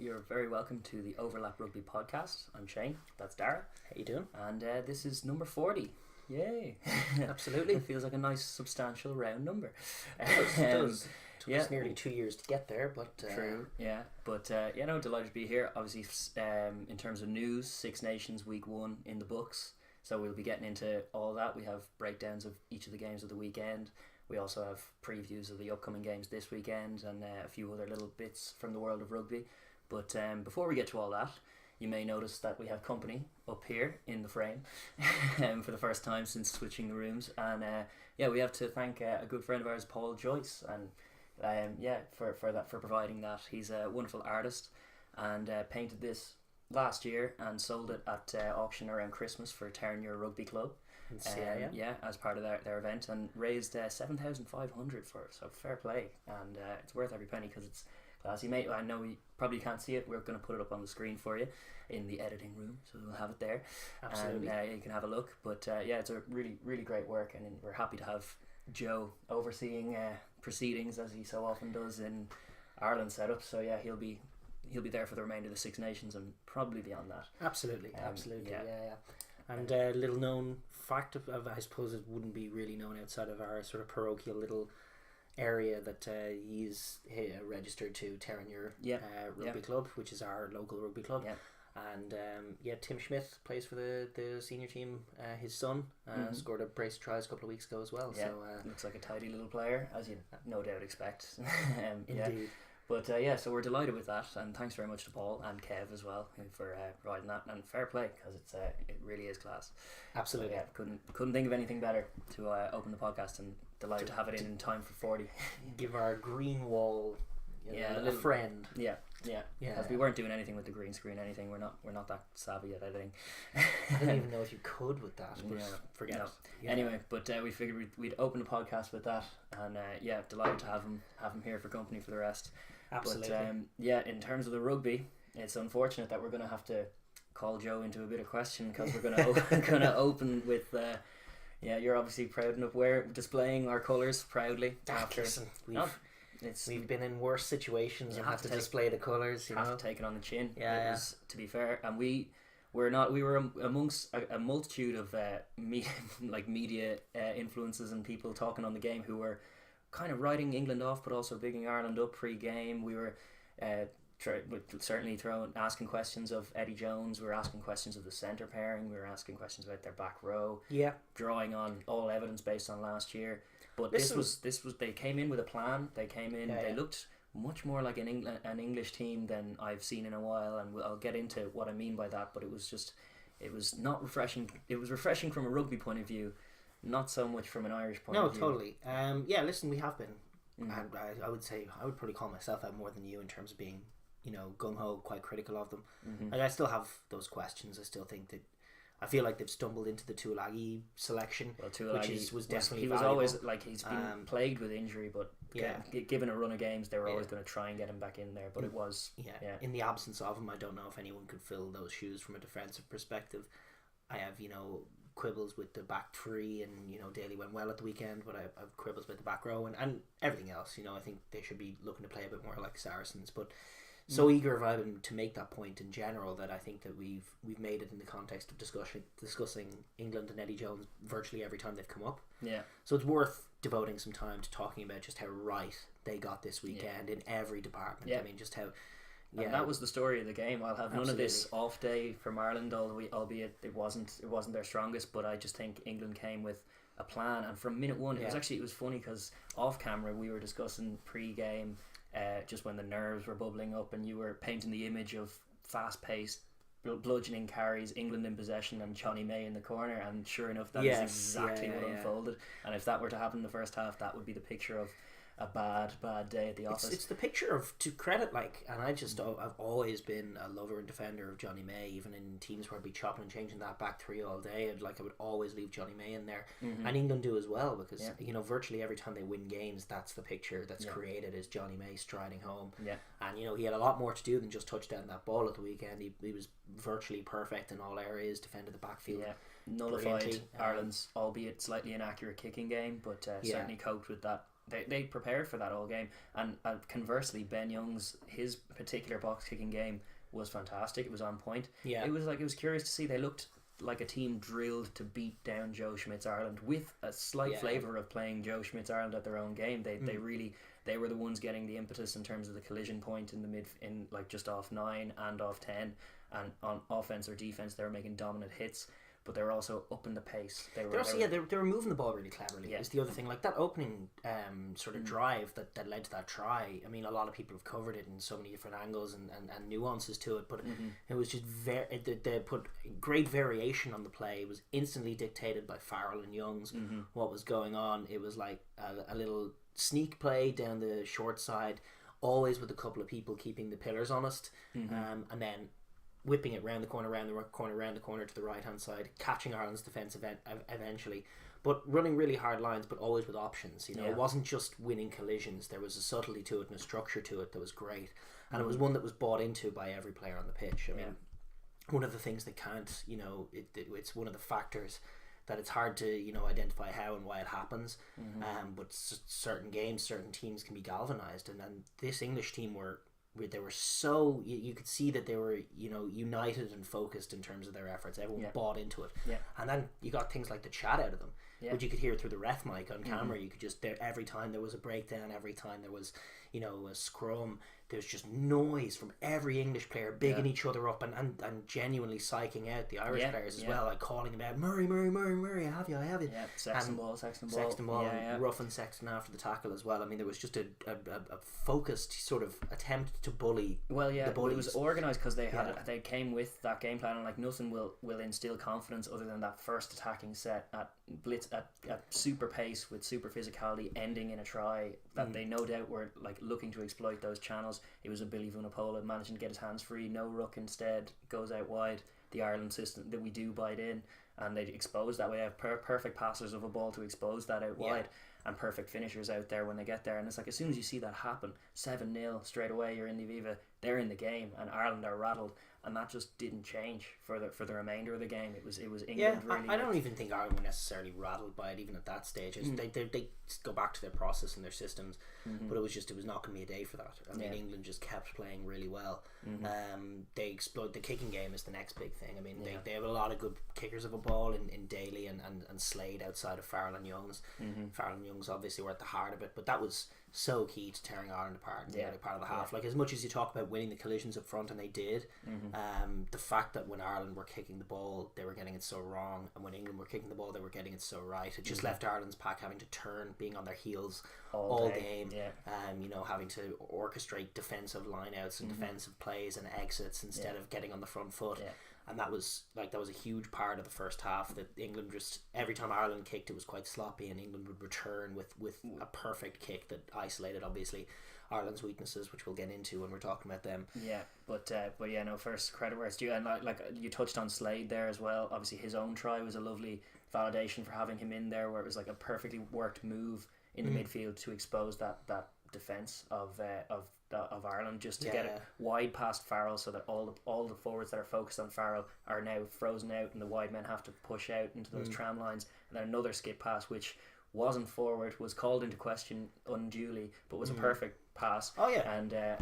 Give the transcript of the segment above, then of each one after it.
you're very welcome to the Overlap Rugby podcast. I'm Shane, that's Daragh. How you doing? And this is number 40. Yay. Absolutely. It feels like a nice substantial round number. It does. Took us nearly 2 years to get there, but... True, yeah. But, delighted to be here. Obviously, in terms of news, Six Nations Week 1 in the books. So we'll be getting into all that. We have breakdowns of each of the games of the weekend. We also have previews of the upcoming games this weekend and a few other little bits from the world of rugby. But before we get to all that, you may notice that we have company up here in the frame for the first time since switching the rooms. And we have to thank a good friend of ours, Paul Joyce, and for providing that. He's a wonderful artist and painted this last year and sold it at auction around Christmas for Daragh Rugby Club. As part of their event, and raised 7,500 for it, so fair play. And it's worth every penny because it's classy. I know you probably can't see it. We're going to put it up on the screen for you in the editing room, so we'll have it there. Absolutely. And you can have a look. But it's a really, really great work, and we're happy to have Joe overseeing proceedings as he so often does in Ireland setup. So yeah, he'll be there for the remainder of the Six Nations and probably beyond that. Absolutely. And a little known fact of I suppose it wouldn't be really known outside of our sort of parochial little area that he's registered to Daragh Rugby Club, which is our local rugby club. Yeah. And Tim Schmidt plays for the senior team. His son scored a brace of tries a couple of weeks ago as well. Yeah. So looks like a tidy little player, as you no doubt expect. Indeed. But so we're delighted with that, and thanks very much to Paul and Kev as well for providing that, and fair play because it really is class. Absolutely. So, couldn't think of anything better to open the podcast, and delighted to have it in time for 40. Give our green wall a friend. Yeah. Because we weren't doing anything with the green screen, anything. We're not that savvy at editing. I don't even know if you could with that. But forget it. Yeah. Anyway, but we figured we'd open the podcast with that, and delighted to have him here for company for the rest. Absolutely. But in terms of the rugby, it's unfortunate that we're going to have to call Joe into a bit of question because we're going to open with. You're obviously proud enough. We're displaying our colours proudly. We've been in worse situations and had to display the colours. You have to take it on the chin. Yeah, to be fair, and we were amongst a multitude of media influences and people talking on the game who were kind of writing England off, but also bigging Ireland up pre-game. We were certainly asking questions of Eddie Jones. We were asking questions of the centre pairing. We were asking questions about their back row. Yeah, drawing on all evidence based on last year. But this was they came in with a plan. They came in. They looked much more like an English team than I've seen in a while, and I'll get into what I mean by that. But it was not refreshing. It was refreshing from a rugby point of view, not so much from an Irish point of view. No, totally. Listen, we have been, and I would say I would probably call myself out more than you in terms of being, gung ho, quite critical of them. Like I still have those questions. I still think that. I feel like they've stumbled into the Tuilagi selection, which was definitely he was valuable. Always he's been plagued with injury, but given a run of games, they were always going to try and get him back in there. But it was in the absence of him, I don't know if anyone could fill those shoes from a defensive perspective. I have quibbles with the back three, and Daly went well at the weekend, but I have quibbles with the back row and everything else. I think they should be looking to play a bit more like Saracens, but. So eager have I been to make that point in general that I think that we've made it in the context of discussing England and Eddie Jones virtually every time they've come up. Yeah. So it's worth devoting some time to talking about just how right they got this weekend in every department. Yeah. I mean, just how. And that was the story of the game. I'll have none of this off day from Ireland, albeit it wasn't their strongest. But I just think England came with a plan, and from minute one, it was funny because off camera we were discussing pre-game. Just when the nerves were bubbling up and you were painting the image of fast-paced bludgeoning carries, England in possession and Johnny May in the corner, and sure enough that is exactly what unfolded. And if that were to happen in the first half, that would be the picture of a bad day at the office. It's the picture of, to credit, and I've always been a lover and defender of Johnny May, even in teams where I'd be chopping and changing that back three all day. I would always leave Johnny May in there, and England do as well, because virtually every time they win games, that's the picture that's created, is Johnny May striding home. And he had a lot more to do than just touch down that ball at the weekend. He was virtually perfect in all areas, defended the backfield. Nullified Ireland's albeit slightly inaccurate kicking game, but certainly coped with that they prepared for that all game. And conversely, Ben Young's his particular box kicking game was fantastic. It was on point. Yeah. It was curious to see. They looked like a team drilled to beat down Joe Schmidt's Ireland, with a slight flavour of playing Joe Schmidt's Ireland at their own game. They were the ones getting the impetus in terms of the collision point in the like just off 9 and off 10, and on offense or defense they were making dominant hits, but they were also upping the pace. They were moving the ball really cleverly. Yeah. Is the other thing, like that opening sort of drive that led to that try. I mean, a lot of people have covered it in so many different angles and nuances to it, but it was just they put great variation on the play. It was instantly dictated by Farrell and Youngs what was going on. It was like a little sneak play down the short side, always with a couple of people keeping the pillars honest, and then whipping it round the corner to the right hand side, catching Ireland's defence eventually, but running really hard lines, but always with options. It wasn't just winning collisions. There was a subtlety to it and a structure to it that was great, and it was one that was bought into by every player on the pitch. I mean, one of the things that can't, it's one of the factors that it's hard to identify how and why it happens, but certain games, certain teams can be galvanised, and then this English team they were so, you could see that they were united and focused in terms of their efforts. Everyone bought into it, and then you got things like the chat out of them, which you could hear through the ref mic on camera. You could just, every time there was a breakdown, every time there was a scrum, there's just noise from every English player bigging each other up and genuinely psyching out the Irish players as well, like calling them out, Murray, I have you. Yeah, Sexton ball. And roughing Sexton after the tackle as well. I mean, there was just a focused sort of attempt to bully. Well, the bullies. It was organised because they came with that game plan, and like nothing will instill confidence other than that first attacking set at blitz at super pace with super physicality, ending in a try that they no doubt were like looking to exploit those channels. It was a Billy Vunipola managing to get his hands free, no ruck instead, goes out wide. The Ireland system that we do bite in, and they expose that way. Have perfect passers of a ball to expose that out wide, and perfect finishers out there when they get there. And it's like, as soon as you see that happen, 7-0 straight away, you're in the Aviva, they're in the game, and Ireland are rattled. And that just didn't change for the remainder of the game. It was England really. I don't even think Ireland were necessarily rattled by it even at that stage. They go back to their process and their systems, but it was not going to be a day for that. I mean, England just kept playing really well. They explode. The kicking game is the next big thing. I mean, they have a lot of good kickers of a ball in Daly and Slade outside of Farrell and Youngs. Farrell and Youngs obviously were at the heart of it, but that was so key to tearing Ireland apart in the early part of the half. Like, as much as you talk about winning the collisions up front, and they did, the fact that when Ireland were kicking the ball, they were getting it so wrong, and when England were kicking the ball, they were getting it so right. It just left Ireland's pack having to turn, being on their heels all game, having to orchestrate defensive lineouts and defensive plays and exits instead of getting on the front foot. And that was a huge part of the first half, that England just, every time Ireland kicked, it was quite sloppy, and England would return with a perfect kick that isolated obviously Ireland's weaknesses, which we'll get into when we're talking about them. First credit where it's due, and like you touched on Slade there as well. Obviously his own try was a lovely validation for having him in there, where it was like a perfectly worked move in the midfield to expose that defence of Ireland, just to get it wide past Farrell, so that all the forwards that are focused on Farrell are now frozen out, and the wide men have to push out into those tram lines. And then another skip pass, which wasn't forward, was called into question unduly, but was a perfect pass. And then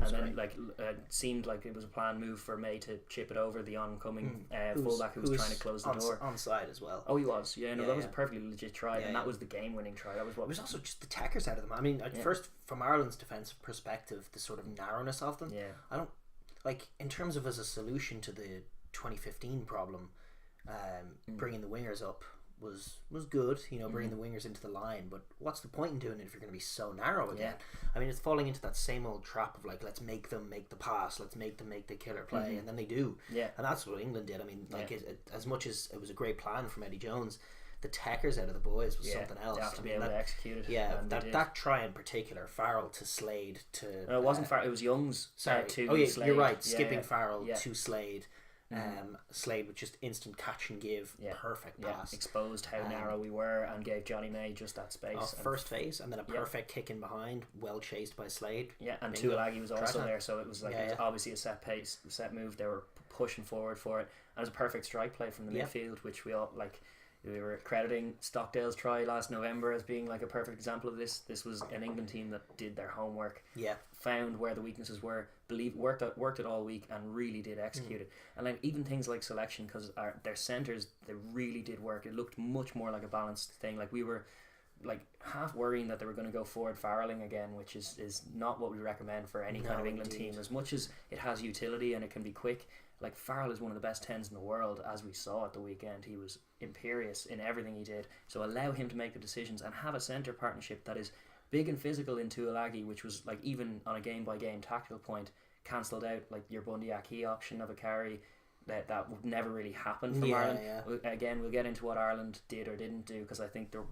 seemed like it was a planned move for May to chip it over the oncoming fullback who was trying to close the door. Onside as well. Oh, he was. That was a perfectly legit try, and that was the game-winning try. That was what. It was also just the tackers out of them. I mean, first, from Ireland's defensive perspective, the sort of narrowness of them. I don't like, in terms of as a solution to the 2015 problem, bringing the wingers up was good, bringing the wingers into the line, but what's the point in doing it if you're going to be so narrow again? I mean, it's falling into that same old trap of like, let's make them make the pass, let's make them make the killer play, and then they do, and that's what England did. I mean, as much as it was a great plan from Eddie Jones, the tackers out of the boys was something else. They have to be able to execute it. That try in particular, Farrell to Slade to... No, it wasn't Farrell, it was Young's to Slade. You're right, skipping Farrell to Slade. Slade with just instant catch and give, perfect pass. Exposed how narrow we were, and gave Johnny May just that space. First phase, and then a perfect kick in behind, well chased by Slade. And Tuilagi was also there, so it was like it was obviously a set move. They were pushing forward for it, and it was a perfect strike play from the midfield, which we all like. We were crediting Stockdale's try last November as being like a perfect example of this. This was an England team that did their homework, found where the weaknesses were, worked it all week, and really did execute it. And like even things like selection, because their centres, they really did work. It looked much more like a balanced thing. Like we were like half worrying that they were going to go forward Farrelling again, which is not what we recommend for any kind of England team. As much as it has utility and it can be quick, like Farrell is one of the best 10s in the world, as we saw at the weekend. He was imperious in everything he did. So allow him to make the decisions and have a centre partnership that is big and physical in Tuilagi, which was like even on a game by game tactical point cancelled out like your Bundy Aki option of a carry. That would never really happen from Ireland. Again, we'll get into what Ireland did or didn't do, because I think there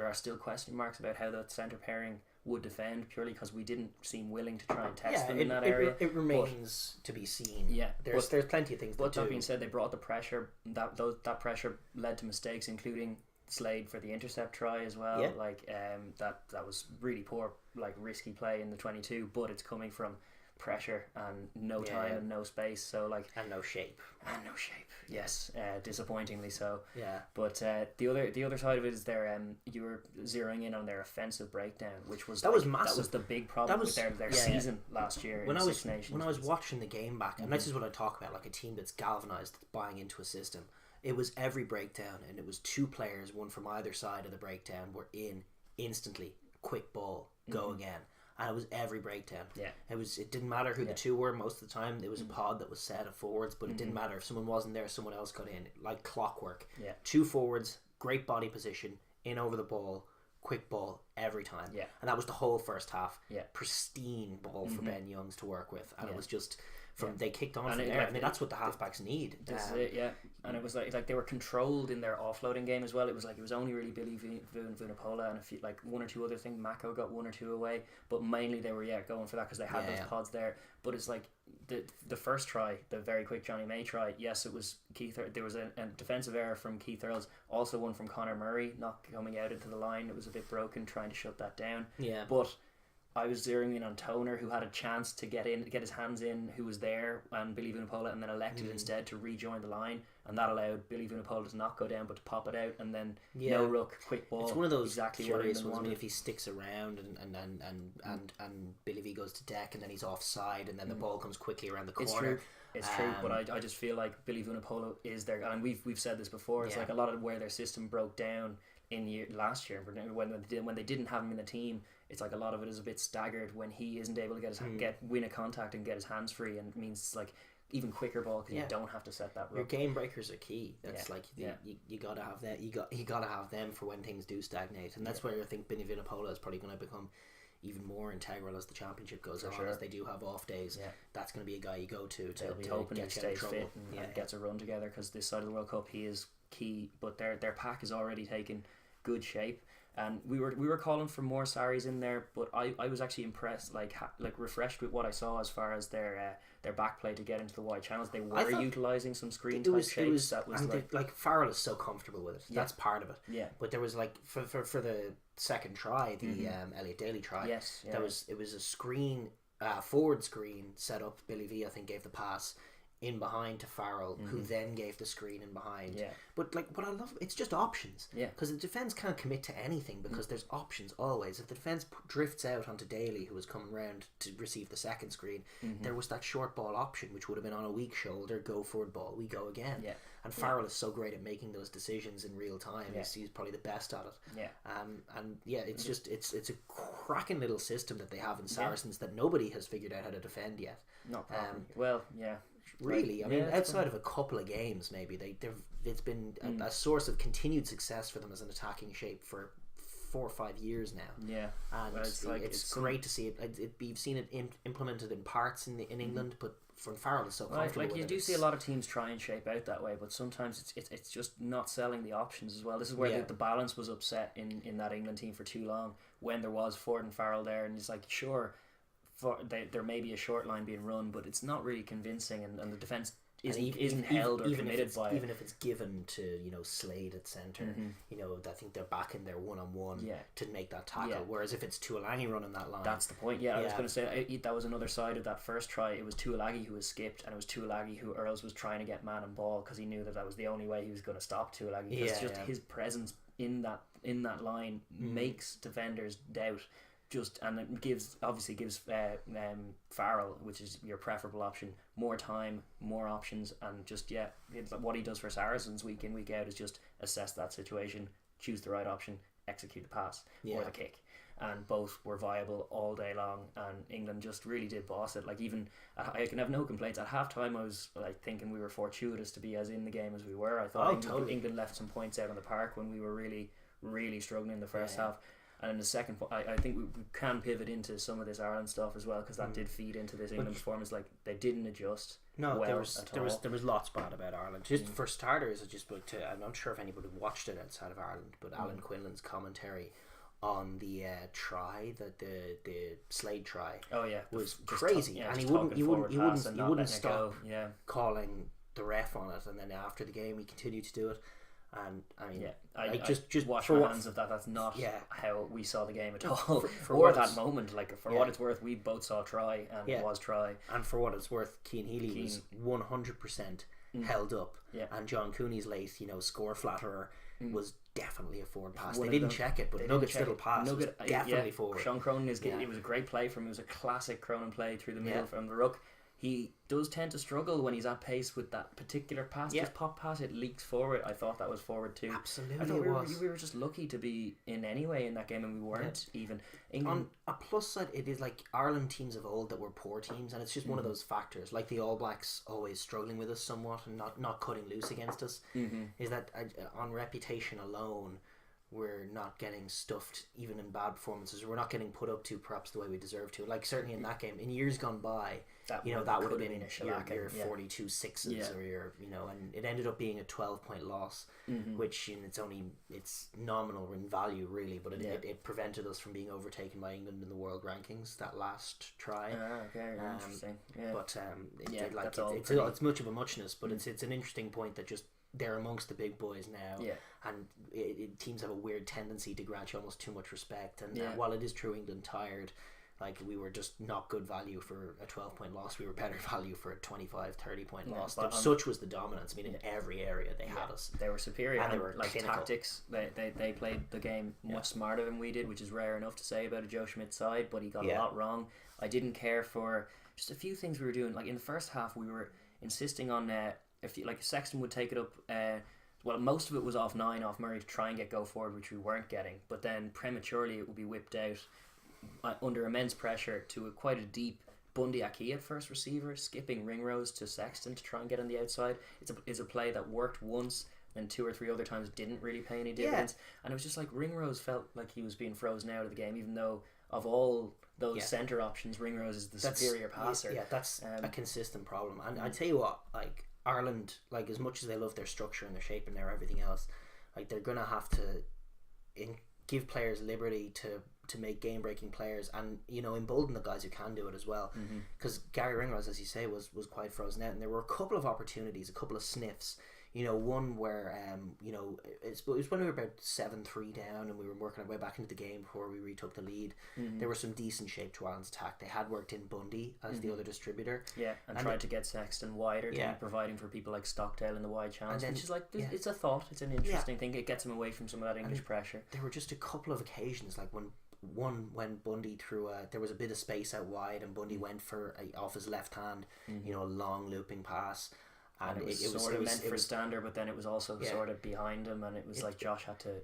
are still question marks about how that centre pairing would defend, purely because we didn't seem willing to try and test them in that area. It remains to be seen. There's plenty of things to do. But that being said, they brought the pressure. That pressure led to mistakes, including Slade for the intercept try as well. That was really poor, like risky play in the 22. But it's coming from pressure and no time and no space, so like and no shape, yes, disappointingly so. But the other side of it is their you were zeroing in on their offensive breakdown, which was was massive. That was the big problem with their season last year when in I was Six Nations. When I was watching the game back, and this is what I talk about, like a team that's galvanized, buying into a system. It was every breakdown, and it was two players, one from either side of the breakdown, were in instantly, quick ball, go again. And it was every breakdown. It didn't matter who the two were most of the time. There was a pod that was set of forwards, but it didn't matter if someone wasn't there, someone else got in, like clockwork. Two forwards, great body position, in over the ball, quick ball every time. And that was the whole first half. Pristine ball for Ben Youngs to work with, and it was just they kicked on from there. I mean, that's what the halfbacks need. This is it, and it was like they were controlled in their offloading game as well. It was only really Billy Vunipola and a few, like one or two other things. Mako got one or two away, but mainly they were going for that because they had those pods there. But it's like the first try, the very quick Johnny May try. Yes, it was Keith. There was a defensive error from Keith Earls, also one from Conor Murray not coming out into the line. It was a bit broken, trying to shut that down. But I was zeroing in on Toner, who had a chance to get his hands in, who was there, and Billy Vunipola, and then elected instead to rejoin the line, and that allowed Billy Vunipola to not go down but to pop it out, and then no ruck, quick ball. It's one of those exactly curious ones. I mean, if he sticks around and Billy V goes to deck, and then he's offside, and then the ball comes quickly around the corner. It's true, but I just feel like Billy Vunipola is there, and we've said this before. It's like a lot of where their system broke down last year when they didn't have him in the team. It's like a lot of it is a bit staggered when he isn't able to win a contact and get his hands free, and it means like even quicker ball because you don't have to set that rook. Your game breakers are key. That's you gotta have that. You gotta have them for when things do stagnate, and that's where I think Billy Vunipola is probably going to become even more integral as the championship goes on. As they do have off days, that's going to be a guy you go to be hoping he stays fit and gets a run together, because this side of the World Cup he is key. But their pack is already taking good shape. And we were calling for more Saris in there, but I was actually impressed, like refreshed with what I saw as far as their back play to get into the wide channels. They were utilising some screen type shapes. Farrell is so comfortable with it. That's part of it. But there was like for the second try, the Elliot Daly try. It was a screen, forward screen set up. Billy V I think gave the pass in behind to Farrell, who then gave the screen in behind. But like what I love, it's just options. Because the defence can't commit to anything because there's options always. If the defence drifts out onto Daly, who was coming round to receive the second screen, there was that short ball option, which would have been on a weak shoulder, go forward ball, we go again. And Farrell is so great at making those decisions in real time. He's probably the best at it. It's just it's a cracking little system that they have in Saracens that nobody has figured out how to defend yet. Not properly. Really, I mean, outside of a couple of games, maybe it's been a source of continued success for them as an attacking shape for 4 or 5 years now. And it's great to see it. You've seen it implemented in parts in England, but from Farrell is so comfortable. Like you do see a lot of teams try and shape out that way, but sometimes it's just not selling the options as well. This is where the balance was upset in that England team for too long, when there was Ford and Farrell there, and it's like, sure, there may be a short line being run, but it's not really convincing, and the defence isn't held or committed by even if it's given to, you know, Slade at centre, you know, I think they're back in there one-on-one to make that tackle, whereas if it's Tuilagi running that line, that's the point. I was going to say that was another side of that first try. It was Tuilagi who was skipped, and it was Tuilagi who Earls was trying to get man and ball because he knew that was the only way he was going to stop Tuilagi, because his presence in that line makes defenders doubt. And it obviously gives Farrell, which is your preferable option, more time, more options, and just what he does for Saracens week in, week out is just assess that situation, choose the right option, execute the pass or the kick, and both were viable all day long. And England just really did boss it. Like, even I can have no complaints. At half time I was like thinking we were fortuitous to be as in the game as we were. I thought England left some points out on the park when we were really, really struggling in the first half. And in the second, I think we can pivot into some of this Ireland stuff as well, because that did feed into this England performance. Like, they didn't adjust. No, well there was lots bad about Ireland. Just for starters, I'm not sure if anybody watched it outside of Ireland, but Alan Quinlan's commentary on the try, that the Slade try, was crazy, and he wouldn't stop calling the ref on it, and then after the game he continued to do it. And I mean, I just wash my hands of that. That's not how we saw the game at all. For that moment, like, for what it's worth, we both saw try, and it was try. And for what it's worth, Cian Healy was 100% held up, and John Cooney's late, you know, score flatterer was definitely a forward pass. They didn't check it, but Nugget's little pass was definitely forward. Sean Cronin it was a great play from him. It was a classic Cronin play through the middle from the ruck. He does tend to struggle when he's at pace with that particular pass. Just pop pass, it leaks forward. I thought that was forward too. Absolutely, I thought we were just lucky to be in anyway in that game, and we weren't even. England, on a plus side, it is like Ireland teams of old that were poor teams, and it's just one of those factors. Like the All Blacks always struggling with us somewhat and not cutting loose against us. Is that on reputation alone, we're not getting stuffed even in bad performances. We're not getting put up to perhaps the way we deserve to. Like, certainly in that game, in years gone by, that would have been your 42 sixes or your, you know, and it ended up being a 12-point loss, which it's nominal in value really, but it prevented us from being overtaken by England in the world rankings, that last try. Interesting. But it's much of a muchness, but it's an interesting point that just they're amongst the big boys now, and teams have a weird tendency to grant you almost too much respect. And while it is true England tired, like, we were just not good value for a 12-point loss. We were better value for a 25-30 point loss. Such was the dominance. I mean, in every area they had us. They were superior, and they were like clinical. Tactics. They played the game much smarter than we did, which is rare enough to say about a Joe Schmidt side. But he got a lot wrong. I didn't care for just a few things we were doing. Like, in the first half, we were insisting on if Sexton would take it up. Well, most of it was off Murray to try and get go forward, which we weren't getting. But then prematurely it would be whipped out under immense pressure to quite a deep Bundy Aki at first receiver, skipping Ringrose to Sexton to try and get on the outside. It's a play that worked once, then 2 or 3 other times didn't really pay any dividends. And it was just like Ringrose felt like he was being frozen out of the game, even though of all those centre options, Ringrose is the superior passer. That's a consistent problem. And I tell you what, like, Ireland, like, as much as they love their structure and their shape and their everything else, like, they're gonna have to give players liberty to make game breaking players, and, you know, embolden the guys who can do it as well. Because Gary Ringrose, as you say, was quite frozen out, and there were a couple of opportunities, a couple of sniffs. You know, one where you know, it was when we were about 7-3 down and we were working our way back into the game before we retook the lead. There was some decent shape to Ireland's attack. They had worked in Bundy as the other distributor, and tried to get Sexton wider to be providing for people like Stockdale in the wide channels, which is like, it's a thought. It's an interesting thing. It gets him away from some of that English pressure. There were just a couple of occasions, like when Bundy threw there was a bit of space out wide, and Bundy went for off his left hand, you know, a long looping pass. And it was meant for Stander, but then it was also sort of behind him, and it was like Josh had to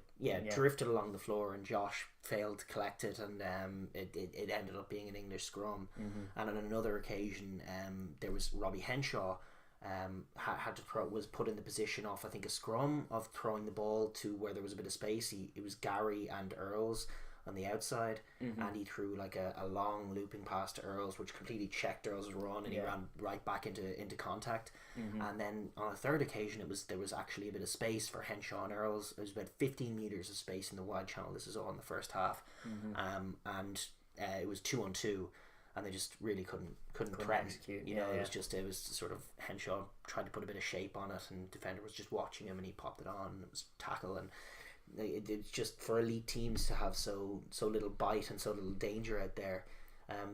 drifted along the floor, and Josh failed to collect it, and it ended up being an English scrum. And on another occasion, there was Robbie Henshaw had to was put in the position of, I think, a scrum of throwing the ball to where there was a bit of space. It was Gary and Earls on the outside, and he threw like a long looping pass to Earls, which completely checked Earls' run, and he ran right back into contact. And then on a third occasion, there was actually a bit of space for Henshaw and Earls. There was about 15 metres of space in the wide channel. This is all in the first half, and it was 2-on-2. and they just really couldn't threaten. Execute. It was sort of Henshaw tried to put a bit of shape on it, and defender was just watching him, and he popped it on, and it was tackle, and it's just for elite teams to have so little bite and so little danger out there.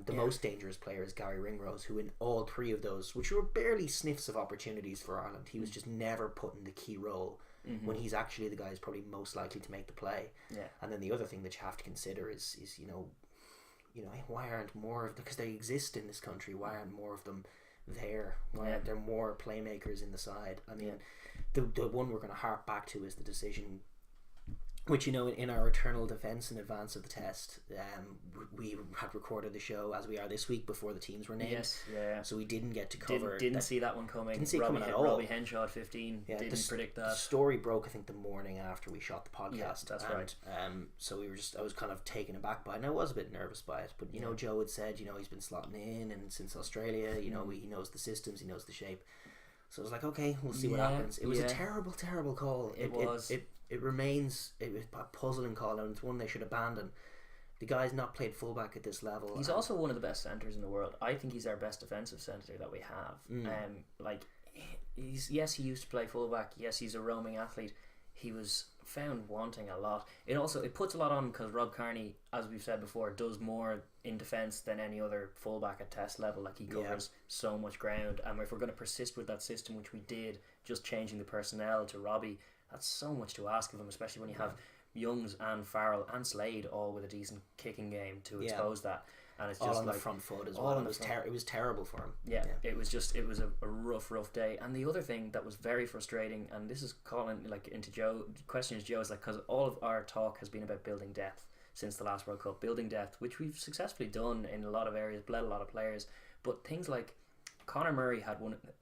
The most dangerous player is Gary Ringrose, who in all three of those, which were barely sniffs of opportunities for Ireland, he was just never put in the key role when he's actually the guy who's probably most likely to make the play. Yeah. And then the other thing that you have to consider is why aren't more of, because they exist in this country, why aren't more of them there? Why aren't there more playmakers in the side? I mean, the one we're going to harp back to is the decision, which, in our eternal defence in advance of the test, we had recorded the show as we are this week before the teams were named. Yes, yeah. So we didn't get to cover. Didn't see that one coming. Didn't see it coming at all. Robbie Henshaw at 15. Didn't predict that. The story broke, I think, the morning after we shot the podcast. Yeah, that's right. So I was kind of taken aback by it, and I was a bit nervous by it. But Joe had said, he's been slotting in, and since Australia, he knows the systems, he knows the shape. So I was like, okay, we'll see what happens. It was a terrible, terrible call. It remains a puzzling call, and it's one they should abandon. The guy's not played fullback at this level. He's also one of the best centres in the world. I think he's our best defensive centre that we have. He used to play fullback. Yes, he's a roaming athlete. He was found wanting a lot. It puts a lot on because Rob Kearney, as we've said before, does more in defence than any other fullback at test level. Like, he covers so much ground, and if we're going to persist with that system, which we did, just changing the personnel to Robbie, that's so much to ask of him, especially when you have Youngs and Farrell and Slade all with a decent kicking game to expose that. And it's just all on like the front foot as well. It was terrible for him. Yeah. It was a rough day. And the other thing that was very frustrating, and this is calling into Joe, questions Joe, is because all of our talk has been about building depth since the last World Cup, building depth, which we've successfully done in a lot of areas, bled a lot of players, but things like Conor Murray had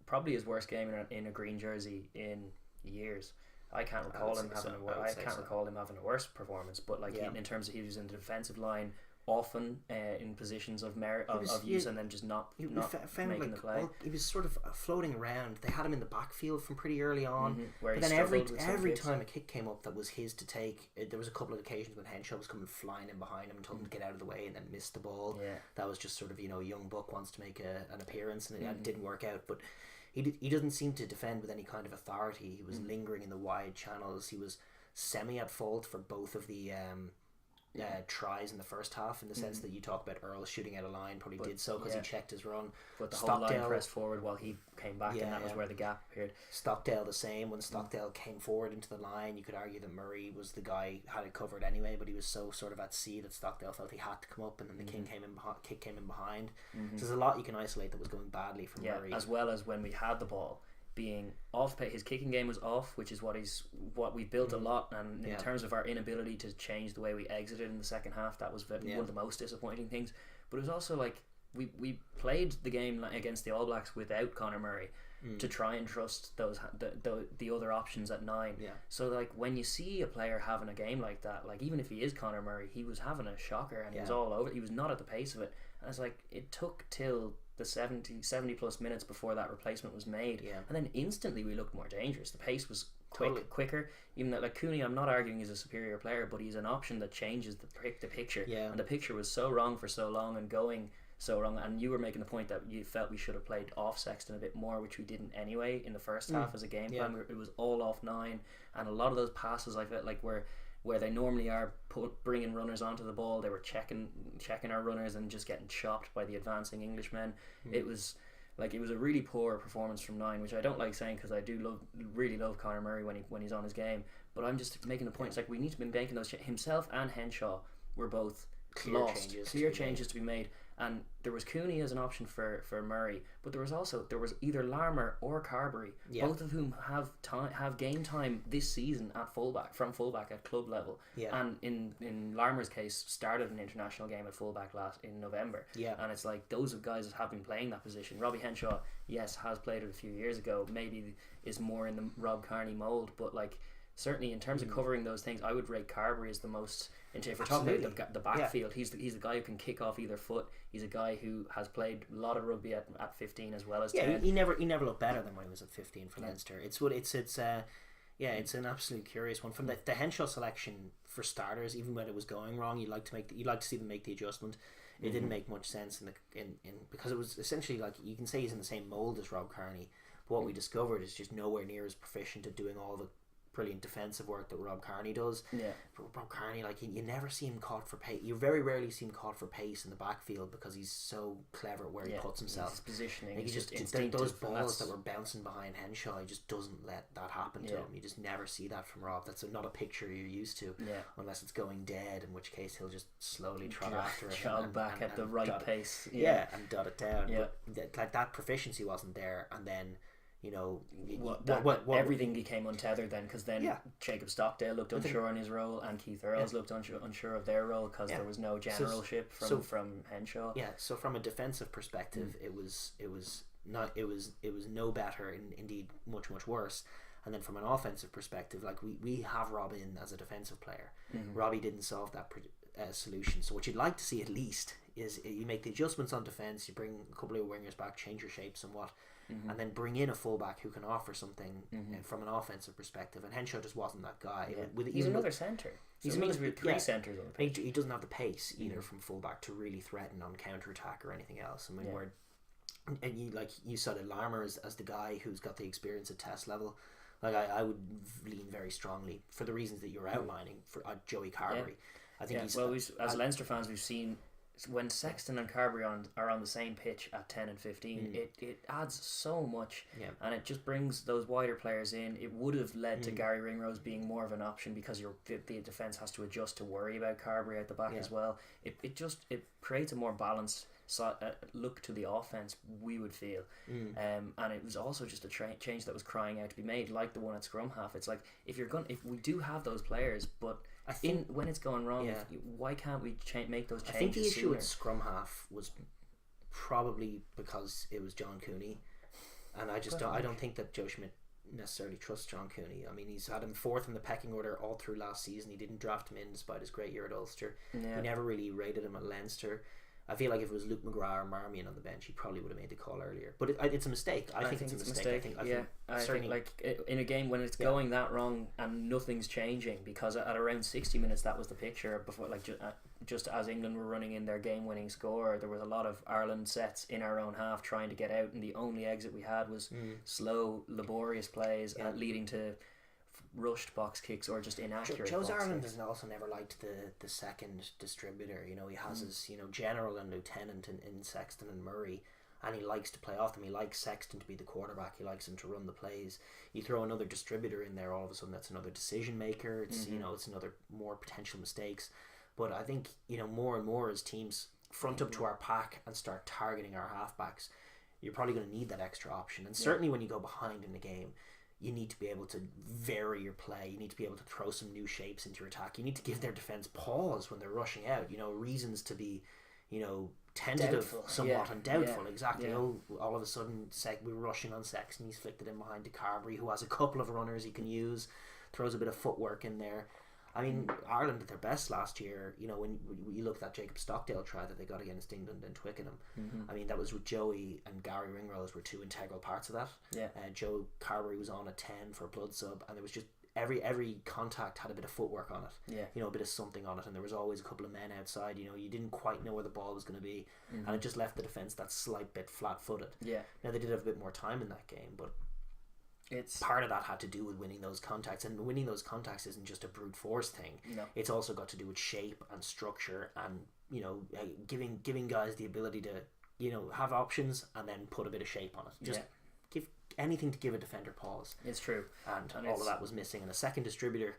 probably his worst game in a green jersey in years. I can't recall him having a worse performance, but in terms of, he was in the defensive line often in positions of merit of use, and then just not making the play. He was sort of floating around. They had him in the backfield from pretty early on, but then every time a kick came up that was his to take, there was a couple of occasions when Henshaw was coming flying in behind him and told him to get out of the way, and then missed the ball. That was just sort of, young buck wants to make an appearance, and it didn't work out. But he doesn't seem to defend with any kind of authority. He was lingering in the wide channels. He was semi at fault for both of the tries in the first half, in the sense that you talk about Earl shooting out of line, probably did so because he checked his run. But the whole line pressed forward while he came back, and that was where the gap appeared. Stockdale the same. When Stockdale came forward into the line, you could argue that Murray was the guy who had it covered anyway, but he was so sort of at sea that Stockdale felt he had to come up, and then the kick came in behind. So there's a lot you can isolate that was going badly for Murray. As well as when we had the ball, being off pace, his kicking game was off, which is what we built a lot, and in terms of our inability to change the way we exited in the second half, that was one of the most disappointing things. But it was also like we played the game against the All Blacks without Conor Murray to try and trust the other options at 9. So when you see a player having a game like that, even if he is Conor Murray, he was having a shocker, and he was all over. He was not at the pace of it, and it's it took till the 70 plus minutes before that replacement was made, and then instantly we looked more dangerous. The pace was quicker. Even that, Cooney, I'm not arguing he's a superior player, but he's an option that changes the picture. And the picture was so wrong for so long and going so wrong. And you were making the point that you felt we should have played off Sexton a bit more, which we didn't anyway in the first half as a game plan. It was all off 9, and a lot of those passes I felt like were where they normally are bringing runners onto the ball, they were checking our runners and just getting chopped by the advancing Englishmen. It was a really poor performance from 9, which I don't like saying because I do really love Conor Murray when he's on his game. But I'm just making the point. It's we need to be making those himself and Henshaw were both clear changes to be made. And there was Cooney as an option for Murray, but there was either Larmour or Carberry, both of whom have game time this season at fullback at club level. And in Larmour's case, started an international game at fullback in November. And it's those guys have been playing that position. Robbie Henshaw, has played it a few years ago. Maybe is more in the Rob Kearney mould, but certainly in terms of covering those things, I would rate Carberry as the most. If we're talking about the backfield, he's the guy who can kick off either foot. He's a guy who has played a lot of rugby at 15 as well as 10. He never looked better than when he was at 15 for Leinster. It's an absolutely curious one. From the Henshaw selection, for starters, even when it was going wrong, you'd like to see them make the adjustment. It didn't make much sense in because it was essentially like, you can say he's in the same mould as Rob Kearney, but what we discovered is just nowhere near as proficient at doing all the brilliant defensive work that Rob Kearney does. Yeah. But Rob Kearney, like, you never see him caught for pace. You very rarely see him caught for pace in the backfield because he's so clever at where he puts himself. His positioning. Like, He's just those balls that were bouncing behind Henshaw, he just doesn't let that happen to him. You just never see that from Rob. That's not a picture you're used to, unless it's going dead, in which case he'll just slowly trot after it, jog back at the right pace. And dot it down. But like, that proficiency wasn't there, and then, you know, everything became untethered then, because then Jacob Stockdale looked unsure in his role, and Keith Earls looked unsure of their role, because there was no generalship from Henshaw. So from a defensive perspective, it was no better, and indeed much worse. And then from an offensive perspective, like, we have Rob in as a defensive player. Robbie didn't solve that solution. So what you'd like to see at least is you make the adjustments on defense, you bring a couple of wingers back, change your shape somewhat, and then bring in a fullback who can offer something from an offensive perspective. And Henshaw just wasn't that guy. He's another centre. He's three centres on the pitch. He doesn't have the pace either from fullback to really threaten on counter attack or anything else. I mean, you saw Larmer as the guy who's got the experience at test level. Like, I would lean very strongly, for the reasons that you're outlining, for Joey Carberry. I think as Leinster fans, we've seen when Sexton and Carberry are on the same pitch at 10 and 15, it adds so much, and it just brings those wider players in. It would have led to Gary Ringrose being more of an option, because the defence has to adjust to worry about Carberry at the back as well. It creates a more balanced look to the offense, we would feel, and it was also just a change that was crying out to be made, like the one at scrum half. It's like, if we do have those players, but I think when it's going wrong, why can't we make those changes? I think the issue sooner? with scrum half was probably because it was John Cooney, and I don't think that Joe Schmidt necessarily trusts John Cooney. I mean, he's had him fourth in the pecking order all through last season. He didn't draft him in despite his great year at Ulster. He never really rated him at Leinster. I feel like if it was Luke McGrath or Marmion on the bench, he probably would have made the call earlier. But it's a mistake. I think it's a mistake. I think like, in a game when it's going that wrong and nothing's changing, because at around 60 minutes that was the picture before, like, just as England were running in their game-winning score, there was a lot of Ireland sets in our own half trying to get out, and the only exit we had was slow, laborious plays leading to rushed box kicks or just inaccurate. Joe's box Ireland kicks. has also never liked the second distributor. You know, he has his general and lieutenant in Sexton and Murray, and he likes to play off them. He likes Sexton to be the quarterback. He likes him to run the plays. You throw another distributor in there, all of a sudden that's another decision maker. It's it's another more potential mistakes. But I think more and more as teams front up to our pack and start targeting our halfbacks, you're probably going to need that extra option. And certainly when you go behind in the game, you need to be able to vary your play. You need to be able to throw some new shapes into your attack. You need to give their defence pause when they're rushing out. Reasons to be, tentative Doubtful. Somewhat and doubtful. Yeah. Exactly. Yeah. All of a sudden, we were rushing on Sexton. He's flicked it in behind to Carberry, who has a couple of runners he can use. Throws a bit of footwork in there. I mean, Ireland at their best last year, when you look at that Jacob Stockdale try that they got against England and Twickenham, I mean, that was with Joey and Gary Ringrose were two integral parts of that. Yeah. Joe Carberry was on at 10 for a blood sub, and there was just every contact had a bit of footwork on it. Yeah. A bit of something on it, and there was always a couple of men outside. You didn't quite know where the ball was going to be, and it just left the defence that slight bit flat-footed. Yeah. Now, they did have a bit more time in that game, but part of that had to do with winning those contacts, and winning those contacts isn't just a brute force thing. No. It's also got to do with shape and structure, and giving guys the ability to have options and then put a bit of shape on it. Just give anything to give a defender pause. It's true, and all of that was missing. And a second distributor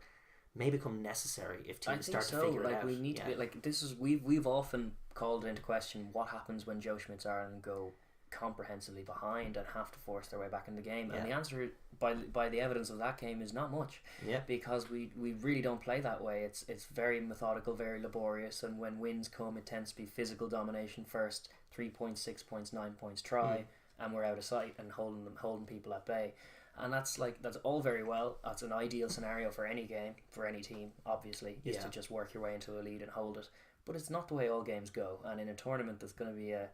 may become necessary if teams start to figure it out. We need to be like this is we've often called into question what happens when Joe Schmidt's Ireland go comprehensively behind and have to force their way back in the game, and the answer by the evidence of that game is not much, because we really don't play that way. It's very methodical, very laborious, and when wins come, it tends to be physical domination first, 3 points, 6 points, 9 points try, and we're out of sight and holding people at bay. And that's all very well. That's an ideal scenario for any game, for any team, obviously, is to just work your way into a lead and hold it. But it's not the way all games go, and in a tournament that's going to be a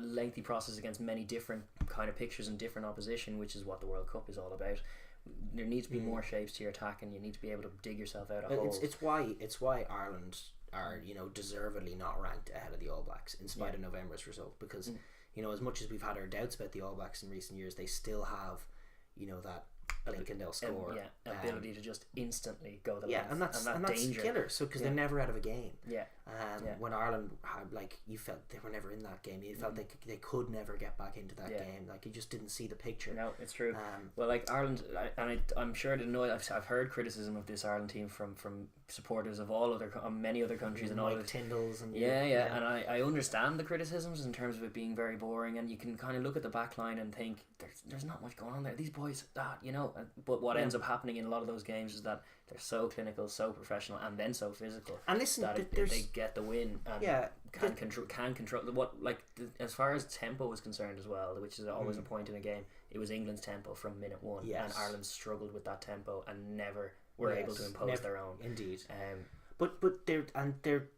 lengthy process against many different kind of pictures and different opposition, which is what the World Cup is all about. There needs to be more shapes to your attack, and you need to be able to dig yourself out of holes. It's why Ireland are deservedly not ranked ahead of the All Blacks in spite of November's result, because as much as we've had our doubts about the All Blacks in recent years, they still have that blink and they'll score. Ability to just instantly go the length. And that's danger. killer. So because they're never out of a game. Yeah. When Ireland had, you felt they were never in that game. You felt they could never get back into that game. You just didn't see the picture. No, it's true. Well, Ireland, I'm sure I've heard criticism of this Ireland team from supporters of many other countries and all like of Tyndalls and and I understand the criticisms in terms of it being very boring, and you can kind of look at the back line and think there's not much going on there. These boys, but what ends up happening in a lot of those games is that they're so clinical, so professional, and then so physical. And listen, that they get the win and can control as far as tempo is concerned as well, which is always a point in a game. It was England's tempo from minute one, and Ireland struggled with that tempo and never were able to impose their own. Indeed. But they're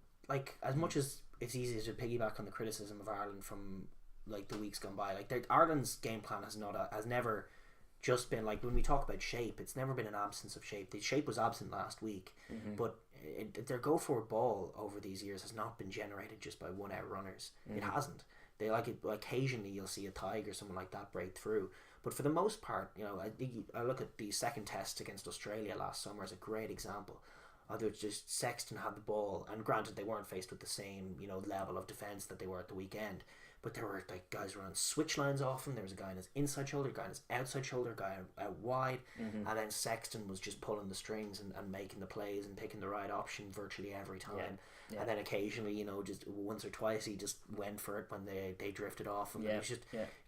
as much as it's easy to piggyback on the criticism of Ireland from the weeks gone by, Ireland's game plan has never just been when we talk about shape, it's never been an absence of shape. The shape was absent last week, but their go forward ball over these years has not been generated just by one out runners. It hasn't. They occasionally you'll see a Tig or someone like that break through, but for the most part, I look at the second test against Australia last summer as a great example. Although just Sexton had the ball, and granted they weren't faced with the same level of defence that they were at the weekend, but there were guys running switch lines often. There was a guy on his inside shoulder, a guy on his outside shoulder, a guy out wide, and then Sexton was just pulling the strings and making the plays and picking the right option virtually every time. And then occasionally, just once or twice he just went for it when they drifted off, and he was just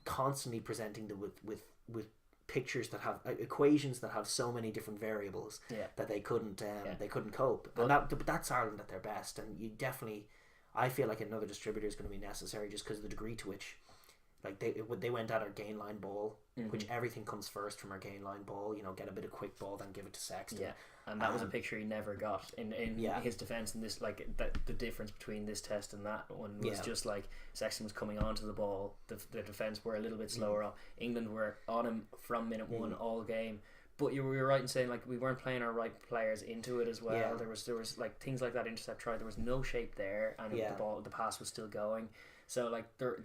constantly presenting with pictures that have equations that have so many different variables that they couldn't cope. But that's Ireland at their best, and you definitely, I feel like another distributor is going to be necessary just because of the degree to which they went at our gain line ball, which everything comes first from our gain line ball. Get a bit of quick ball, then give it to Sexton. And that was a picture he never got in his defence. And this the difference between this test and that one was just Sexton was coming onto the ball. The defence were a little bit slower up. England were on him from minute one all game. But you were right in saying we weren't playing our right players into it as well. Yeah. There was things like that intercept try. There was no shape there, and the pass was still going. So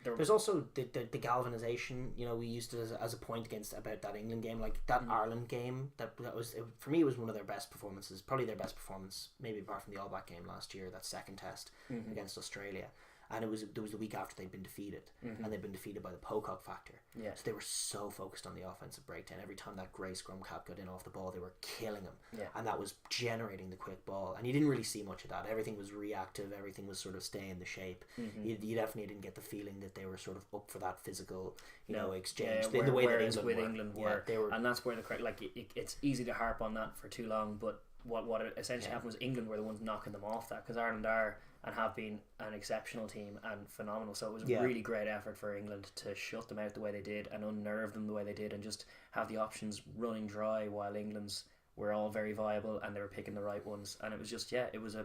there's also the galvanization. We used it as a point about that England game, that Ireland game. That was, for me, it was one of their best performances. Probably their best performance, maybe apart from the All Black game last year. That second test against Australia. And it was the week after they'd been defeated, and they'd been defeated by the Pocock factor. So they were so focused on the offensive breakdown. Every time that grey scrum cap got in off the ball, they were killing them, and that was generating the quick ball. And you didn't really see much of that. Everything was reactive. Everything was sort of staying the shape. You definitely didn't get the feeling that they were sort of up for that physical, exchange. The way that England were. They were, and that's where it's easy to harp on that for too long. But what essentially happened was England were the ones knocking them off that, because Ireland are and have been an exceptional team and phenomenal. So it was a really great effort for England to shut them out the way they did and unnerve them the way they did, and just have the options running dry while England's were all very viable and they were picking the right ones. And it was just it was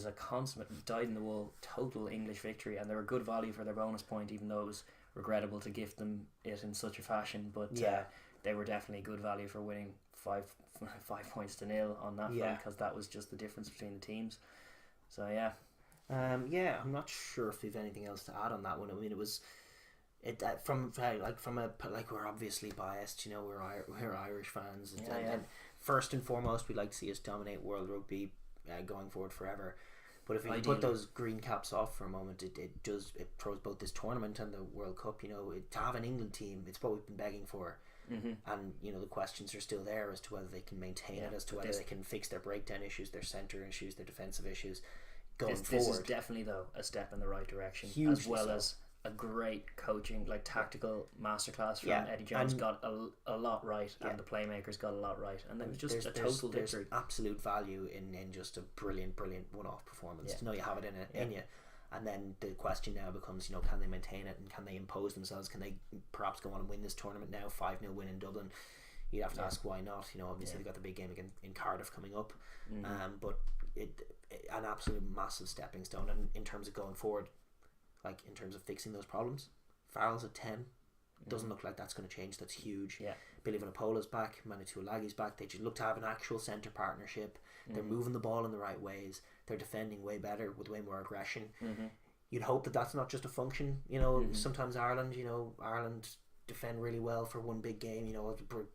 a consummate dyed in the wool total English victory, and they were good value for their bonus point, even though it was regrettable to gift them it in such a fashion. But they were definitely good value for winning 5 points to 0 on that front, because that was just the difference between the teams. So I'm not sure if we've anything else to add on that one. I mean, it was we're obviously biased. We're Irish fans, and first and foremost, we'd like to see us dominate World Rugby going forward forever. But if we put those green caps off for a moment, it throws both this tournament and the World Cup. To have an England team, it's what we've been begging for. And the questions are still there as to whether they can maintain it, as to whether they can fix their breakdown issues, their centre issues, their defensive issues going forward. This is definitely, though, a step in the right direction. Hugely as well as a great coaching, tactical masterclass from Eddie Jones. Got a lot right, and the playmakers got a lot right, and it was just a total victory. There's absolute value in just a brilliant one-off performance. To know you have it in you. And then the question now becomes, can they maintain it, and can they impose themselves? Can they perhaps go on and win this tournament now? 5-0 win in Dublin. You'd have to ask why not. Obviously they've got the big game again in Cardiff coming up. But an absolute massive stepping stone. And in terms of going forward, in terms of fixing those problems, Farrell's at 10. Doesn't look like that's going to change. That's huge. Billy Vunapola's back. Manitou Lagi's back. They just look to have an actual centre partnership. They're moving the ball in the right ways. they're defending way better with way more aggression. Mm-hmm. You'd hope that that's not just a function. Sometimes Ireland defend really well for one big game.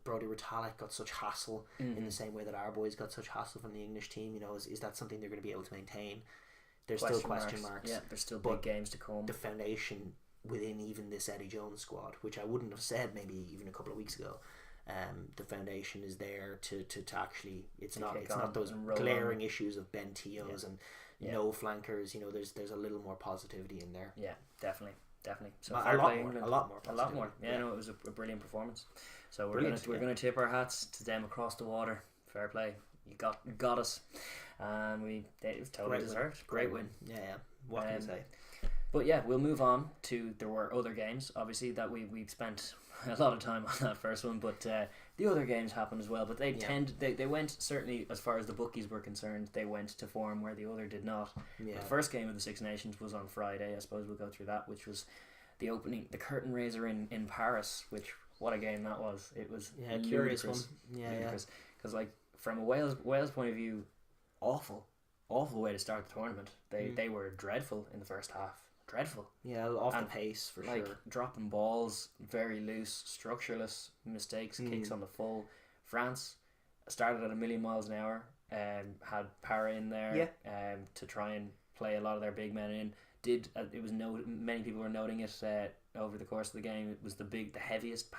Brodie Retallick got such hassle in the same way that our boys got such hassle from the English team. Is that something they're going to be able to maintain? There's still question marks. Yeah, there's still big games to come. The foundation within even this Eddie Jones squad, which I wouldn't have said maybe even a couple of weeks ago, the foundation is there to actually. It's not those glaring issues of Ben Teos and no flankers. There's a little more positivity in there. Yeah, definitely. So a lot more. Yeah, no, it was a brilliant performance. So we're gonna tip our hats to them across the water. Fair play. You got us. It was totally deserved. Great win. Yeah. What can I say? But yeah, we'll move on to. There were other games, obviously, that we spent a lot of time on that first one, but the other games happened as well. But they went, certainly as far as the bookies were concerned, they went to form where the other did not. Yeah. The first game of the Six Nations was on Friday. I suppose we'll go through that, which was the curtain raiser in Paris. Which, what a game that was! It was a curious one. Ludicrous. Because from a Wales point of view, awful way to start the tournament. They were dreadful in the first half. Dreadful. Yeah, off the pace for sure. Dropping balls, very loose, structureless mistakes, kicks on the full. France started at 1,000,000 miles an hour, had Para in there to try and play a lot of their big men in. Many people were noting it over the course of the game. It was the heaviest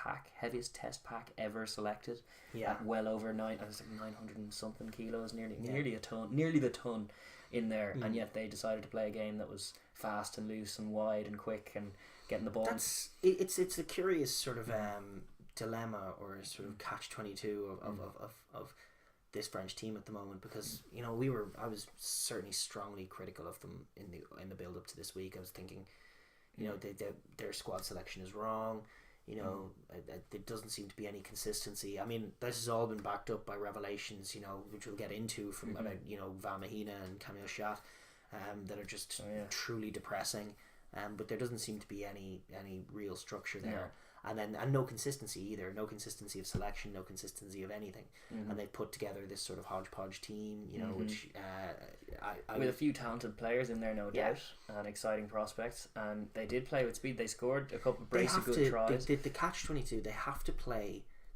test pack ever selected. Yeah, at well over 900 and something kilos, nearly a ton, nearly the ton in there, and yet they decided to play a game that was fast and loose and wide and quick and getting the ball. It's a curious sort of dilemma or sort of catch-22 of this French team at the moment, because I was certainly strongly critical of them in the build up to this week. I was thinking, their squad selection is wrong. There doesn't seem to be any consistency. I mean, this has all been backed up by revelations, which we'll get into from about Van Mahina and Camille Chat, that are just truly depressing. But there doesn't seem to be any real structure there. And no consistency either. No consistency of selection, no consistency of anything. And they've put together this sort of hodgepodge team, which with a few talented players in there, no doubt, and exciting prospects. And they did play with speed. They scored a couple of good tries. The catch-22, they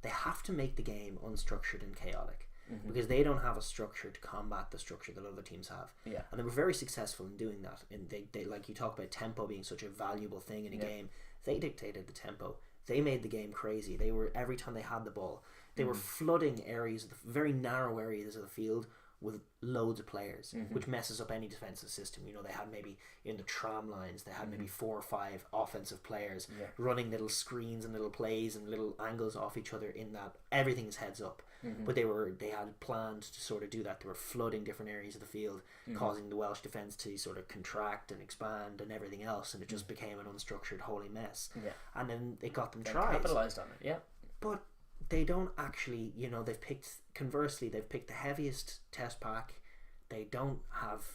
have to make the game unstructured and chaotic. Because they don't have a structure to combat the structure that other teams have. Yeah. And they were very successful in doing that. And they like you talk about tempo being such a valuable thing in a game. They dictated the tempo. They made the game crazy. They were, every time they had the ball, they were flooding areas, very narrow areas of the field with loads of players, which messes up any defensive system. They had maybe in the tram lines, they had maybe 4 or 5 offensive players running little screens and little plays and little angles off each other. In that, everything is heads up. But they had planned to sort of do that. They were flooding different areas of the field, causing the Welsh defence to sort of contract and expand and everything else, and it just became an unstructured holy mess. And then it got them tries. Capitalised on it, but they don't actually, they've picked the heaviest test pack. They don't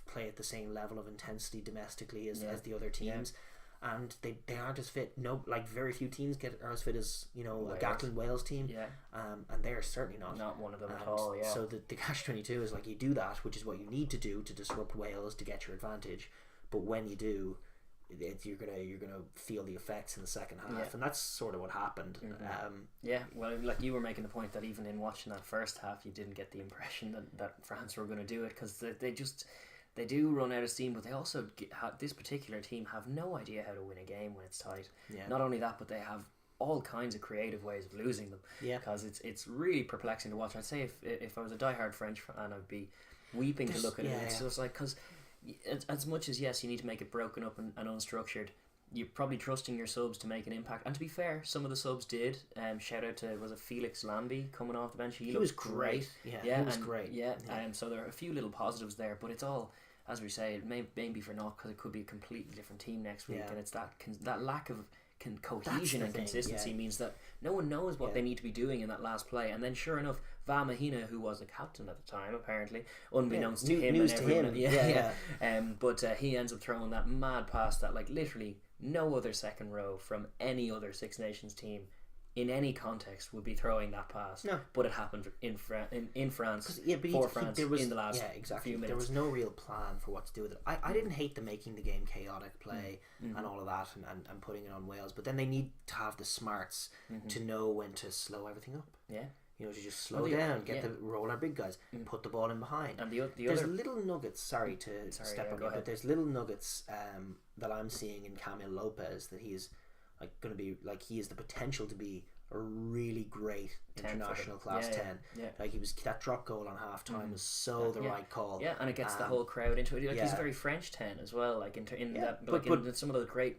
play at the same level of intensity domestically as the other teams. And they aren't as fit. Very few teams are as fit as a Gatland Wales team. And they're certainly not one of them at all. So the catch-22 is you do that, which is what you need to do to disrupt Wales to get your advantage. But when you do, you're gonna feel the effects in the second half, and that's sort of what happened. Well, you were making the point that even in watching that first half, you didn't get the impression that France were going to do it, because they do run out of steam, but they also this particular team have no idea how to win a game when it's tight. Not only that, but they have all kinds of creative ways of losing them. Because it's really perplexing to watch. I'd say if I was a diehard French fan, I'd be weeping to look at it. It's just because as much as you need to make it broken up and unstructured, you're probably trusting your subs to make an impact. And to be fair, some of the subs did. Shout out to, was it Felix Lambie coming off the bench? He was great. He was great. So there are a few little positives there, but it's all, as we say, it may be for naught, because it could be a completely different team next week, and it's that lack of cohesion and consistency means that no one knows what they need to be doing in that last play. And then sure enough, Van Mahina, who was the captain at the time, apparently, unbeknownst to him, but he ends up throwing that mad pass that literally no other second row from any other Six Nations team in any context would be throwing that pass. No. But it happened in France for France there was, in the last exactly. few minutes. There was no real plan for what to do with it. I didn't hate the making the game chaotic play and all of that and putting it on Wales, but then they need to have the smarts to know when to slow everything up. Yeah. You know, to just slow down, roll our big guys, put the ball in behind. And there's little nuggets. Sorry to step on you, but there's little nuggets that I'm seeing in Camille Lopez that he's like going to be like he has the potential to be a really great international class 10. Yeah. Like he was that drop goal on half time was so the right call. Yeah, and it gets the whole crowd into it. Like he's a very French 10 as well. Like in some of those great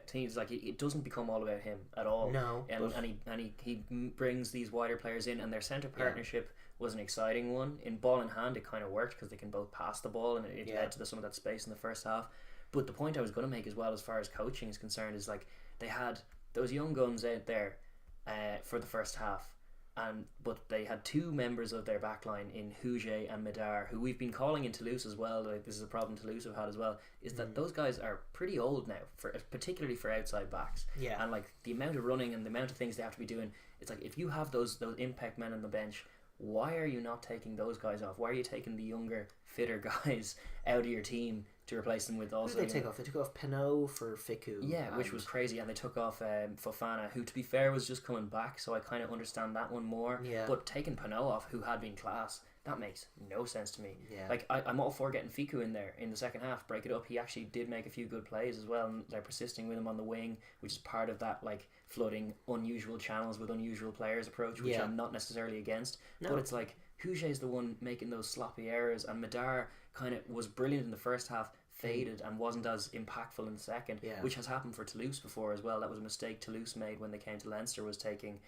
teams, like it doesn't become all about him at all. No, and he brings these wider players in, and their centre partnership was an exciting one. In ball in hand, it kind of worked because they can both pass the ball, and it led to some of that space in the first half. But the point I was going to make as well, as far as coaching is concerned, is like they had those young guns out there for the first half, but they had two members of their backline in Huget and Medar, who we've been calling in Toulouse as well. Like this is a problem Toulouse have had as well. Is that those guys are pretty old now, particularly for outside backs. Yeah, and like the amount of running and the amount of things they have to be doing. It's like if you have those impact men on the bench, why are you not taking those guys off? Why are you taking the younger, fitter guys out of your team to replace them with also... Who did they take off? They took off Pinot for Fiku. Yeah, which was crazy. And they took off Fofana, who, to be fair, was just coming back, so I kind of understand that one more. Yeah. But taking Pinot off, who had been class, that makes no sense to me. Yeah. Like, I'm all for getting Fiku in there in the second half, break it up. He actually did make a few good plays as well, and they're persisting with him on the wing, which is part of that, like, flooding unusual channels with unusual players approach, which I'm not necessarily against. No. But it's like, Huget's the one making those sloppy errors, and Medar kind of was brilliant in the first half, faded and wasn't as impactful in the second, which has happened for Toulouse before as well. That was a mistake Toulouse made when they came to Leinster, was taking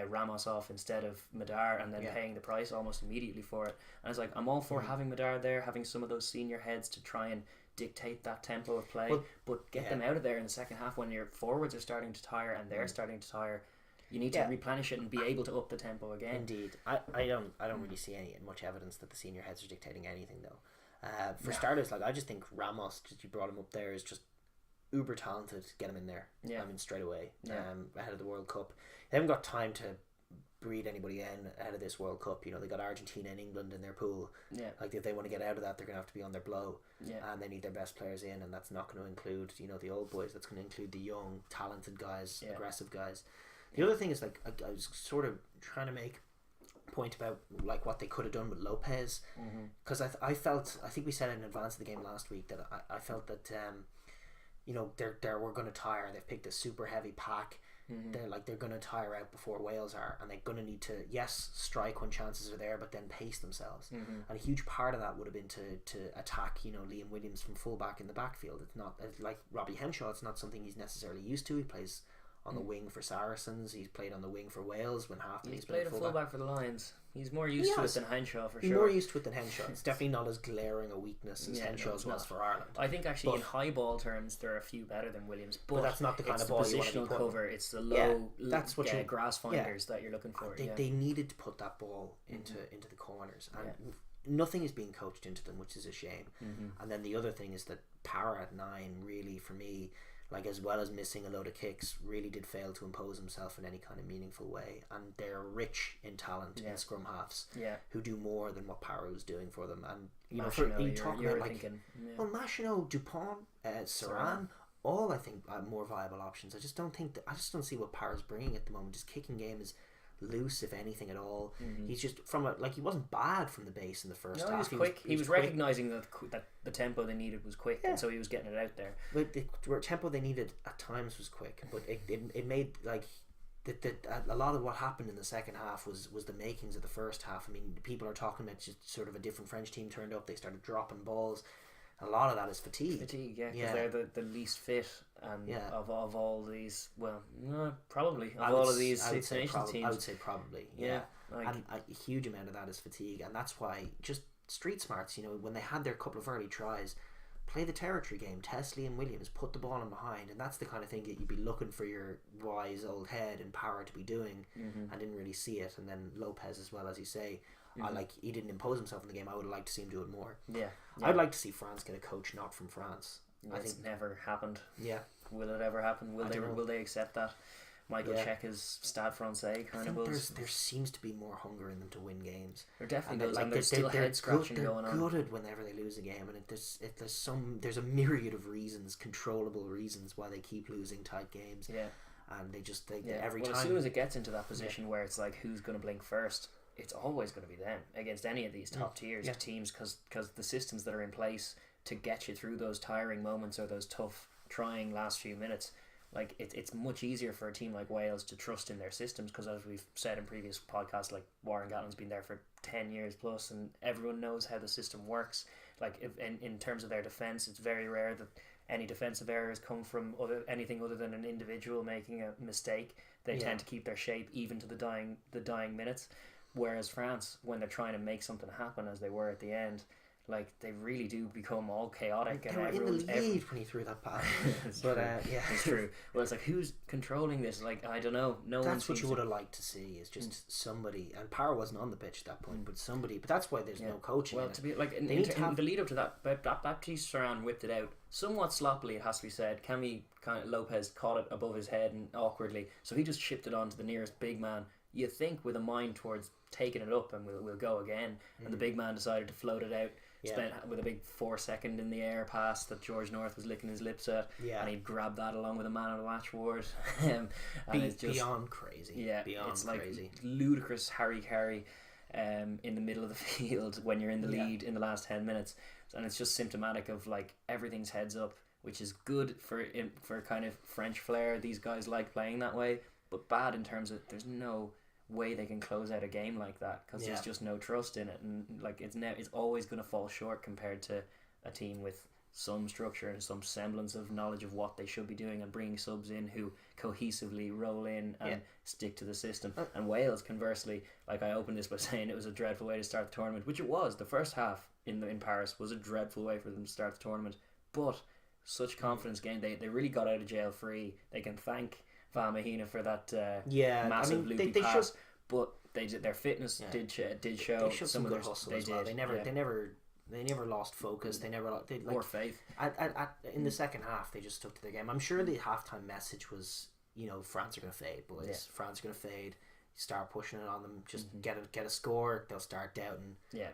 Ramos off instead of Medar and then paying the price almost immediately for it. And it's like, I'm all for having Medar there, having some of those senior heads to try and dictate that tempo of play, but get them out of there in the second half when your forwards are starting to tire and they're starting to tire. You need to replenish it and be able to up the tempo again. Indeed. I don't really see much evidence that the senior heads are dictating anything though. For starters, like I just think Ramos, because you brought him up there, is just uber talented. Get him in there. Yeah. I mean, straight away. Ahead of the World Cup, they haven't got time to breed anybody in ahead of this World Cup. You know, they got Argentina and England in their pool. Yeah. Like if they want to get out of that, they're gonna have to be on their blow. Yeah. And they need their best players in, and that's not going to include the old boys. That's going to include the young, talented guys, aggressive guys. The other thing is like I was sort of trying to make point about like what they could have done with Lopez, because I think we said in advance of the game last week that I felt that they're we're going to tire. They've picked a super heavy pack. They're going to tire out before Wales are, and they're going to need to strike when chances are there, but then pace themselves. And a huge part of that would have been to attack Liam Williams from fullback in the backfield. It's not like Robbie Henshaw. It's not something he's necessarily used to. He plays on the wing for Saracens. He's played on the wing for Wales when he's played a fullback for the Lions. He's more used to it than Henshaw for sure. He's more used to it than Henshaw. It's definitely not as glaring a weakness as Henshaw's was for Ireland. I think actually in high ball terms there are a few better than Williams, but that's not the kind of ball you want to be putting. Cover. It's the low, that's what grass finders that you're looking for. They needed to put that ball into the corners, and nothing is being coached into them, which is a shame. And then the other thing is that Para at 9 really, for me, like as well as missing a load of kicks, really did fail to impose himself in any kind of meaningful way. And they're rich in talent in scrum halves who do more than what Para was doing for them. And you talk about like Machino, Dupont, Saran, all I think are more viable options. I just don't see what Para's bringing at the moment. His kicking game is loose, if anything at all. He's just he wasn't bad from the base in the first half. He was quick. He was recognizing that the tempo they needed was quick, and so he was getting it out there. But the tempo they needed at times was quick, but it made like a lot of what happened in the second half was the makings of the first half. I mean, people are talking about just sort of a different French team turned up. They started dropping balls. A lot of that is fatigue. Because they're the least fit of all these. Well, no, probably of all of these Six Nations teams. I would say probably. Yeah. And a huge amount of that is fatigue, and that's why just street smarts. When they had their couple of early tries, play the territory game. Test Liam Williams, put the ball in behind, and that's the kind of thing that you'd be looking for your wise old head and Power to be doing, and didn't really see it. And then Lopez as well, as you say. He didn't impose himself in the game. I would like to see him do it more. I'd like to see France get a coach not from France. I think never happened. Yeah. Will it ever happen? Will they accept that? Michael Cheika's Stade Francais kind of buzz. There seems to be more hunger in them to win games. There definitely does, and there's still head scratching going on. They're gutted whenever they lose a game, and there's a myriad of reasons, controllable reasons, why they keep losing tight games. Yeah. And every time. As soon as it gets into that position where it's like who's going to blink first, it's always going to be them against any of these top tiers teams, because the systems that are in place to get you through those tiring moments or those tough, trying last few minutes. Like it's much easier for a team like Wales to trust in their systems, because as we've said in previous podcasts, like Warren Gatland's been there for 10 years plus, and everyone knows how the system works. Like in terms of their defence, it's very rare that any defensive errors come from anything other than an individual making a mistake. They tend to keep their shape even to the dying minutes. Whereas France, when they're trying to make something happen, as they were at the end, like they really do become all chaotic. They were in the lead when he threw that pass. But it's true. Well, it's like, who's controlling this? Like, I don't know. That's what you would have liked to see, is just somebody. And Power wasn't on the pitch at that point, but somebody. But that's why there's no coaching. Well, to be like in the lead up to that, Baptiste Saran whipped it out somewhat sloppily. It has to be said. Lopez caught it above his head and awkwardly, so he just shipped it on to the nearest big man. You think with a mind towards taking it up and we'll go again, and the big man decided to float it out. Spent with a big 4-second in the air pass that George North was licking his lips at, and he grabbed that along with a man of the match award. And it's just beyond crazy. Yeah, beyond it's like crazy. Ludicrous Harry Carey in the middle of the field when you're in the lead in the last 10 minutes, and it's just symptomatic of like everything's heads up, which is good for kind of French flair. These guys like playing that way, but bad in terms of there's no way they can close out a game like that, because there's just no trust in it, and like it's always going to fall short compared to a team with some structure and some semblance of knowledge of what they should be doing, and bringing subs in who cohesively roll in and stick to the system. And Wales, conversely, like I opened this by saying it was a dreadful way to start the tournament, which it was. The first half in Paris was a dreadful way for them to start the tournament, but such confidence gained. They really got out of jail free. They can thank Van Mahina for that massive loopy pass, but their fitness did show. They showed some good hustle as well. They never lost focus. They never or faith. In the second half, they just stuck to their game. I'm sure the halftime message was, France are going to fade, boys. Yeah. France are going to fade. Start pushing it on them. Just get a score. They'll start doubting. Yeah.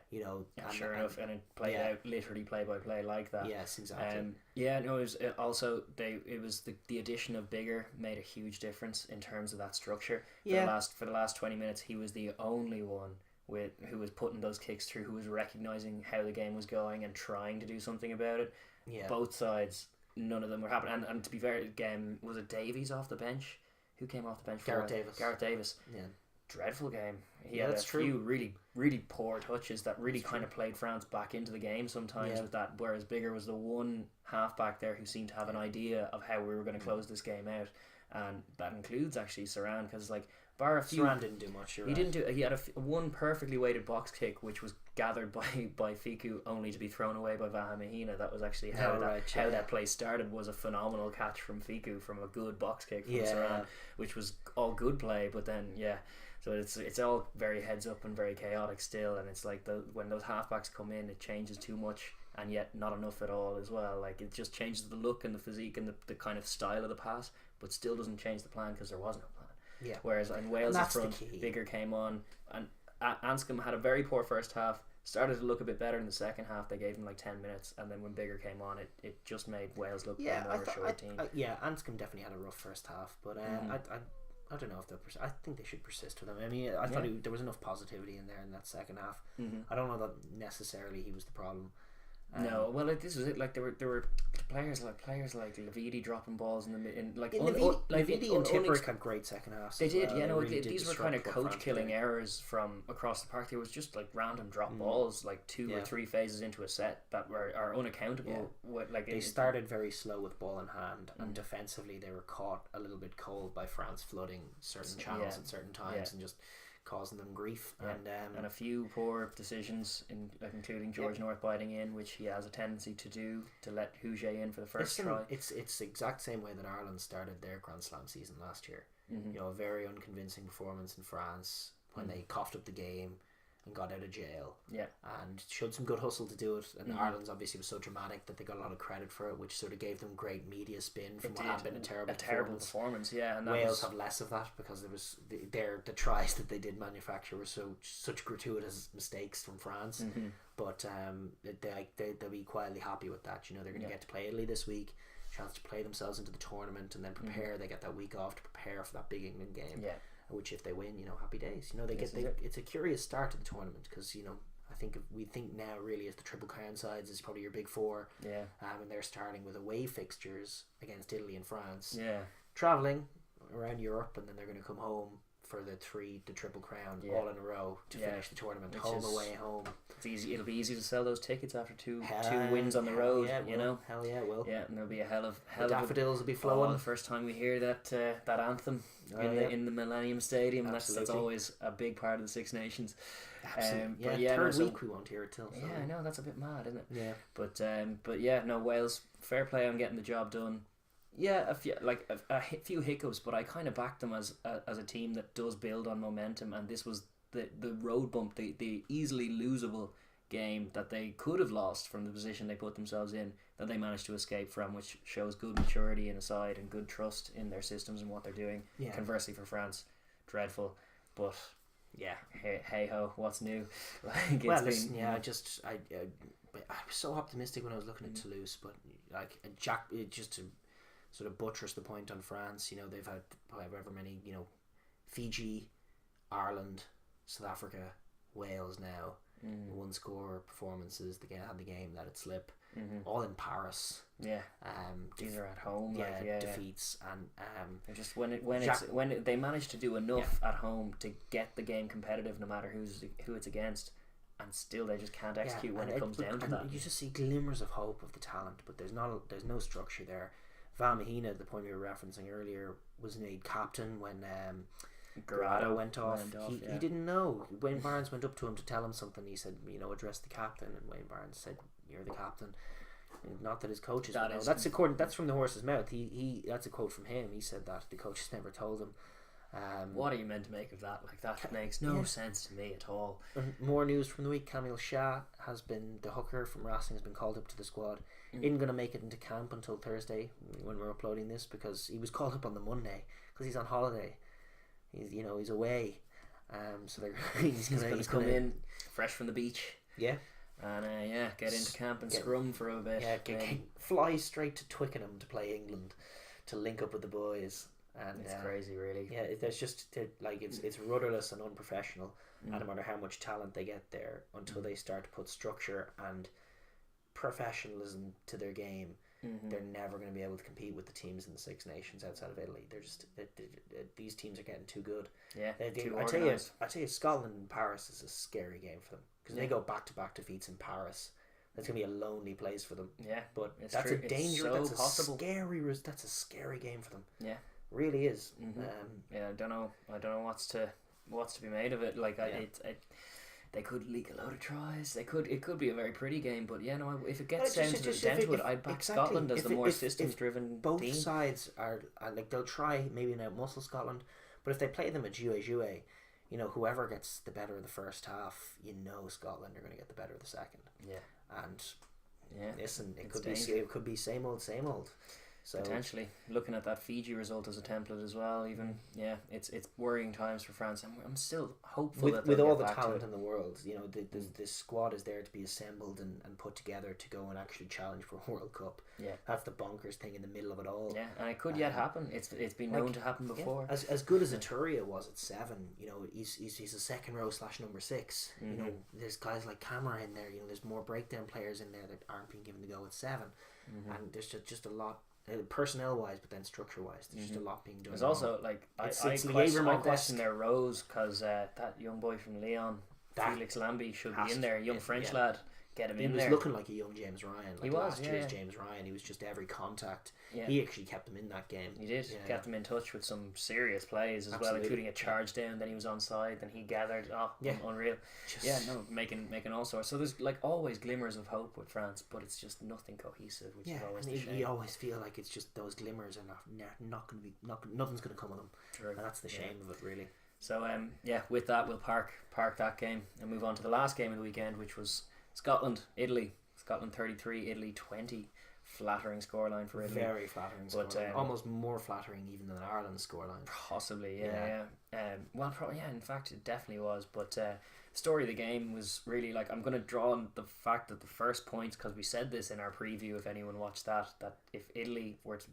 Sure enough, and it played out literally play by play like that. Yes, exactly. It was also the addition of Bigger made a huge difference in terms of that structure. For the last 20 minutes, he was the only one who was putting those kicks through, who was recognizing how the game was going and trying to do something about it. Yeah. Both sides, none of them were happening. And to be fair, again, was it Davies off the bench? Who came off the bench? Gareth Davis. Yeah. Dreadful game. He had that's a few really, really poor touches that really kind of played France back into the game sometimes with that. Whereas Bigger was the one halfback there who seemed to have an idea of how we were going to close this game out, and that includes actually Saran, because like bar a few. Saran didn't do much. He had one perfectly weighted box kick which was gathered by Fiku, only to be thrown away by Van Mahina. That was actually how that play started. Was a phenomenal catch from Fiku from a good box kick from Saran, which was all good play. But then so it's all very heads up and very chaotic still, and it's like when those halfbacks come in, it changes too much, and yet not enough at all as well. Like it just changes the look and the physique and the kind of style of the pass, but still doesn't change the plan because there was no plan. Yeah. Whereas in Wales' front, Bigger came on, and Anscombe had a very poor first half. Started to look a bit better in the second half. They gave him like 10 minutes, and then when Bigger came on, it just made Wales look more of a short team. Anscombe definitely had a rough first half, but I don't know if they'll persist. I think they should persist with him. I mean, I thought there was enough positivity in there in that second half. I don't know that necessarily he was the problem. No, well, this was it. Like there were players like Lavidi dropping balls in the mid, Lavidi and Tipperick had great second halves. They did, these were kind of coach killing errors from across the park. There was just like random drop balls, like 2 or 3 phases into a set that are unaccountable. They started very slow with ball in hand, and defensively they were caught a little bit cold by France flooding certain channels at certain times and just causing them grief, and a few poor decisions, including George North biting in, which he has a tendency to do, to let Huget in for the first try. It's the exact same way that Ireland started their Grand Slam season last year. A very unconvincing performance in France when they coughed up the game, and got out of jail. Yeah. And showed some good hustle to do it. And Mhm. Ireland's obviously was so dramatic that they got a lot of credit for it, which sort of gave them great media spin from what had been a terrible performance. Yeah, and Wales have less of that because there was the tries that they did manufacture were such gratuitous mistakes from France. Mm-hmm. But they'll be quietly happy with that. You know, they're going to get to play Italy this week, chance to play themselves into the tournament, and then prepare. Mm-hmm. They get that week off to prepare for that big England game. Yeah. Which if they win, you know, happy days. You know, it's a curious start to the tournament because, you know, I think we think now really as the Triple Crown sides is probably your big four. Yeah. And they're starting with away fixtures against Italy and France. Yeah. Travelling around Europe, and then they're going to come home for the Triple Crown all in a row to finish the tournament. Away, home. It's easy. It'll be easy to sell those tickets after two wins on the road. Yeah, you know. Hell yeah, it will. Yeah, and there'll be a hell of daffodils will be flowing. The first time we hear that anthem in the Millennium Stadium. That's always a big part of the Six Nations. Absolutely. Third week we won't hear it till. Yeah, I know, that's a bit mad, isn't it? Yeah. But yeah, no, Wales, fair play on getting the job done. Yeah, a few hiccups, but I kind of backed them as a team that does build on momentum, and this was the road bump, the easily losable game that they could have lost from the position they put themselves in, that they managed to escape from, which shows good maturity in a side and good trust in their systems and what they're doing. Yeah. Conversely for France, dreadful, but yeah, hey ho, what's new? I was so optimistic when I was looking at Toulouse, but just to sort of buttress the point on France, you know, they've had however many, you know, Fiji, Ireland, South Africa, Wales now, one score performances. They had the game, let it slip, all in Paris. Yeah, these are at home. Defeats and they're just when they manage to do enough at home to get the game competitive, no matter who it's against. And still, they just can't execute when it comes down to that. You just see glimmers of hope of the talent, but there's no structure there. Val Mahina, the point we were referencing earlier, was made captain when Garado went off. He didn't know. Wayne Barnes went up to him to tell him something. He said, you know, address the captain, and Wayne Barnes said, "You're the captain." Not that his coaches know. That's from the horse's mouth. He that's a quote from him. He said that the coaches never told him. What are you meant to make of that? Like, that makes no sense to me at all. More news from the week. Camille Shah the hooker from Racing, has been called up to the squad. Isn't going to make it into camp until Thursday when we're uploading this, because he was called up on the Monday because he's on holiday. He's away. So he's come in fresh from the beach. Yeah. And get into camp and scrum for a bit. Yeah, fly straight to Twickenham to play England, to link up with the boys. And it's crazy, really. Yeah, there's just it's rudderless and unprofessional. And no matter how much talent they get there, until they start to put structure and professionalism to their game, they're never going to be able to compete with the teams in the Six Nations outside of Italy. They're just these teams are getting too good. Yeah, I tell you, Scotland and Paris is a scary game for them because they go back to back defeats in Paris. That's gonna be a lonely place for them. Yeah, but that's true. A danger. So that's possible. That's a scary game for them. Yeah, really is. I don't know what's to be made of it. Like they could leak a load of tries. It could be a very pretty game, but if it gets down to the dent of it, I'd back Scotland as the more systems driven both team. Sides are like, they'll try maybe now muscle Scotland, but if they play them at jouet, you know, whoever gets the better of the first half, you know, Scotland are going to get the better of the second. Yeah, and listen, it could be same old. So potentially looking at that Fiji result as a template as well, even it's worrying times for France. I'm still hopeful with all the talent in the world. You know, this squad is there to be assembled and put together to go and actually challenge for a World Cup. Yeah, that's the bonkers thing in the middle of it all. Yeah, and it could yet happen. It's been known to happen before. As good as Ituria was at 7, you know, he's a second row / number 6. You know, there's guys like Camara in there. You know, there's more breakdown players in there that aren't being given the go at 7, and there's just a lot. Personnel wise, but then structure wise, there's just a lot being done. There's also I question their rows, because that young boy from Lyon, Felix Lambie, should be in there. Young French lad, get him in there. He was looking like a young James Ryan. Like last year's James Ryan. He was just every contact. Yeah. He actually kept them in that game. He did. Kept them in touch with some serious plays as well, including a charge down. Then he was onside. Then he gathered. Unreal. Making all sorts. So there's like always glimmers of hope with France, but it's just nothing cohesive, which is always the shame. You always feel like it's just those glimmers are not going to be. Nothing's going to come of them. True. And that's the shame of it, really. So with that we'll park that game and move on to the last game of the weekend, which was Scotland Italy. Scotland 33, Italy 20. Flattering scoreline for Italy. Very flattering scoreline. Almost more flattering even than Ireland's scoreline. Possibly, yeah. Well, probably, yeah. In fact, it definitely was. But the story of the game was really like, I'm going to draw on the fact that the first points, because we said this in our preview, if anyone watched that if Italy were to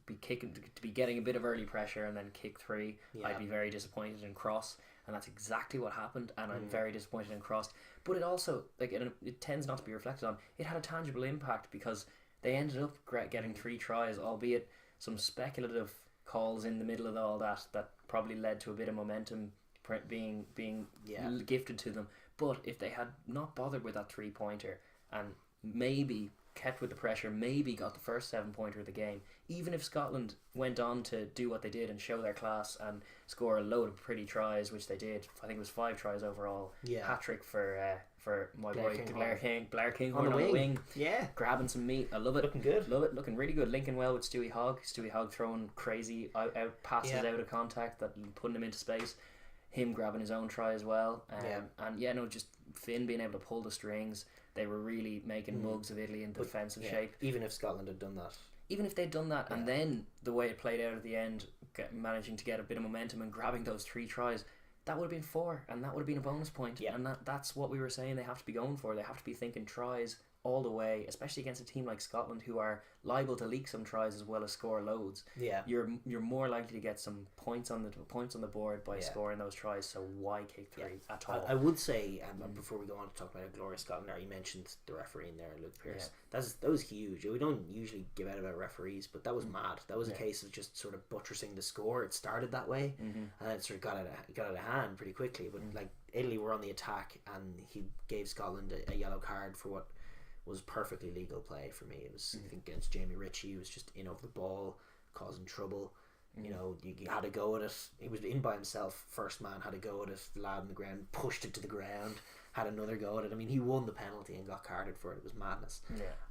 be getting a bit of early pressure and then kick 3, I'd be very disappointed in Cross. And that's exactly what happened, and I'm very disappointed in Cross. But it also, like, it tends not to be reflected on. It had a tangible impact because they ended up getting 3 tries, albeit some speculative calls in the middle of all that probably led to a bit of momentum being gifted to them. But if they had not bothered with that 3-pointer and maybe kept with the pressure, maybe got the first 7-pointer of the game, even if Scotland went on to do what they did and show their class and score a load of pretty tries, which they did. I think it was 5 tries overall. Hat-trick for my boy Blair King on the wing. Yeah, grabbing some meat. I love it. Looking good. Love it. Looking really good. Linking well with Stewie Hogg. Stewie Hogg throwing crazy out passes out of contact, that putting him into space. Him grabbing his own try as well. Just Finn being able to pull the strings. They were really making mugs of Italy in defensive shape. Even if Scotland had done that. Even if they'd done that, and then the way it played out at the end, managing to get a bit of momentum and grabbing those 3 tries, that would have been 4, and that would have been a bonus point. And that's what we were saying they have to be going for. They have to be thinking tries all the way, especially against a team like Scotland, who are liable to leak some tries as well as score loads. You're more likely to get some points on the board by scoring those tries. So why kick 3 at all? I would say, before we go on to talk about a glorious Scotland, you mentioned the referee in there, Luke Pearce. That was huge. We don't usually give out about referees, but that was mad. That was a case of just sort of buttressing the score. It started that way, and then it sort of got out of hand pretty quickly. But like, Italy were on the attack, and he gave Scotland a yellow card for what was perfectly legal play for me. It was I think against Jamie Ritchie. He was just in over the ball, causing trouble. You know, you had to go at it. He was in by himself. First man had to go at it. The lad on the ground pushed it to the ground. Had another go at it. I mean, he won the penalty and got carded for it. It was madness.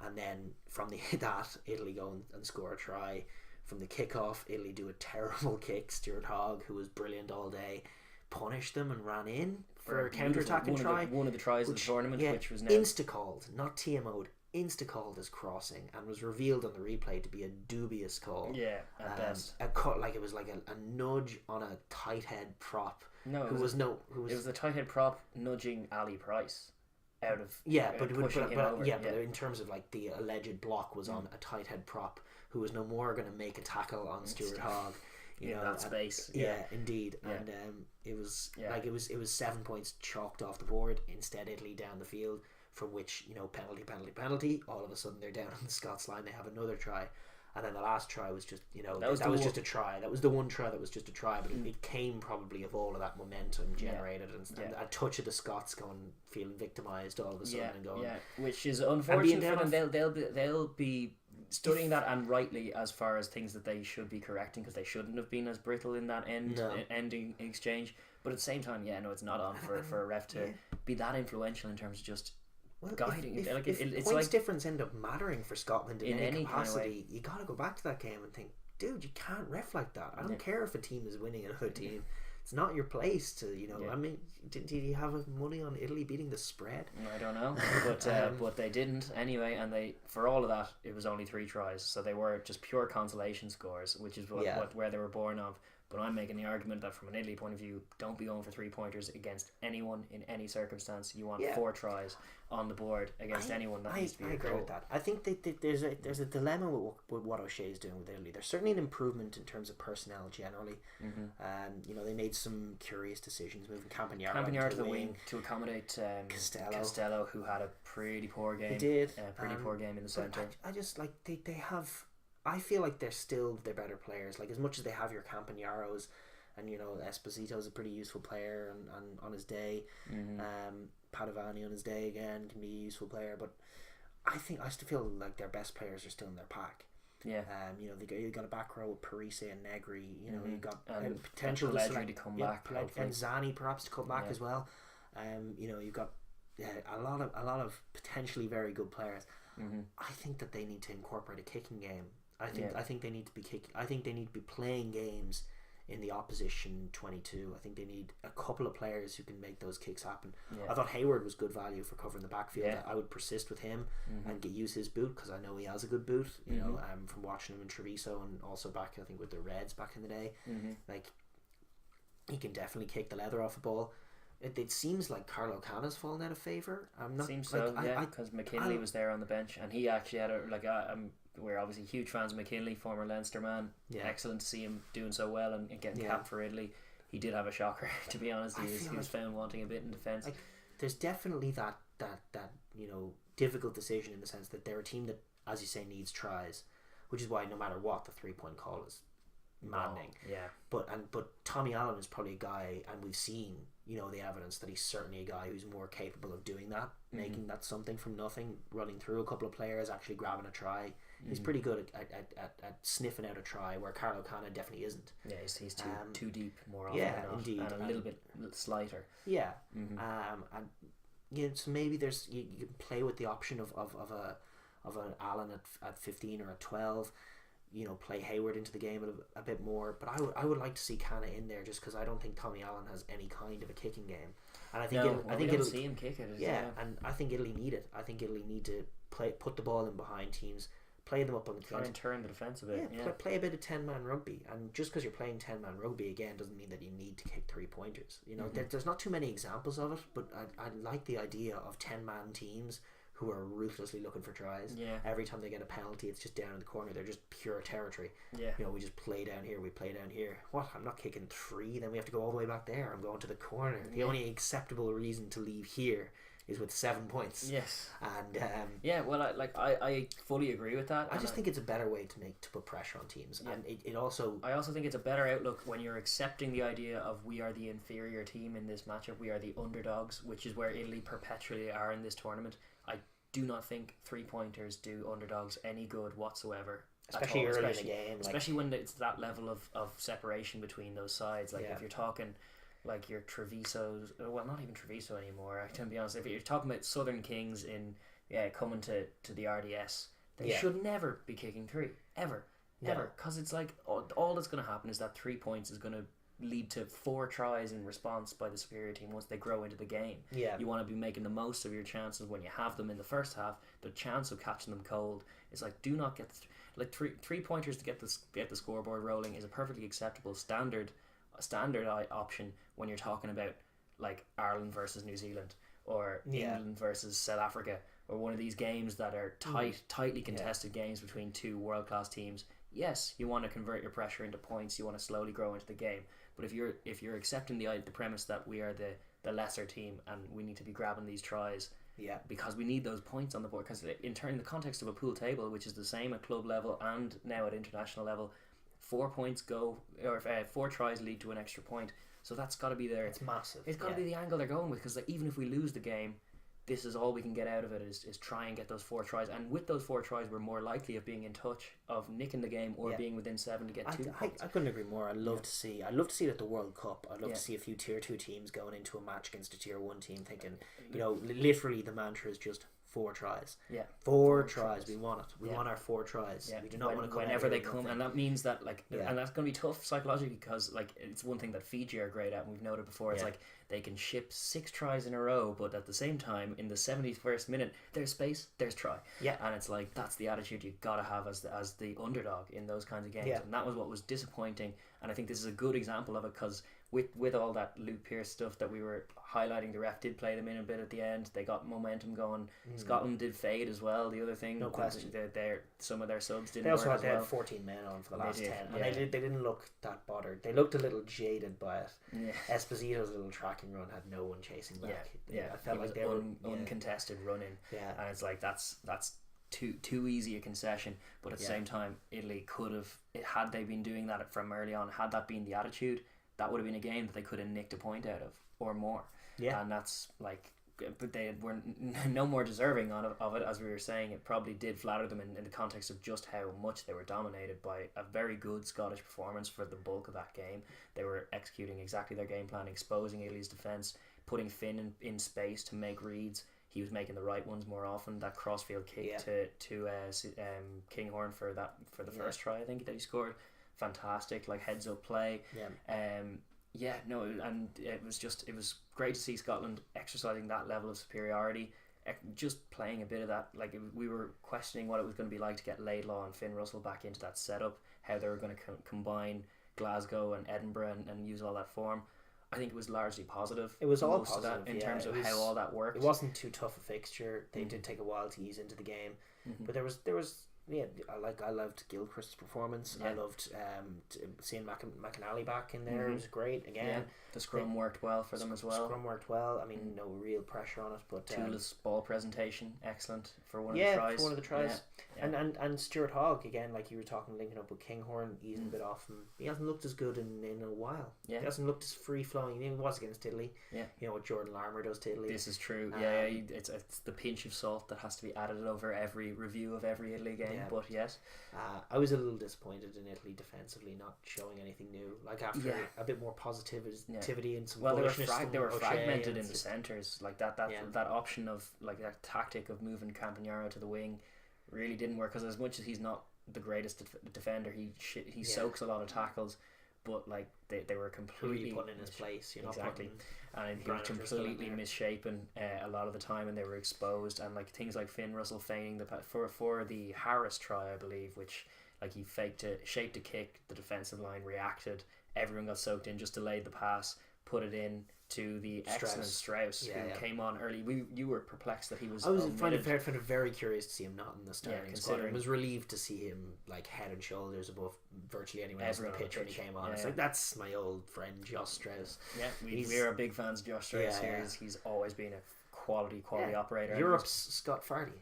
And then from that, Italy go and score a try. From the kickoff, Italy do a terrible kick. Stuart Hogg, who was brilliant all day, punished them and ran in for a counter-attacking try. One of the tries of the tournament, which was insta-called, not TMO'd, insta-called as crossing, and was revealed on the replay to be a dubious call. At best. It was like a nudge on a tight head prop. It was the tight head prop nudging Ali Price out of but in terms of like the alleged block was on a tight head prop who was no more going to make a tackle on Stuart Hogg. That space. Indeed. And it was 7 points chalked off the board. Instead, Italy down the field, from which, penalty. All of a sudden, they're down on the Scots line. They have another try. And then the last try was just, that was just a try. That was the one try that was just a try, but it came probably of all of that momentum generated and a touch of the Scots feeling victimised all of a sudden and going. Which is unfortunate for them. They'll be studying that, and rightly, as far as things that they should be correcting, because they shouldn't have been as brittle in that ending exchange. But at the same time, it's not on for a ref to be that influential in terms of just guiding. If points difference end up mattering for Scotland in any capacity, you got to go back to that game and think, dude, you can't ref like that. I don't care if a team is winning another team. It's not your place to, I mean, did you have money on Italy beating the spread? I don't know, but they didn't anyway, and for all of that, it was only 3 tries, so they were just pure consolation scores, which is where they were born of. But I'm making the argument that from an Italy point of view, don't be going for 3-pointers against anyone in any circumstance. You want 4 tries on the board against anyone. That needs to be I agree with that. I think that there's a dilemma with what O'Shea is doing with Italy. There's certainly an improvement in terms of personnel generally. They made some curious decisions, moving Campagnaro to the wing to accommodate Costello, who had a pretty poor game. He did. Poor game in the centre. I just like they have. I feel like they're still their better players. Like, as much as they have your Campagnaros, and Esposito's a pretty useful player on his day. Padovani on his day again can be a useful player, but I still feel like their best players are still in their pack. You got a back row with Parise and Negri. You got potential to come back, and Zani perhaps to come back as well. You've got a lot of potentially very good players. I think that they need to incorporate a kicking game. I think they need to be kicking. I think they need to be playing games in the opposition 22. I think they need a couple of players who can make those kicks happen. Yeah. I thought Hayward was good value for covering the backfield. Yeah. I would persist with him and use his boot, because I know he has a good boot, you know, from watching him in Treviso and also back, I think, with the Reds back in the day. Like, he can definitely kick the leather off a ball. It seems like Carlo Cana's fallen out of favour. Seems so, yeah, because McKinley was there on the bench, and he actually had we're obviously huge fans of McKinley, former Leinster man. Yeah. Excellent to see him doing so well and getting capped for Italy. He did have a shocker, to be honest. He was found wanting a bit in defence. Like, there's definitely that you know, difficult decision in the sense that they're a team that, as you say, needs tries, which is why no matter what, the 3-point call is maddening. Yeah. But Tommy Allen is probably a guy, and we've seen, you know, the evidence that he's certainly a guy who's more capable of doing that, making that something from nothing, running through a couple of players, actually grabbing a try. He's pretty good at sniffing out a try, where Carlo Cana definitely isn't. Yeah, he's too deep more often than not, indeed, and a little bit slighter. Yeah, and yeah, so maybe there's you can play with the option of an Allen at 15 or at 12. You know, play Hayward into the game a bit more, but I would like to see Cana in there, just because I don't think Tommy Allen has any kind of a kicking game, and I think it'll see him kick it. And I think Italy need it. I think Italy need to put the ball in behind teams, play them up on the try and turn the defence a bit. Play a bit of 10-man rugby, and just because you're playing 10-man rugby again doesn't mean that you need to kick 3-pointers. You know, there's not too many examples of it, but I like the idea of 10-man teams who are ruthlessly looking for tries. Yeah. Every time they get a penalty, it's just down in the corner. They're just pure territory. Yeah. You know, we just play down here, we play down here. What? I'm not kicking 3, then we have to go all the way back there. I'm going to the corner. The only acceptable reason to leave here is with 7 points. Yes. And yeah, well, I fully agree with that. I just think it's a better way to put pressure on teams, and it also. I also think it's a better outlook when you're accepting the idea of we are the inferior team in this matchup. We are the underdogs, which is where Italy perpetually are in this tournament. I do not think 3-pointers do underdogs any good whatsoever. Especially early in the game. Especially when it's that level of separation between those sides. Like if you're talking like your Treviso's, well, not even Treviso anymore, to be honest. If you're talking about Southern Kings coming to the RDS, they should never be kicking 3. Ever. Because it's like all that's going to happen is that 3 points is going to lead to 4 tries in response by the superior team once they grow into the game. Yeah. You want to be making the most of your chances when you have them in the first half. The chance of catching them cold is like, do not get three pointers to get the scoreboard rolling is a perfectly acceptable standard option when you're talking about like Ireland versus New Zealand or England versus South Africa, or one of these games that are tightly contested games between 2 world-class teams. Yes, you want to convert your pressure into points. You want to slowly grow into the game. But if you're accepting the premise that we are the lesser team and we need to be grabbing these tries, because we need those points on the board. Because in the context of a pool table, which is the same at club level and now at international level, 4 points go, or 4 tries lead to an extra point. So that's got to be there. It's massive. It's got to be the angle they're going with, because like, even if we lose the game, this is all we can get out of it is try and get those 4 tries. And with those 4 tries, we're more likely of being in touch, of nicking the game, or being within 7 to get 2 points. I couldn't agree more. I'd love to see it at the World Cup. I'd love to see a few tier 2 teams going into a match against a tier 1 team thinking, you know, literally the mantra is just 4 tries. Yeah. 4 tries. We want it. We want our 4 tries. Yeah. We do not want to come whenever they come, and that means that and that's going to be tough psychologically, because like it's one thing that Fiji are great at, and we've noted before. It's like they can ship 6 tries in a row, but at the same time, in the 71st minute, there's space, there's try. Yeah. And it's like that's the attitude you got to have as the underdog in those kinds of games, and that was what was disappointing. And I think this is a good example of it, because with all that Luke Pearce stuff that we were highlighting, the ref did play them in a bit at the end. They got momentum going. Scotland did fade as well. The other thing, no question, some of their subs didn't. They also work had, as well. 14 men on for the last 10, and they didn't look that bothered. They looked a little jaded by it. Yeah. Esposito's little tracking run had no one chasing back. I felt like they were uncontested running. Yeah, and it's like that's too easy a concession. But at the same time, Italy could have, had they been doing that from early on, had that been the attitude, that would have been a game that they could have nicked a point out of or more. Yeah, and that's like, but they were no more deserving of it. As we were saying, it probably did flatter them in the context of just how much they were dominated by a very good Scottish performance for the bulk of that game. They were executing exactly their game plan, exposing Italy's defence, putting Finn in space to make reads. He was making the right ones more often. That crossfield kick to Kinghorn for the first try, I think, that he scored. fantastic, like heads up play. And it was great to see Scotland exercising that level of superiority, just playing a bit of that. Like we were questioning what it was going to be like to get Laidlaw and Finn Russell back into that setup, how they were going to combine Glasgow and Edinburgh and use all that form. I think it was largely positive. It was all positive in terms of how all that worked. It wasn't too tough a fixture. They did take a while to ease into the game, but there was I loved Gilchrist's performance. I loved seeing McAnally back in there. It was great again. The scrum worked well for them as well. Scrum worked well. I mean, no real pressure on it, but Tula's ball presentation excellent for one of the tries. For one of the tries. And Stuart Hogg again, like you were talking, linking up with Kinghorn, easing a bit off him. He hasn't looked as good in a while. He hasn't looked as free flowing. He was against Italy. You know what Jordan Larmour does to Italy. This is true. It's the pinch of salt that has to be added over every review of every Italy game. But yes, I was a little disappointed in Italy defensively, not showing anything new. Like after a bit more positivity and some they were fragmented in the centres. Like that option of like that tactic of moving Campagnaro to the wing really didn't work, because as much as he's not the greatest defender, he soaks a lot of tackles, but like they were completely put in his place, exactly, and he was completely misshapen a lot of the time, and they were exposed. And like things like Finn Russell feigning for the Harris try, I believe, which like he shaped a kick, the defensive line reacted, everyone got soaked in, just delayed the pass, put it in to the excellent Strauss, who came on early. You were perplexed that he was. I found it very curious to see him not in the starting squad. I was relieved to see him like head and shoulders above virtually anyone else on the pitch when he came on. It's like, that's my old friend Josh Strauss. We are big fans of Josh Strauss here. He's always been a quality operator. Europe's Scott Fardy,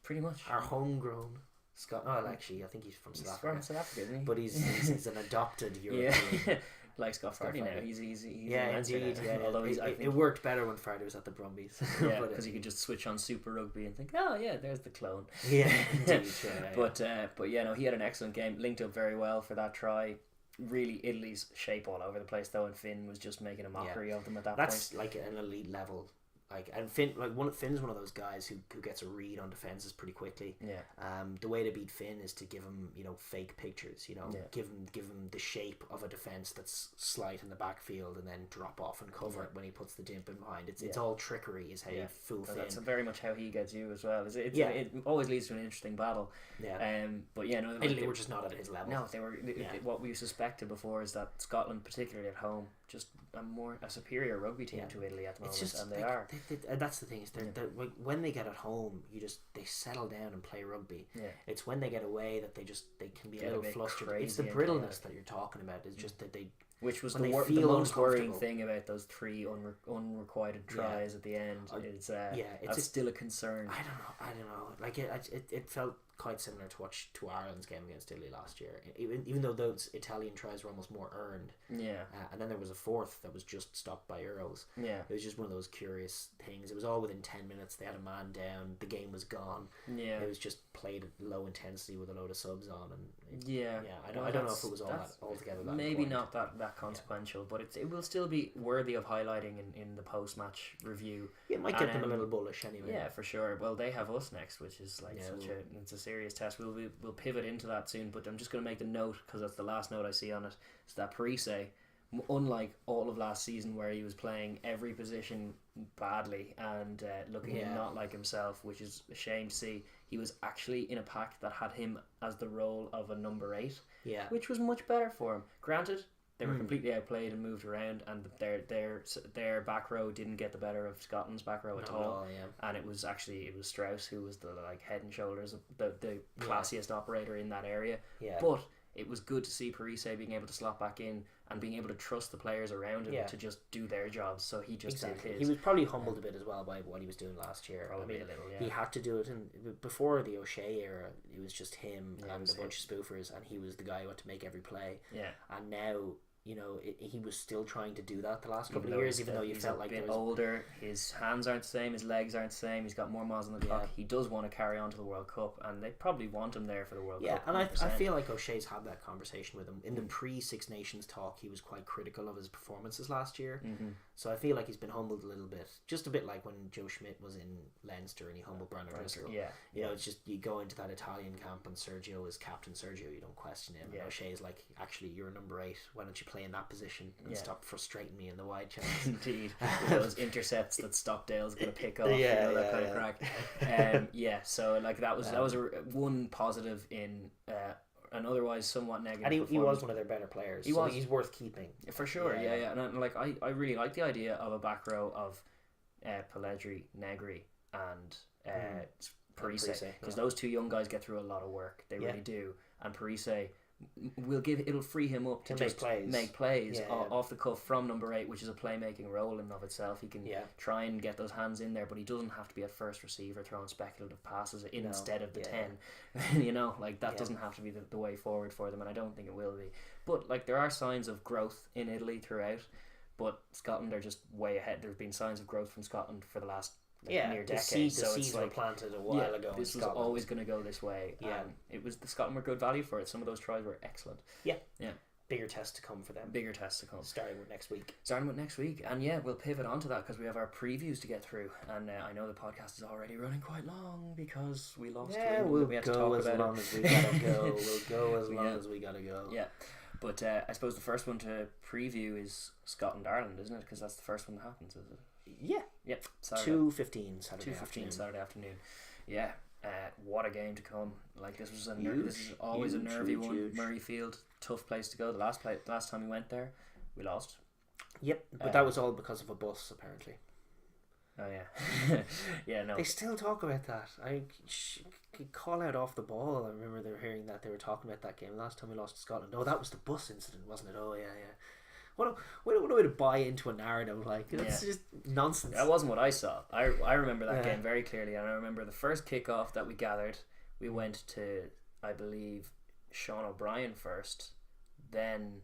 pretty much our homegrown Scott. Oh, actually, I think he's from South Africa. From South Africa, isn't he? But he's an adopted European. Like Scott Fardy now. He's indeed. Although it worked better when Fardy was at the Brumbies. Because he could just switch on Super Rugby and think, oh yeah, there's the clone. Yeah, indeed. But he had an excellent game. Linked up very well for that try. Really, Italy's shape all over the place though, and Finn was just making a mockery of them at that point. That's like an elite level. Finn's one of those guys who gets a read on defenses pretty quickly. The way to beat Finn is to give him fake pictures. Give him the shape of a defense that's slight in the backfield, and then drop off and cover it when he puts the dimp in behind. It's all trickery is how you fool Finn. That's very much how he gets you as well. It always leads to an interesting battle. Italy were just not at his level. No, they were. What we suspected before is that Scotland, particularly at home, just a superior rugby team to Italy at the moment, and they are. That's the thing. When they get at home, they settle down and play rugby. It's when they get away that they can be a little flustered. It's the brittleness that you're talking about. It's just that they. Which was the most worrying thing about those 3 unrequited tries at the end. That's still a concern. I don't know. Like it felt quite similar to Ireland's game against Italy last year. Even though those Italian tries were almost more earned. And then there was a fourth that was just stopped by Euros. It was just one of those curious things. It was all within 10 minutes. They had a man down. The game was gone. It was just played at low intensity with a load of subs on. And I don't know if it was all that altogether. Maybe not that consequential, but it will still be worthy of highlighting in the post-match review. It might get them a little bullish anyway. Yeah, for sure. Well, they have us next, which is like it's a serious test. We'll pivot into that soon, but I'm just going to make the note, because that's the last note I see on it, is that Parise, unlike all of last season where he was playing every position badly and looking not like himself, which is a shame to see, he was actually in a pack that had him as the role of a number 8, which was much better for him. Granted, they were completely outplayed and moved around, and their back row didn't get the better of Scotland's back row at all. And it was Strauss who was the head and shoulders of the classiest operator in that area. But it was good to see Parise being able to slot back in and being able to trust the players around him to just do their jobs. So he just did his. He was probably humbled a bit as well by what he was doing last year. Probably a little, He had to do it, and before the O'Shea era, it was just him and a bunch of spoofers, and he was the guy who had to make every play. And now, he was still trying to do that the last couple of years, even though you felt like he's a bit older. His hands aren't the same, his legs aren't the same. He's got more miles on the clock. He does want to carry on to the World Cup, and they probably want him there for the World Cup. And I feel like O'Shea's had that conversation with him in the pre-Six Nations talk. He was quite critical of his performances last year, So I feel like he's been humbled a little bit, just a bit like when Joe Schmidt was in Leinster and he humbled Brandon Driscoll. You know, it's just you go into that Italian camp and Sergio is captain Sergio. You don't question him. And O'Shea's like, actually, you're number 8. Why don't you play in that position and stop frustrating me in the wide channels? Indeed, those intercepts that Stockdale's going to pick off. That kind of crack. So like that was one positive in. An otherwise somewhat negative. And he was one of their better players. He's worth keeping for sure. And like I really like the idea of a back row of Pellegrini, Negri, and Parise, because those 2 young guys get through a lot of work. They really do. And Parise it'll free him up to just make plays off the cuff from number 8, which is a playmaking role in and of itself. He can try and get those hands in there, but he doesn't have to be a first receiver throwing speculative passes instead of the 10. You know, like that doesn't have to be the way forward for them, and I don't think it will be. But like there are signs of growth in Italy throughout, but Scotland are just way ahead. There have been signs of growth from Scotland for the last near decade. The seeds were planted a while ago. This was always going to go this way. It was the Scotland were good value for it. Some of those tries were excellent. Bigger tests to come for them. Starting with next week. And we'll pivot onto that because we have our previews to get through. And I know the podcast is already running quite long because we lost. We'll go as long as we gotta go. We'll go as long as we gotta go. Yeah. But I suppose the first one to preview is Scotland Ireland, isn't it? Because that's the first one that happens, is it? Yeah. 2:15 Saturday afternoon. Yeah. What a game to come! Like this is always a nervy one. Huge. Murrayfield, tough place to go. The last time we went there, we lost. Yep, but that was all because of a bus, apparently. Oh yeah, no. They still talk about that. I call out off the ball. I remember they were hearing that they were talking about that game last time we lost to Scotland. Oh, that was the bus incident, wasn't it? Oh yeah. What a way to buy into a narrative. Like it's just nonsense. That wasn't what I saw. I remember that game very clearly, and I remember the first kickoff that we gathered. We went to, I believe, Sean O'Brien first. Then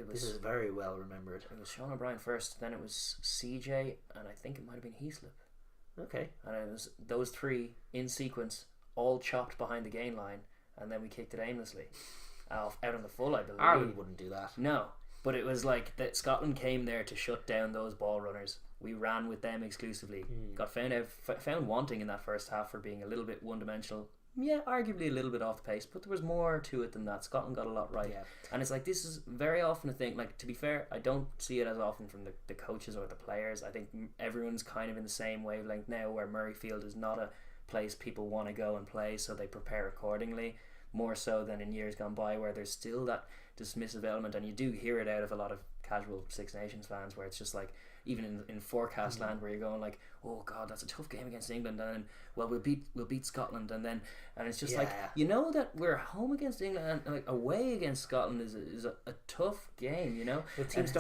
this is very well remembered. It was Sean O'Brien first. Then it was CJ, and I think it might have been Heaslip. Okay. And it was those 3 in sequence, all chopped behind the gain line, and then we kicked it aimlessly. Out on the full, I believe. Ireland wouldn't do that. No, but it was like that. Scotland came there to shut down those ball runners. We ran with them exclusively. Got found wanting in that first half for being a little bit one-dimensional. Yeah, arguably a little bit off the pace, but there was more to it than that. Scotland got a lot right. And it's like this is very often a thing. Like, to be fair, I don't see it as often from the coaches or the players. I think everyone's kind of in the same wavelength now, where Murrayfield is not a place people want to go and play, so they prepare accordingly. More so than in years gone by, where there's still that dismissive element, and you do hear it out of a lot of casual Six Nations fans, where it's just like, even in forecast land, where you're going like, oh god, that's a tough game against England, and then we'll beat Scotland, and it's just like, you know that we're home against England, and like away against Scotland is a tough game, you know. Well, teams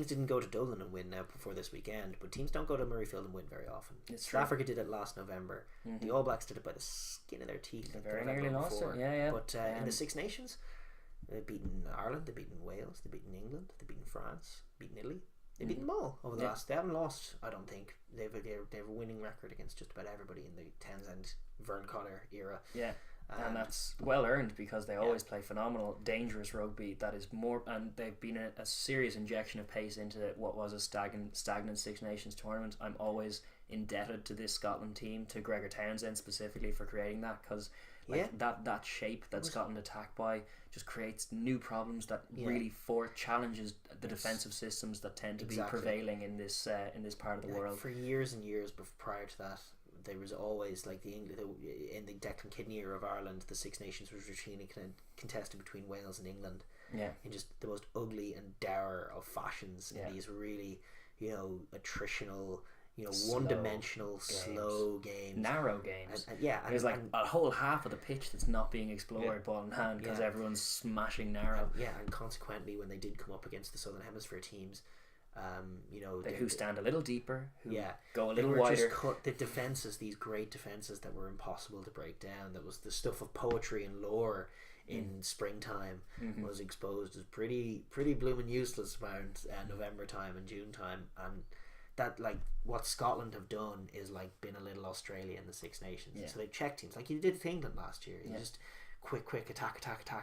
didn't go to Dublin and win now before this weekend, but teams don't go to Murrayfield and win very often. South Africa did it last November. The All Blacks did it by the skin of their teeth. They very nearly lost it. But in the Six Nations, they've beaten Ireland, they've beaten Wales, they've beaten England, they've beaten France, beaten Italy. They've beaten them all over the last. They haven't lost, I don't think. They have a winning record against just about everybody in the Townsend, Vern Cotter era. And that's well earned, because they always play phenomenal, dangerous rugby that is more, and they've been a serious injection of pace into what was a stagnant Six Nations tournament. I'm always indebted to this Scotland team, to Gregor Townsend specifically, for creating that, because that shape that Scotland attack by just creates new problems that really challenges the defensive systems that tend to be prevailing in this part of the world. For years and years prior to that, there was always like in the Declan Kidney era of Ireland, the Six Nations was routinely contested between Wales and England. In just the most ugly and dour of fashions, in these really, attritional, one-dimensional, slow games, narrow games. And there's like a whole half of the pitch that's not being explored, ball in hand, because everyone's smashing narrow. And consequently, when they did come up against the Southern Hemisphere teams, who stand a little deeper, who go a they little were wider. Just cut the defenses, these great defenses that were impossible to break down. That was the stuff of poetry and lore in springtime was exposed as pretty blooming useless around November time and June time, and that, like, what Scotland have done is like been a little Australia in the Six Nations. So they've checked teams like you did with England last year. You just quick attack.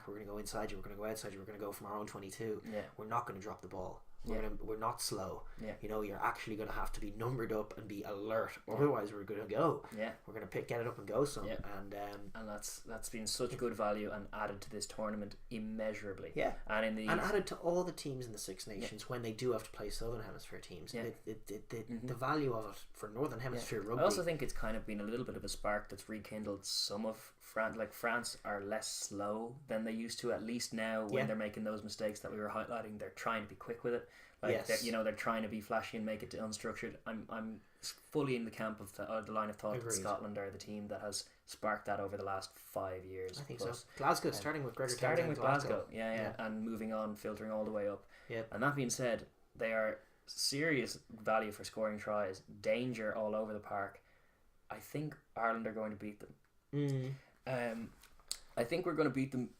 We're going to go inside you. We're going to go outside you. We're going to go from our own 22. We're not going to drop the ball. We're not slow. Yeah. You know, you're actually going to have to be numbered up and be alert. Otherwise, we're going to go. Yeah. We're going to get it up and go some. Yeah. And that's been such good value and added to this tournament immeasurably. Yeah. And added to all the teams in the Six Nations when they do have to play Southern Hemisphere teams. Yeah. The value of it for Northern Hemisphere rugby. I also think it's kind of been a little bit of a spark that's rekindled some of France. Like, France are less slow than they used to, at least now when they're making those mistakes that we were highlighting. They're trying to be quick with it. Like, they're trying to be flashy and make it unstructured. I'm fully in the camp of the line of thought that Scotland are the team that has sparked that over the last 5 years. I think so. Glasgow, starting with Gregor. Starting with Glasgow, and moving on, filtering all the way up. Yeah. And that being said, they are serious value for scoring tries, danger all over the park. I think Ireland are going to beat them. I think we're going to beat them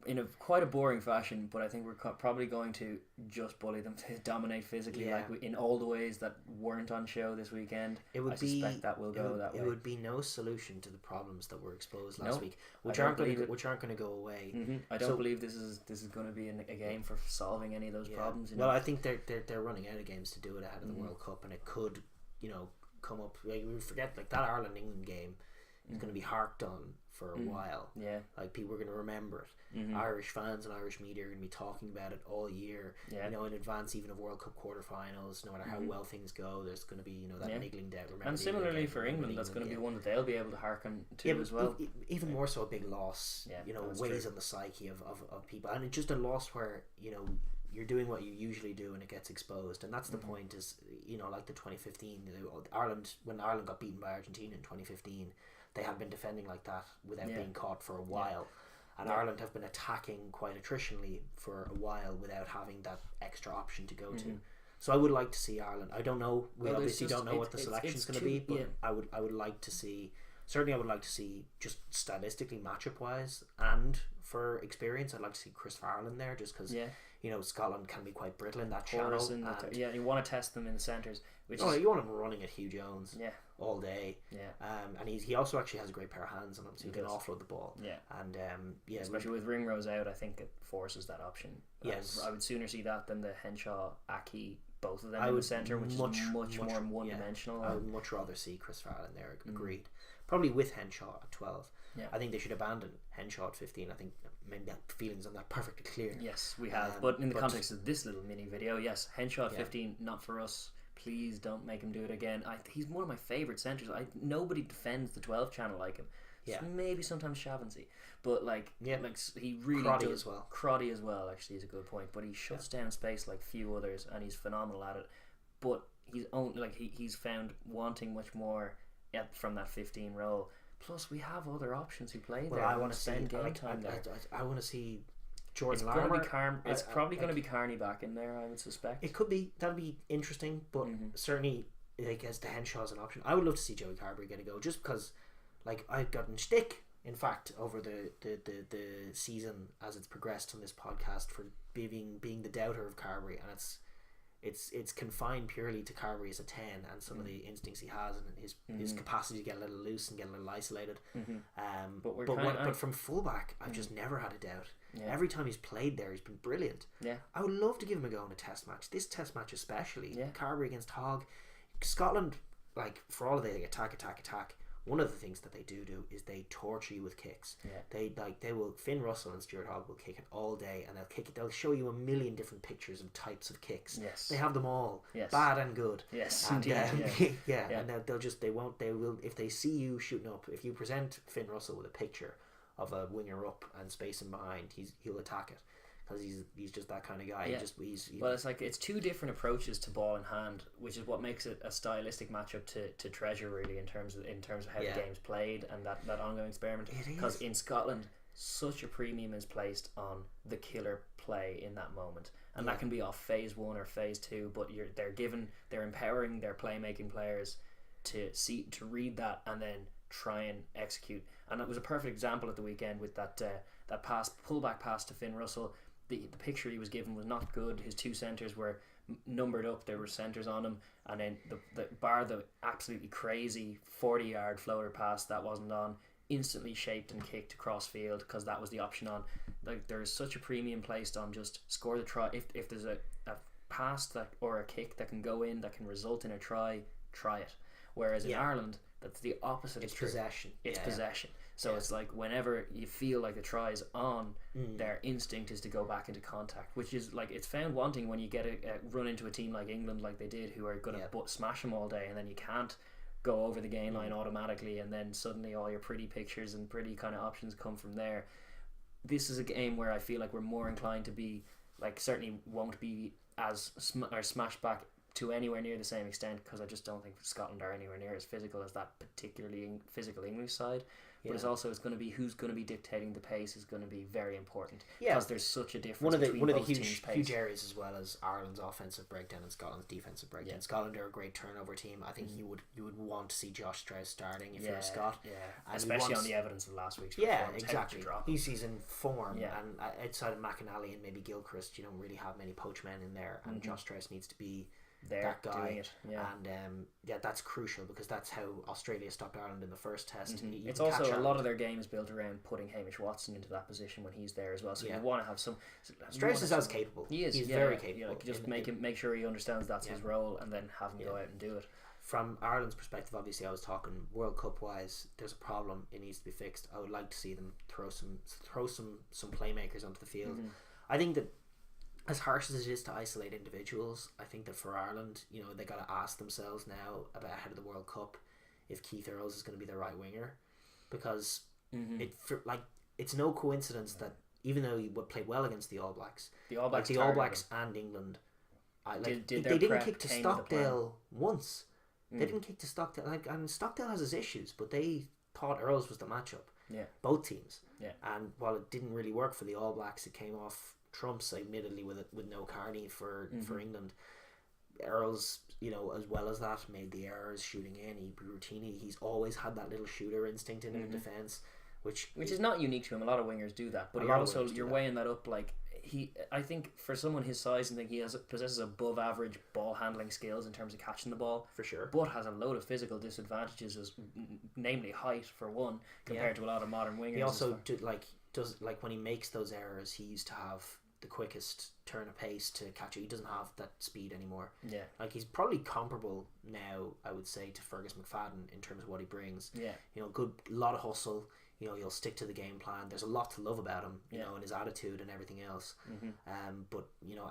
in quite a boring fashion, but I think we're probably going to just bully them, to dominate physically, in all the ways that weren't on show this weekend. I suspect that will go that way. It would be no solution to the problems that were exposed last week, which aren't going to go away. I don't believe this is going to be a game for solving any of those problems. Well, I think they're running out of games to do it ahead of the World Cup, and it could, come up. Like, we forget, like, that Ireland England game is going to be harked on for a while. Yeah, like, people are going to remember it. Irish fans and Irish media are going to be talking about it all year. In advance even of World Cup quarterfinals. No matter how well things go, there's going to be that niggling doubt. And similarly for England, that's going to be one that they'll be able to hearken to as well. Even more so, a big loss. Weighs on the psyche of people, and it's just a loss where you're doing what you usually do and it gets exposed, and that's the point. Is like the 2015 Ireland, when Ireland got beaten by Argentina in 2015, they had been defending like that without being caught for a while. And Ireland have been attacking quite attritionally for a while without having that extra option to go to. So I would like to see Ireland. I don't know. We obviously don't know what the selection's going to be, but I would like to see. Certainly, I would like to see, just statistically, matchup wise, and for experience, I'd like to see Chris Farland there, just because Scotland can be quite brittle in that channel. You want to test them in the centres. You want him running at Hugh Jones all day. And he also actually has a great pair of hands on him, so he can offload the ball. And especially with Ringrose out, I think it forces that option. Yes, I would sooner see that than the Henshaw, Aki, both of them in the centre, which is much more one-dimensional. I would much rather see Chris Farland there. Agreed. Probably with Henshaw at 12. I think they should abandon Henshaw at 15. I think maybe that feelings on that perfectly clear. Yes, we have. But in the context of this little mini video, yes, Henshaw at 15, not for us. Please don't make him do it again. He's one of my favourite centres. Nobody defends the 12 channel like him. Maybe sometimes Shaughnessy, but he really Crotty does. as well. Crotty as well, actually, is a good point. But he shuts down space like few others, and he's phenomenal at it. But he's found wanting much more from that 15 role. Plus, we have other options who play there. I want to spend game time there. I want to see Jordan It's Larmour. It's probably going to be Carney back in there, I would suspect. It could be. That'll be interesting, but certainly, as the Henshaw's an option, I would love to see Joey Carberry get a go, just because, I've gotten shtick, in fact, over the season as it's progressed on this podcast for being the doubter of Carberry, and it's confined purely to Carberry as a 10 and some of the instincts he has and his capacity to get a little loose and get a little isolated. But from fullback, I've just never had a doubt. Every time he's played there, he's been brilliant. I would love to give him a go in a test match. This test match especially, Carberry against Hogg. Scotland, for all of the attack, one of the things that they do is they torture you with kicks. They will. Finn Russell and Stuart Hogg will kick it all day, and they'll kick it. They'll show you a million different pictures of types of kicks. They have them all, bad and good. And, and they will, if they see you shooting up. If you present Finn Russell with a picture of a winger up and spacing behind, he'll attack it. Because he's just that kind of guy. It's two different approaches to ball in hand, which is what makes it a stylistic matchup to treasure, really, in terms of how the game's played and that ongoing experiment. Because in Scotland, such a premium is placed on the killer play in that moment, and that can be off phase 1 or phase 2. But they're empowering their playmaking players to read that and then try and execute. And it was a perfect example at the weekend with that pullback pass to Finn Russell. The picture he was given was not good. His two centres were numbered up. There were centres on him, and then the absolutely crazy 40-yard floater pass that wasn't on, instantly shaped and kicked across field because that was the option on. There's such a premium placed on just score the try. If there's a pass that or a kick that can go in that can result in a try it. Whereas in Ireland, that's the opposite. It's true. possession. It's possession. So it's like whenever you feel like the try is on, their instinct is to go back into contact, which is like it's found wanting when you get a run into a team like England, like they did, who are going to smash them all day, and then you can't go over the gain line automatically, and then suddenly all your pretty pictures and pretty kind of options come from there. This is a game where I feel like we're more inclined to be like, certainly won't be as smashed back to anywhere near the same extent, because I just don't think Scotland are anywhere near as physical as that particularly physical English side. But it's going to be who's going to be dictating the pace is going to be very important, because there's such a difference between one of the both teams' pace. huge areas, as well as Ireland's offensive breakdown and Scotland's defensive breakdown. Scotland are a great turnover team. I think you would want to see Josh Strauss starting if you're a Scot, and especially on the evidence of last week's exactly. He's in form, and outside of McAnally and maybe Gilchrist, you don't really have many poach men in there, and Josh Strauss needs to be that guy doing it, and that's crucial, because that's how Australia stopped Ireland in the first test. It's also a lot of their games built around putting Hamish Watson into that position when he's there as well. So you want to have some. Strauss is as capable. He is. He's very capable. Like just make sure he understands that's his role, and then have him go out and do it. From Ireland's perspective, obviously, I was talking World Cup wise. There's a problem. It needs to be fixed. I would like to see them throw some playmakers onto the field. I think that, as harsh as it is to isolate individuals, I think that for Ireland, they got to ask themselves now, about ahead of the World Cup, if Keith Earls is going to be the right winger, because it's no coincidence that even though he played well against the All Blacks and England, they didn't kick to Stockdale once. They didn't kick to Stockdale, and Stockdale has his issues, but they thought Earls was the matchup. Both teams. And while it didn't really work for the All Blacks, it came off trumps, admittedly, with no Carney for England. Earls, as well as that, made the errors shooting in. He's always had that little shooter instinct in his defence, which is not unique to him. A lot of wingers do that, but you're weighing that up. Like I think for someone his size, and think he possesses above average ball handling skills in terms of catching the ball, for sure, but has a load of physical disadvantages, as namely height for one, compared to a lot of modern wingers. He also does when he makes those errors, he used to have the quickest turn of pace to catch it. He doesn't have that speed anymore. He's probably comparable now, I would say, to Fergus McFadden in terms of what he brings. Good, lot of hustle. He'll stick to the game plan. There's a lot to love about him, and his attitude and everything else. But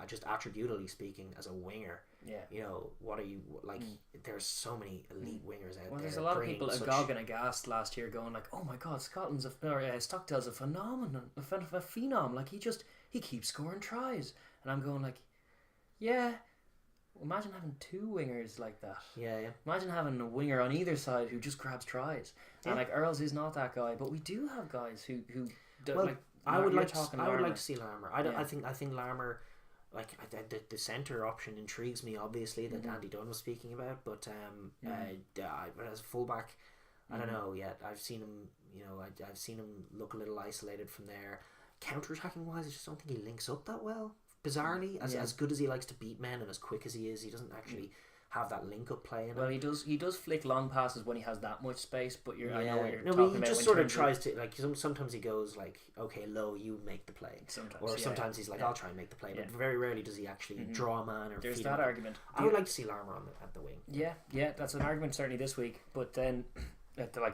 just attributally speaking, as a winger, what are you like? There's so many elite wingers out there. There's a lot of people agog and aghast last year, going like, "Oh my God, Stockdale's a phenomenon, a phenom. Like he keeps scoring tries," and I'm going like, "Yeah." Imagine having two wingers like that. Imagine having a winger on either side who just grabs tries. And like Earls is not that guy, but we do have guys who I would like to see Larmour. I think Larmour, like the centre option intrigues me, obviously, that Andy Dunn was speaking about, but as a fullback, I don't know yet. I've seen him, I've seen him look a little isolated from there. Counter-attacking wise, I just don't think he links up that well. Bizarrely, as good as he likes to beat men and as quick as he doesn't actually have that link-up play in him. Well, he does flick long passes when he has that much space, but I know what you're talking but he about. Just sort of tries to, like, sometimes he goes like, okay, Low, you make the play. Sometimes he's like, I'll try and make the play, but very rarely does he actually draw a man or there's that argument. I would like to see Larmour at the wing. Yeah, that's an argument certainly this week, but then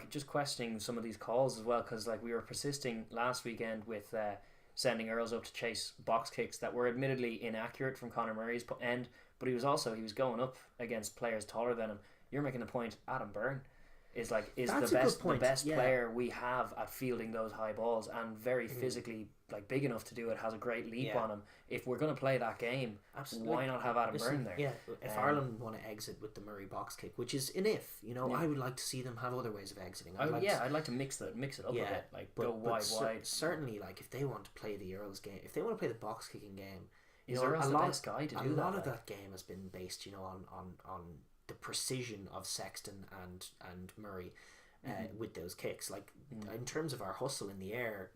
just questioning some of these calls as well, because like we were persisting last weekend with sending Earls up to chase box kicks that were admittedly inaccurate from Conor Murray's end, but he was going up against players taller than him. You're making the point, Adam Byrne is the best player we have at fielding those high balls, and very physically big enough to do it, has a great leap on him. If we're going to play that game, why not have Adam Byrne there? If Ireland want to exit with the Murray box kick, which is an if, I would like to see them have other ways of exiting. I'd like to mix it up a bit, go wide. Certainly, if they want to play the Earls game, if they want to play the box kicking game, Earls the best guy to do that. A lot of that game has been based, on the precision of Sexton and Murray with those kicks. In terms of our hustle in the air,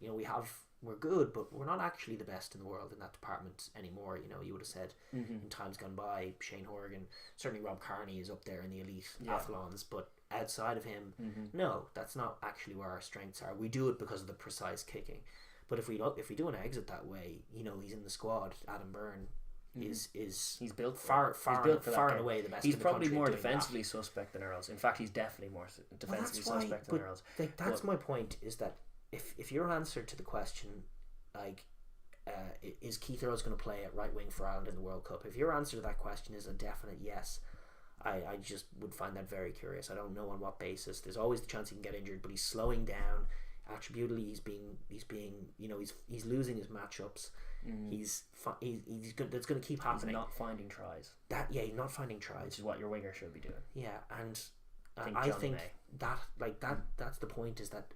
we're good, but we're not actually the best in the world in that department anymore. You would have said in times gone by, Shane Horgan, certainly Rob Kearney is up there in the elite athlons, but outside of him, no, that's not actually where our strengths are. We do it because of the precise kicking. But if we do an exit that way, he's in the squad, Adam Byrne, is he's built far and away the best. He's in the probably country more doing defensively suspect than Earls. In fact, he's definitely more defensively suspect than Earls. That's my point. Is that if your answer to the question, like, is Keith Earls going to play at right wing for Ireland in the World Cup? If your answer to that question is a definite yes, I just would find that very curious. I don't know on what basis. There's always the chance he can get injured, but he's slowing down. Attributally, he's being he's losing his matchups. He's that's going to keep happening. He's not finding tries. He's not finding tries, which is what your winger should be doing. Yeah, and I think that's the point, is that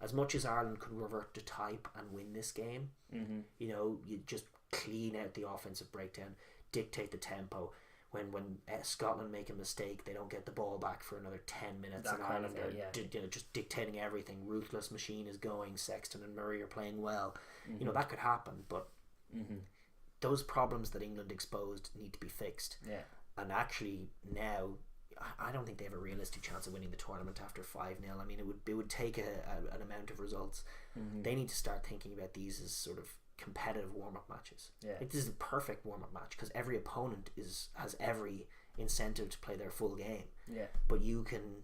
as much as Ireland could revert to type and win this game, you just clean out the offensive breakdown, dictate the tempo. When Scotland make a mistake, they don't get the ball back for another 10 minutes, and Ireland are just dictating everything. Ruthless machine is going. Sexton and Murray are playing well. That could happen, but those problems that England exposed need to be fixed. Yeah. And actually now, I don't think they have a realistic chance of winning the tournament after 5-0. I mean, it would take an amount of results. They need to start thinking about these as sort of competitive warm-up matches. This is a perfect warm-up match because every opponent has every incentive to play their full game. But you can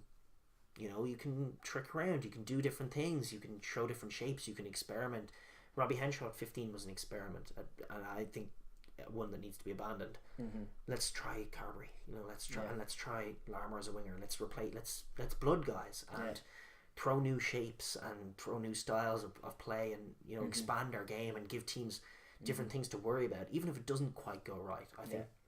trick around, you can do different things, you can show different shapes, you can experiment. Robbie Henshaw at 15 was an experiment, and I think one that needs to be abandoned. Let's try Carberry, let's try Larmour as a winger. Let's blood guys and throw new shapes and throw new styles of play, and expand our game and give teams different things to worry about, even if it doesn't quite go right.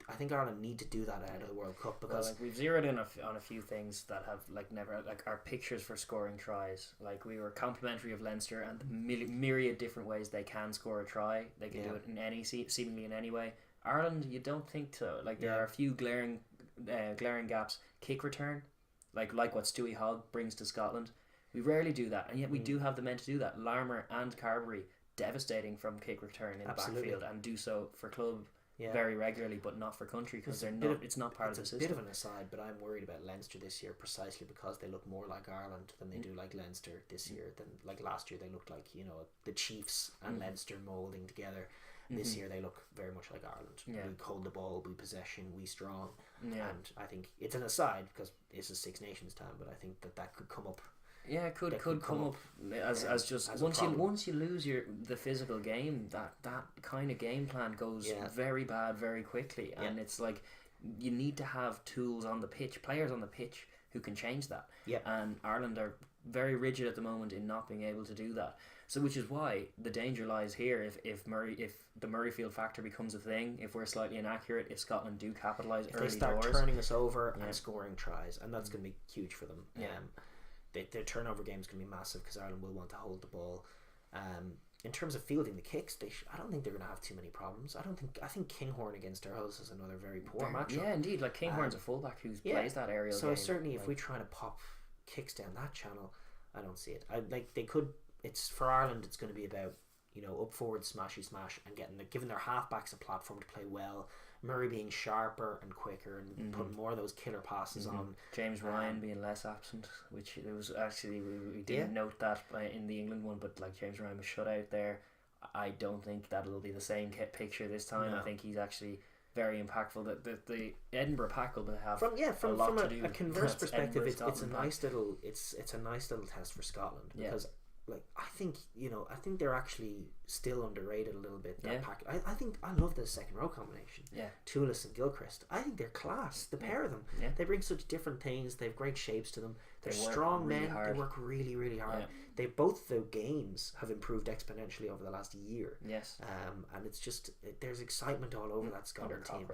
I think Ireland need to do that out of the World Cup, because we've zeroed in on a few things that have never our pictures for scoring tries. We were complimentary of Leinster and the myriad different ways they can score a try. They can do it in seemingly in any way. Ireland, you don't think so. There are a few glaring gaps. Kick return, like what Stewie Hogg brings to Scotland. We rarely do that, and yet we do have the men to do that. Larmour and Carberry, devastating from kick return in the backfield, and do so for club very regularly, but not for country, because it's not part of the system. It's a bit of an aside, but I'm worried about Leinster this year precisely because they look more like Ireland than they do like Leinster this year. Than like last year, they looked like the Chiefs and Leinster moulding together. This year they look very much like Ireland. We hold the ball, we possession, we strong. And I think it's an aside because this is Six Nations time, but I think that could come up. Yeah, it could come up as just as once you lose the physical game, that kind of game plan goes very bad very quickly, and it's like you need to have tools on the pitch, players on the pitch who can change that. And Ireland are very rigid at the moment in not being able to do that. So, which is why the danger lies here. If the Murrayfield factor becomes a thing, if we're slightly inaccurate, if Scotland do capitalise early doors, they start turning us over and scoring tries, and that's going to be huge for them. Their turnover game is going to be massive because Ireland will want to hold the ball. In terms of fielding the kicks, I don't think they're going to have too many problems. I think Kinghorn against Earls is another very poor matchup. Yeah, indeed. Kinghorn's a fullback who plays that aerial game. So certainly, if we try to pop kicks down that channel, I don't see it. They could. It's for Ireland. It's going to be about up forward smashy smash and giving their halfbacks a platform to play well. Murray being sharper and quicker and putting more of those killer passes on. James Ryan being less absent, which it was actually we didn't note that in the England one, but James Ryan was shut out there. I don't think that'll be the same picture this time. I think he's actually very impactful. The Edinburgh pack will have from a converse perspective. It's a nice little test for Scotland because. I think they're actually still underrated a little bit. That pack. I think I love the second row combination. Toulis and Gilchrist. I think they're class. The pair of them. They bring such different things. They have great shapes to them. They're strong men. Hard. They work really, really hard. They both their games have improved exponentially over the last year. And it's just there's excitement all over that Scotland team.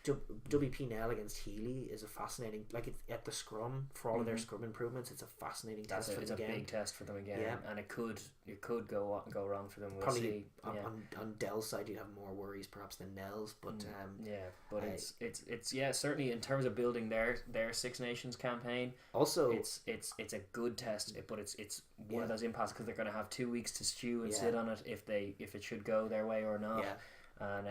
WP Nell against Healy is a fascinating, at the scrum for all of their scrum improvements. It's a fascinating test for them again. It's a big test for them again, and it could go wrong for them. We'll probably see. On Dell's side, you'd have more worries perhaps than Nell's, but it's certainly in terms of building their Six Nations campaign. Also, it's a good test, but it's one of those impasses because they're going to have 2 weeks to stew and sit on it if it should go their way or not. And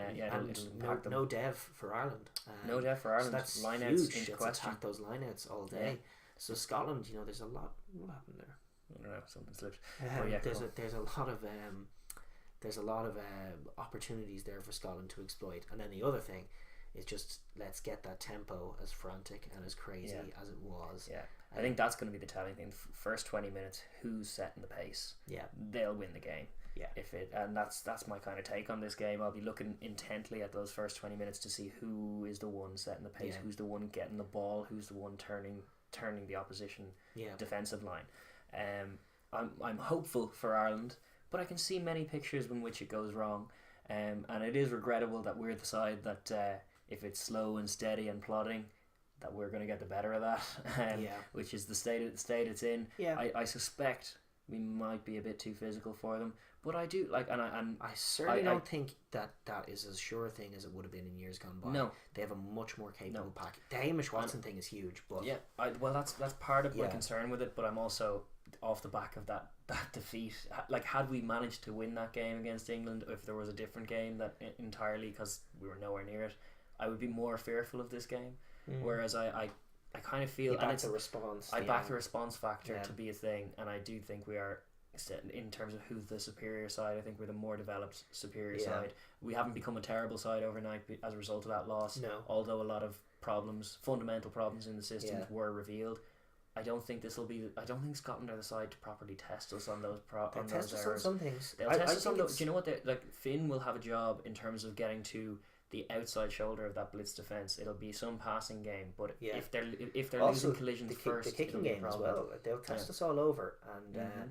no dev for Ireland. No dev for Ireland. So that's lineouts huge. It's attack those lineouts all day. So Scotland, there's a lot. What happened there? I don't know. Something slipped. there's a lot of opportunities there for Scotland to exploit. And then the other thing is just let's get that tempo as frantic and as crazy as it was. Yeah, I think that's going to be the telling thing. First 20 minutes, who's setting the pace? Yeah, they'll win the game. Yeah, and that's my kind of take on this game. I'll be looking intently at those first 20 minutes to see who is the one setting the pace, who's the one getting the ball, who's the one turning the opposition defensive line. I'm hopeful for Ireland, but I can see many pictures in which it goes wrong, and it is regrettable that we're the side that if it's slow and steady and plodding, that we're going to get the better of that, which is the state it's in. I suspect we might be a bit too physical for them, but I do like, and I certainly don't think that is as sure a thing as it would have been in years gone by. No, they have a much more capable pack. The Hamish Watson thing is huge, but that's part of my concern with it. But I'm also off the back of that defeat. Like, had we managed to win that game against England, if there was a different game that entirely, because we were nowhere near it, I would be more fearful of this game. Whereas I kind of feel, and it's the response. I back the response factor to be a thing, and I do think we are, in terms of who's the superior side, I think we're the more developed superior side. We haven't become a terrible side overnight as a result of that loss. No. Although a lot of fundamental problems in the systems were revealed. I don't think Scotland are the side to properly test us on those on those errors. On some things. They'll test us on those. Do you know what? Finn will have a job in terms of getting to the outside shoulder of that blitz defense. It'll be some passing game, but if they're also losing collisions first, the kicking game as well. They'll test us all over, and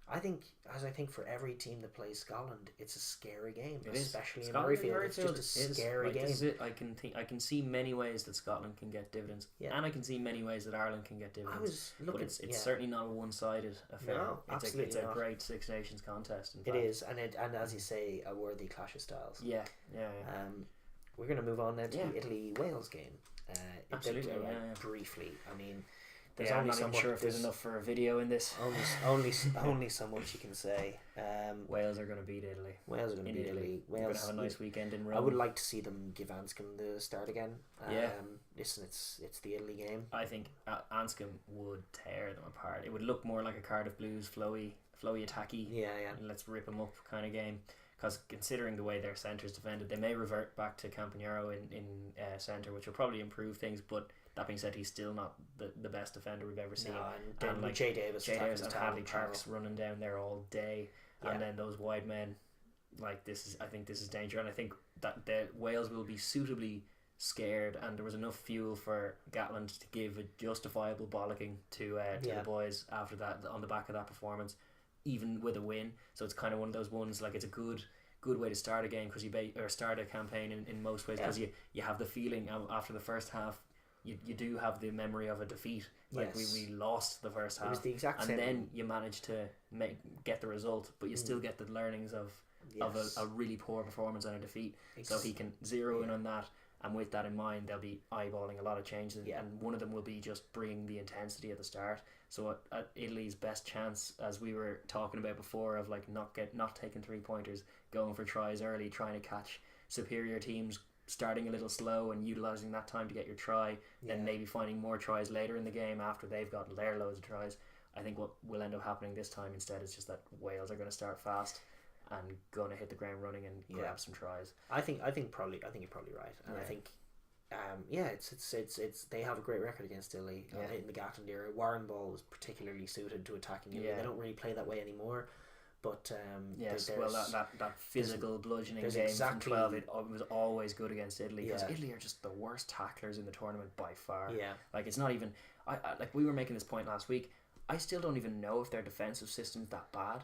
I think for every team that plays Scotland, it's a scary game, especially in Murrayfield. It's just a scary game. This is it. I can see many ways that Scotland can get dividends, and I can see many ways that Ireland can get dividends. But it's certainly not a one-sided affair. No, it's a great Six Nations contest. In fact. It is, and as you say, a worthy clash of styles. Yeah. We're going to move on then to the Italy-Wales game. Absolutely, briefly. I mean, I'm not even sure if there's enough for a video in this. Only so much you can say. Wales are going to beat Italy. Wales are going to beat Italy. We're going to have a nice weekend in Rome. I would like to see them give Anscombe the start again. Listen, it's the Italy game. I think Anscombe would tear them apart. It would look more like a Cardiff Blues flowy attacky. Let's rip them up kind of game. Because considering the way their centre's defended, they may revert back to Campagnaro in centre, which will probably improve things. But that being said, he's still not the best defender we've ever seen. And like Jay Davis and Hadley Parks running down there all day, and then those wide men, I think this is danger, and I think that the Wales will be suitably scared, and there was enough fuel for Gatland to give a justifiable bollocking to the boys after that on the back of that performance, even with a win. So it's kind of one of those ones, like, it's a good way to start a game, because or start a campaign in most ways, because you have the feeling after the first half, you do have the memory of a defeat. Like we lost the first half. It was the exact same. And then you manage to get the result, but you still get the learnings of a really poor performance and a defeat. So he can zero in on that, and with that in mind, they'll be eyeballing a lot of changes, and one of them will be just bringing the intensity at the start. So at Italy's best chance, as we were talking about before, of like not taking 3-pointers, going for tries early, trying to catch superior teams, starting a little slow and utilising that time to get your try, then maybe finding more tries later in the game after they've gotten their loads of tries. I think what will end up happening this time instead is just that Wales are going to start fast and going to hit the ground running and grab some tries. I think you're probably right, and I think it's they have a great record against Italy in the Gatland era. Warren Ball was particularly suited to attacking Italy. They don't really play that way anymore. But that physical bludgeoning game from 12, it was always good against Italy, because Italy are just the worst tacklers in the tournament by far. Like, it's not even I like, we were making this point last week, I still don't even know if their defensive system's that bad.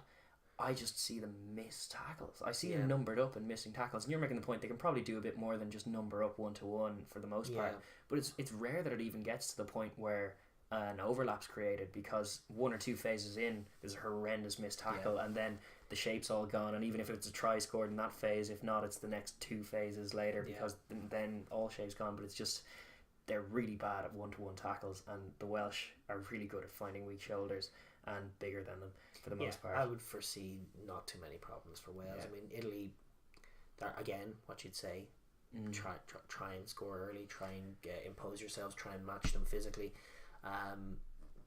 I just see them miss tackles. I see them numbered up and missing tackles, and you're making the point they can probably do a bit more than just number up 1-to-1 for the most part. But it's rare that it even gets to the point where an overlap's created, because one or two phases in, there's a horrendous missed tackle, and then the shape's all gone, and even if it's a try scored in that phase, if not, it's the next two phases later, because then all shape's gone. But it's just, they're really bad at 1-to-1 tackles, and the Welsh are really good at finding weak shoulders and bigger than them for the most part. I would foresee not too many problems for Wales. I mean, Italy, again, what you'd say, try and score early, try and impose yourselves, try and match them physically.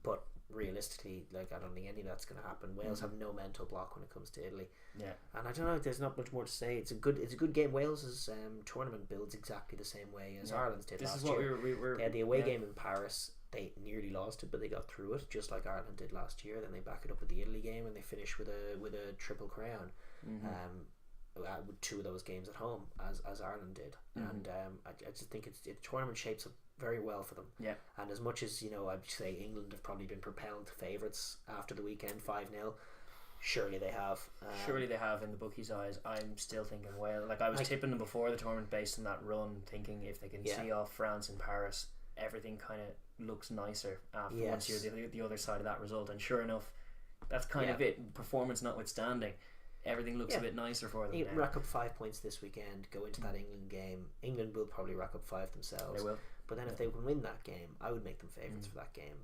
But realistically, like, I don't think any of that's going to happen. Wales have no mental block when it comes to Italy. Yeah. And I don't know. There's not much more to say. It's a good game. Wales's tournament builds exactly the same way as Ireland's did last year. They had the away game in Paris. They nearly lost it, but they got through it, just like Ireland did last year. Then they back it up with the Italy game, and they finish with a triple crown. With 2 of those games at home, as Ireland did. And I just think the tournament shapes up very well for them. Yeah. And as much as, I'd say England have probably been propelled favourites after the weekend 5-0, surely they have. Surely they have in the bookies' eyes. I'm still thinking Wales. Like, I was tipping them before the tournament based on that run, thinking if they can see off France and Paris, everything kind of looks nicer after once you're the other side of that result. And sure enough, that's kind of it. Performance notwithstanding, everything looks a bit nicer for them. You rack up 5 points this weekend, go into that England game. England will probably rack up 5 themselves. They will. But then if they can win that game, I would make them favourites for that game.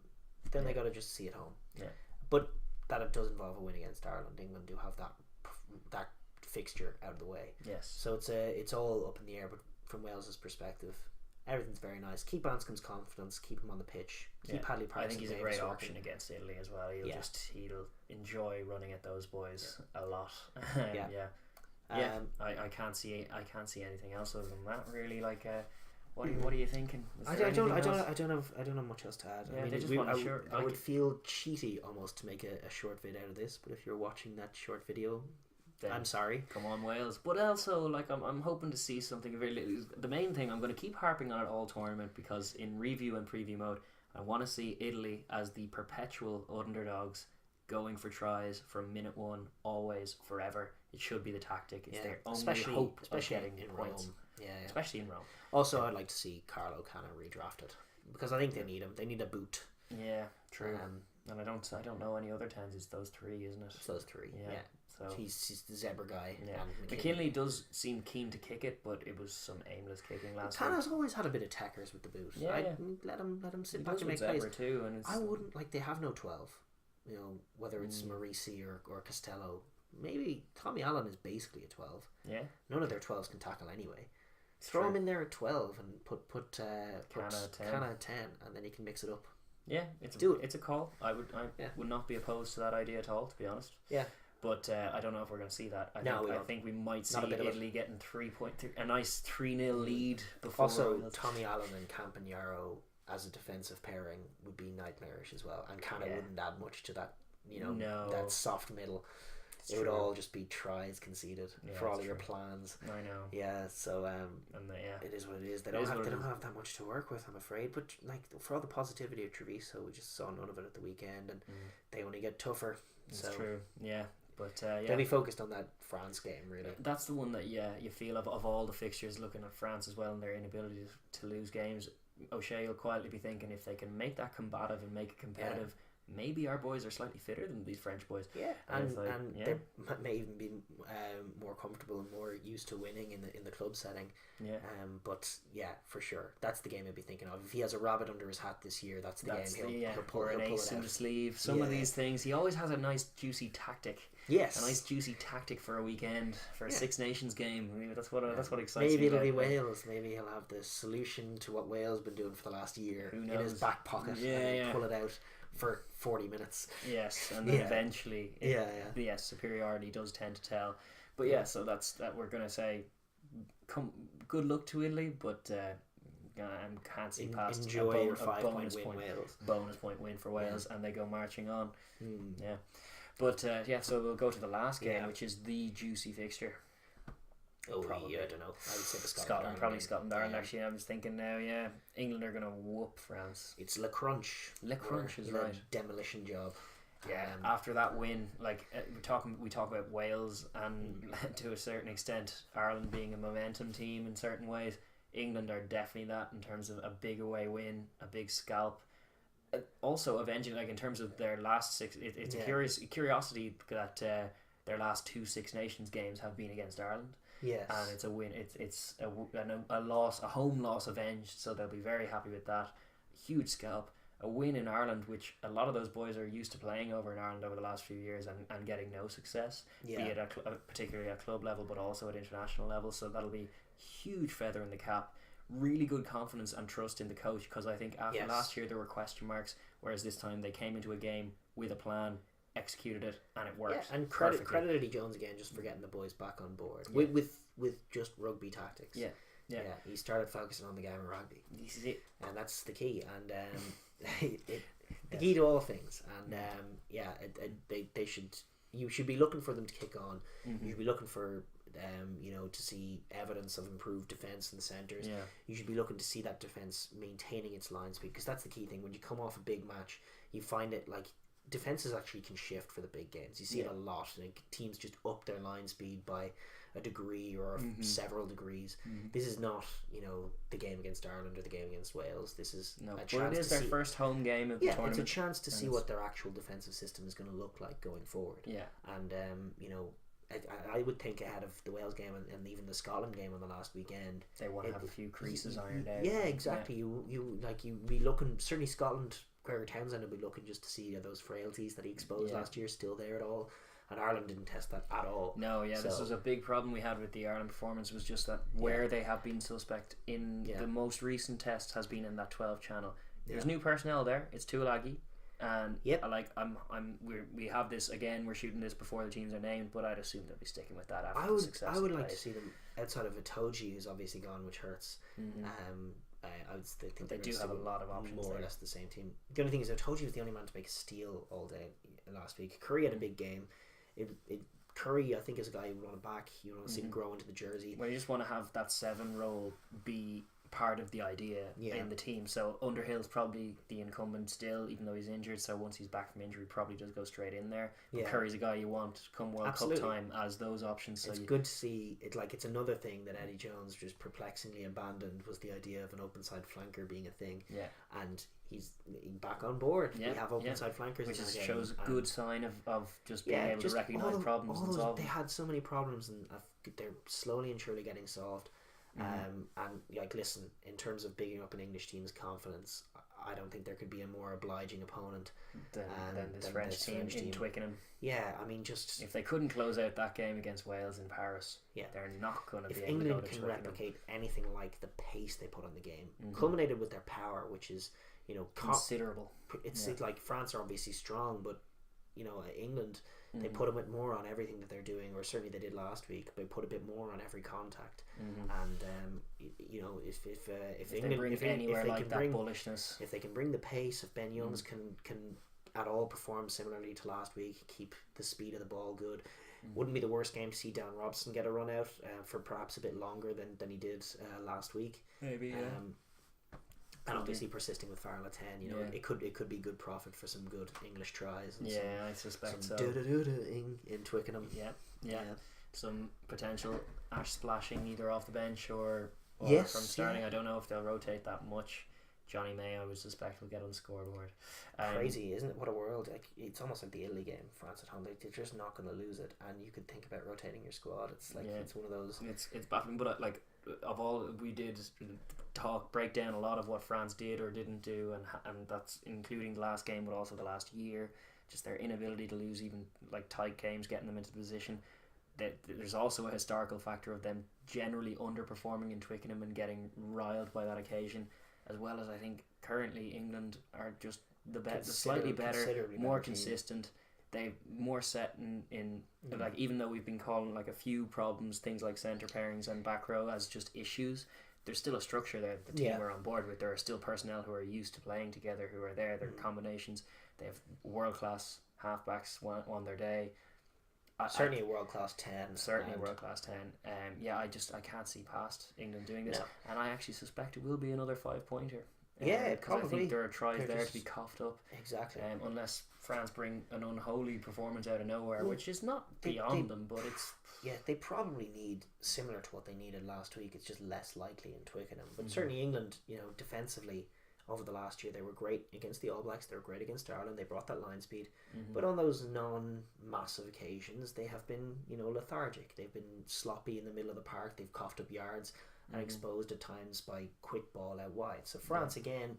Then they got to just see it home. Yeah. But that does involve a win against Ireland. England do have that fixture out of the way. Yes. So it's all up in the air. But from Wales's perspective, everything's very nice. Keep Anscombe's confidence. Keep him on the pitch. Keep Hadley Price. I think he's a great option against Italy as well. He'll enjoy running at those boys a lot. I can't see anything else other than that really. Like, what are you thinking? I don't have much else to add. Yeah, I would feel cheaty almost to make a short vid out of this, but if you're watching that short video, then I'm sorry. Come on, Wales. But also, like, I'm hoping to see something very. The main thing, I'm going to keep harping on it all tournament, because in review and preview mode, I want to see Italy as the perpetual underdogs, going for tries from minute 1, always, forever. It should be the tactic. It's their only hope of getting in points. Rome. Yeah. Especially in Rome. Also, I'd like to see Carlo Canna redrafted, because I think they need him. They need a boot. Yeah, true. And I don't know any other 10s. It's those 3, isn't it? It's those 3. Yeah. So he's the zebra guy. Yeah. McKinley does seem keen to kick it, but it was some aimless kicking last week. Canna's always had a bit of techers with the boot. Let him sit back and make plays. Too, and I wouldn't, like, they have no 12. Whether it's Marisi or Costello. Maybe Tommy Allen is basically a 12. Yeah. None of their 12s can tackle anyway. Throw him in there at 12 and put Canna at 10, and then you can mix it up. Yeah, it's a call. I would not be opposed to that idea at all, to be honest. Yeah. But I don't know if we're going to see that. I think we might see Italy getting 3 point, a nice 3-0 lead before. Also, Tommy Allen and Campagnaro as a defensive pairing would be nightmarish as well, and Canna wouldn't add much to that. That soft middle. It would all just be tries conceded for all of your plans. I know. Yeah, so it is what it is. They don't have that much to work with, I'm afraid. But, like, for all the positivity of Treviso, we just saw none of it at the weekend, and they only get tougher. That's true. Yeah. But they'll be focused on that France game, really. That's the one that you feel of all the fixtures, looking at France as well and their inability to lose games. O'Shea will quietly be thinking, if they can make that combative and make it competitive, maybe our boys are slightly fitter than these French boys. Yeah, and they may even be more comfortable and more used to winning in the club setting. Yeah. But yeah, for sure, that's the game I'd be thinking of. If he has a rabbit under his hat this year, that's the game he'll pull an ace in the sleeve. Some of these things, he always has a nice juicy tactic. Yes, a nice juicy tactic for a weekend, for a Six Nations game. I mean, that's what excites me. Maybe it'll be Wales. Maybe he'll have the solution to what Wales been doing for the last year in his back pocket and pull it out for 40 minutes. Yes, and then eventually superiority does tend to tell. But so that's that. We're gonna say good luck to Italy, but can't see past enjoy your 5-point win Wales. Bonus point win for Wales, and they go marching on. But so we'll go to the last game, which is the juicy fixture. Probably. I don't know. I would say the Scotland, probably Scotland, Ireland. Actually, I was thinking now. Yeah, England are gonna whoop France. It's Le Crunch. Le Crunch is right. Demolition job. Yeah. After that win, like we talk about Wales and to a certain extent Ireland being a momentum team in certain ways. England are definitely that in terms of a big away win, a big scalp. Also, avenging, like, in terms of their last 6, it's a curiosity that their last 2 Six Nations games have been against Ireland. Yes, and it's a win. It's a loss, a home loss avenged. So they'll be very happy with that. Huge scalp. A win in Ireland, which a lot of those boys are used to playing over in Ireland over the last few years and getting no success, be it particularly at club level, but also at international level. So that'll be huge feather in the cap. really good confidence and trust in the coach, because I think after Yes. last year there were question marks, whereas this time they came into a game with a plan, executed it, and it worked. Yeah, and perfectly. credit Eddie Jones again just for getting the boys back on board Yeah. with just rugby tactics. Yeah. He started focusing on the game of rugby, This is it. and that's the key. And the key to all things. And they should. You should be looking for them to kick on. Mm-hmm. You should be looking for to see evidence of improved defence in the centres. Yeah. You should be looking to see that defence maintaining its line speed, because that's the key thing. When you come off a big match, you find it like defences actually can shift for the big games. You see it a lot. Like teams just up their line speed by a degree or several degrees. This is not the game against Ireland or the game against Wales. This is a chance. Well, it is their first home game of the tournament. It's a chance to see what their actual defensive system is going to look like going forward. Yeah, and I would think ahead of the Wales game and even the Scotland game on the last weekend, they want to have a few creases ironed out. Yeah, exactly. Yeah. You be looking, certainly Scotland, Gregor Townsend will be looking just to see those frailties that he exposed last year still there at all. And Ireland didn't test that at all. No, this was a big problem we had with the Ireland performance, was just that where they have been suspect in the most recent test has been in that 12 channel. There's new personnel there. It's Tuilagi. And we have this again. We're shooting this before the teams are named, but I'd assume they'll be sticking with that after the success. I would like to see them outside of Itoji, who's obviously gone, which hurts. I would think they do have a lot of options. More or less the same team. The only thing is, Itoji was the only man to make a steal all day last week. Curry had a big game. Curry, I think, is a guy you want to back. You want to see him grow into the jersey. Well, you just want to have that 7 role be part of the idea in the team. So Underhill's probably the incumbent still, even though he's injured. So once he's back from injury, probably does go straight in there. But Curry's a guy you want come World Cup time as those options. So it's good to see it. Like, it's another thing that Eddie Jones just perplexingly abandoned, was the idea of an open side flanker being a thing. Yeah, and he's back on board. We have open side flankers, which shows a good sign of just being able to recognise problems and solve them. They had so many problems, and they're slowly and surely getting solved. And listen, in terms of bigging up an English team's confidence, I don't think there could be a more obliging opponent than this French team in Twickenham. Yeah, I mean, just if they couldn't close out that game against Wales in Paris, they're not going to be able to go to England can Twickenham. replicate anything like the pace they put on the game, culminated with their power, which is considerable. It's like France are obviously strong, but England, they put a bit more on everything that they're doing, or certainly they did last week. They put a bit more on every contact, and if England bring anywhere like that bullishness, if they can bring the pace, if Ben Youngs can at all perform similarly to last week, keep the speed of the ball good, wouldn't be the worst game to see Dan Robson get a run out for perhaps a bit longer than he did last week. Maybe, and obviously persisting with Farrell at 10, it could be good profit for some good English tries. And I suspect so. In Twickenham. Yeah. Some potential ash splashing either off the bench or from starting. Yeah. I don't know if they'll rotate that much. Johnny May, I would suspect, will get on the scoreboard. Crazy, isn't it? What a world! Like, it's almost like the Italy game, France at home. They're just not going to lose it, and you could think about rotating your squad. It's like it's one of those. It's baffling, but of all we did break down a lot of what France did or didn't do, and that's including the last game, but also the last year. Just their inability to lose even like tight games, getting them into the position. There's also a historical factor of them generally underperforming in Twickenham and getting riled by that occasion, as well as I think currently England are just the slightly better, more consistent. They've more set in like, even though we've been calling like a few problems, things like centre pairings and back row as just issues, there's still a structure there that the team are on board with. There are still personnel who are used to playing together, who are there. Their combinations. They have world class halfbacks on their day. Certainly a world class 10. Certainly a world class 10. I can't see past England doing this, and I actually suspect it will be another 5-pointer. Probably. I think there are tries there to be coughed up. Exactly. Unless France bring an unholy performance out of nowhere, which is not beyond them, but it's... Yeah, they probably need similar to what they needed last week. It's just less likely in Twickenham. But certainly England, defensively, over the last year, they were great against the All Blacks. They were great against Ireland. They brought that line speed. But on those non-massive occasions, they have been, lethargic. They've been sloppy in the middle of the park. They've coughed up yards and exposed at times by quick ball out wide. So France, again,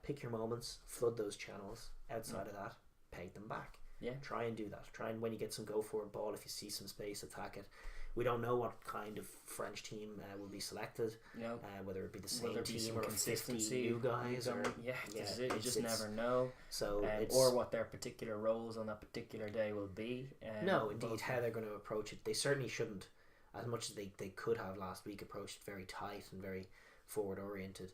pick your moments, flood those channels. Outside of that, peg them back. Try and do that. Try and, when you get some go forward ball, if you see some space, attack it. We don't know what kind of French team will be selected. No. Whether it be the same Be team some or 50 new guys. This is it. You just never know. So or what their particular roles on that particular day will be. No, indeed, how they're going to approach it. They certainly shouldn't, as much as they could have last week, approached it very tight and very forward oriented.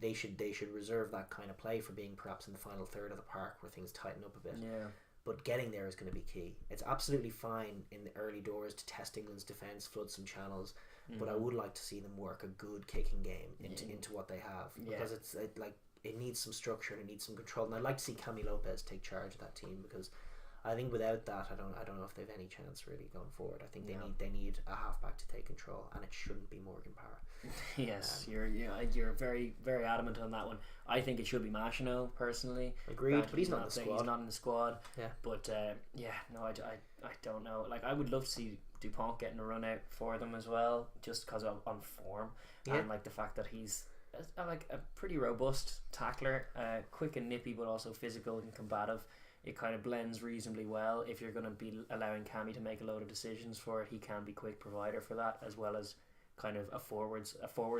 They should reserve that kind of play for being perhaps in the final third of the park where things tighten up a bit. Yeah. But getting there is going to be key. It's absolutely fine in the early doors to test England's defence, flood some channels, but I would like to see them work a good kicking game into what they have, because it needs some structure and it needs some control. And I'd like to see Cami Lopez take charge of that team, because I think without that, I don't know if they've any chance really going forward. I think they need a halfback to take control, and it shouldn't be Morgan Parra. Yes, you're very, very adamant on that one. I think it should be Machino, personally. Agreed, but he's not in the squad. He's not in the squad. Yeah. But I don't know. Like, I would love to see Dupont getting a run out for them as well, just because on form, and like the fact that he's like a pretty robust tackler, quick and nippy, but also physical and combative. It kind of blends reasonably well. If you're going to be allowing Cammy to make a load of decisions for it, he can be quick provider for that, as well as kind of a forward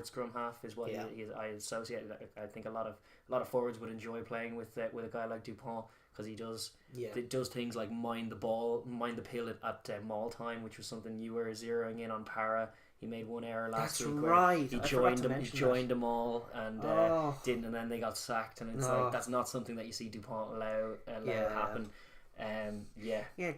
scrum half is what I associate. I think a lot of forwards would enjoy playing with a guy like Dupont, because he does things like mind the pill at maul time, which was something you were zeroing in on Parra. He made one error last week. That's right. He joined them all and didn't, and then they got sacked. And it's like, that's not something that you see Dupont allow happen.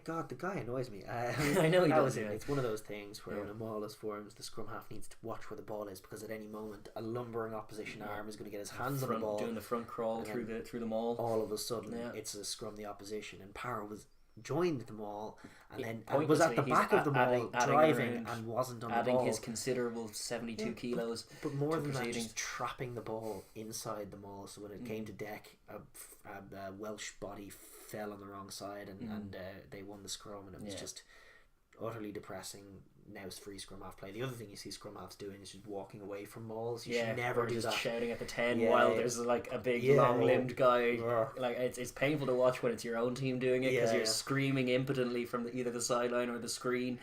God, the guy annoys me. I know he does. It's one of those things where when a maul is formed, the scrum half needs to watch where the ball is, because at any moment a lumbering opposition arm is going to get his hands on the ball, doing the front crawl through the maul. All of a sudden, it's a scrum the opposition, and Parra was joined the maul and then was at the back of the maul driving and wasn't on the ball, adding his considerable 72 kilos, but more than that, just trapping the ball inside the maul, so when it came to deck, a Welsh body fell on the wrong side and they won the scrum, and it was just utterly depressing. Now it's free scrum half play. The other thing you see scrum halves doing is just walking away from mauls. You should never do that. Shouting at the 10 while there's like a big long-limbed guy. Like it's painful to watch when it's your own team doing it, because you're screaming impotently from either the sideline or the screen.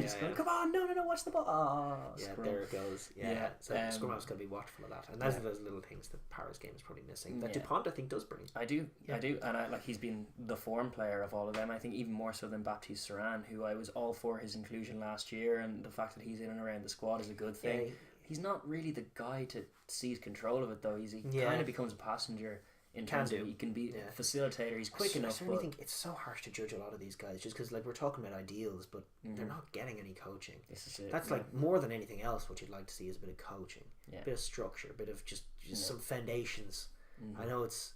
Just going, come on, no, watch the ball. There it goes. So scrum halves got to be watchful of that, and those are those little things that Parra's game is probably missing. That Dupont, I think, does bring. I do, and he's been the form player of all of them. I think even more so than Baptiste Saran, who I was all for his inclusion last year. And the fact that he's in and around the squad is a good thing. He's not really the guy to seize control of it, though. He kind of becomes a passenger in terms of he can be a facilitator. He's quick enough. I certainly think it's so harsh to judge a lot of these guys, just because we're talking about ideals, but they're not getting any coaching. This is it. That's more than anything else. What you'd like to see is a bit of coaching, a bit of structure, a bit of just some foundations. I know it's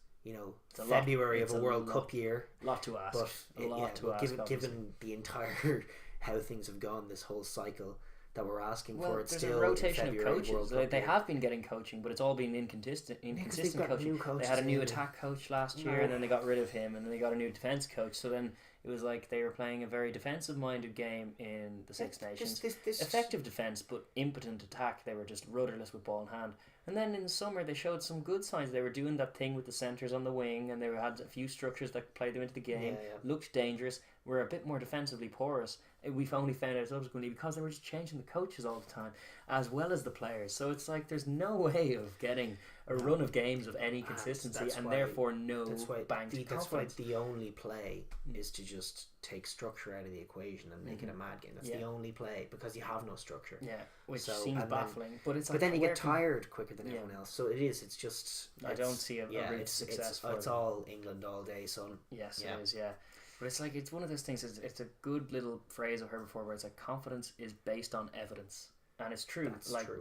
February of a World Cup year. A lot to ask. But given the entire how things have gone this whole cycle that we're asking for, it's still a rotation of coaches. They have been getting coaching, but it's all been inconsistent coaching. They had a new attack coach last year, and then they got rid of him, and then they got a new defence coach. So then it was like they were playing a very defensive-minded game in the Six Nations. Effective defence, but impotent attack. They were just rudderless with ball in hand. And then in the summer, they showed some good signs. They were doing that thing with the centres on the wing, and they had a few structures that played them into the game. Looked dangerous. Were a bit more defensively porous. We've only found out subsequently because they were just changing the coaches all the time, as well as the players. So it's like there's no way of getting a run of games of any consistency, and therefore no banked confidence. That's why the only play is to just take structure out of the equation and make it a mad game. That's the only play, because you have no structure. Which seems baffling. But then you get tired quicker than everyone else. So it is. It's just. I don't see a real success. It's all England all day, son. Yes, it is. Yeah. But it's like, it's one of those things, it's a good little phrase I've heard before, where it's like, confidence is based on evidence. And it's true.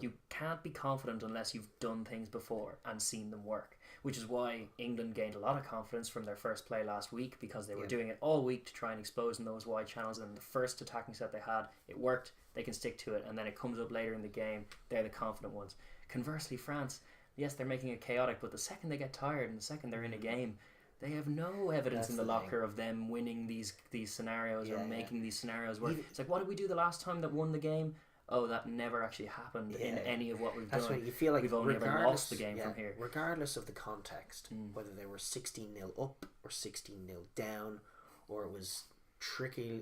You can't be confident unless you've done things before and seen them work. Which is why England gained a lot of confidence from their first play last week, because they were doing it all week to try and expose in those wide channels. And the first attacking set they had, it worked, they can stick to it. And then it comes up later in the game, they're the confident ones. Conversely, France, yes, they're making it chaotic, but the second they get tired and the second they're in a game, they have no evidence in the locker of them winning these scenarios or making these scenarios work. It's like, what did we do the last time that won the game? Oh, that never actually happened in any of what we've done. That's right. You feel like we've only ever lost the game from here. Regardless of the context, whether they were 16-0 up or 16-0 down, or it was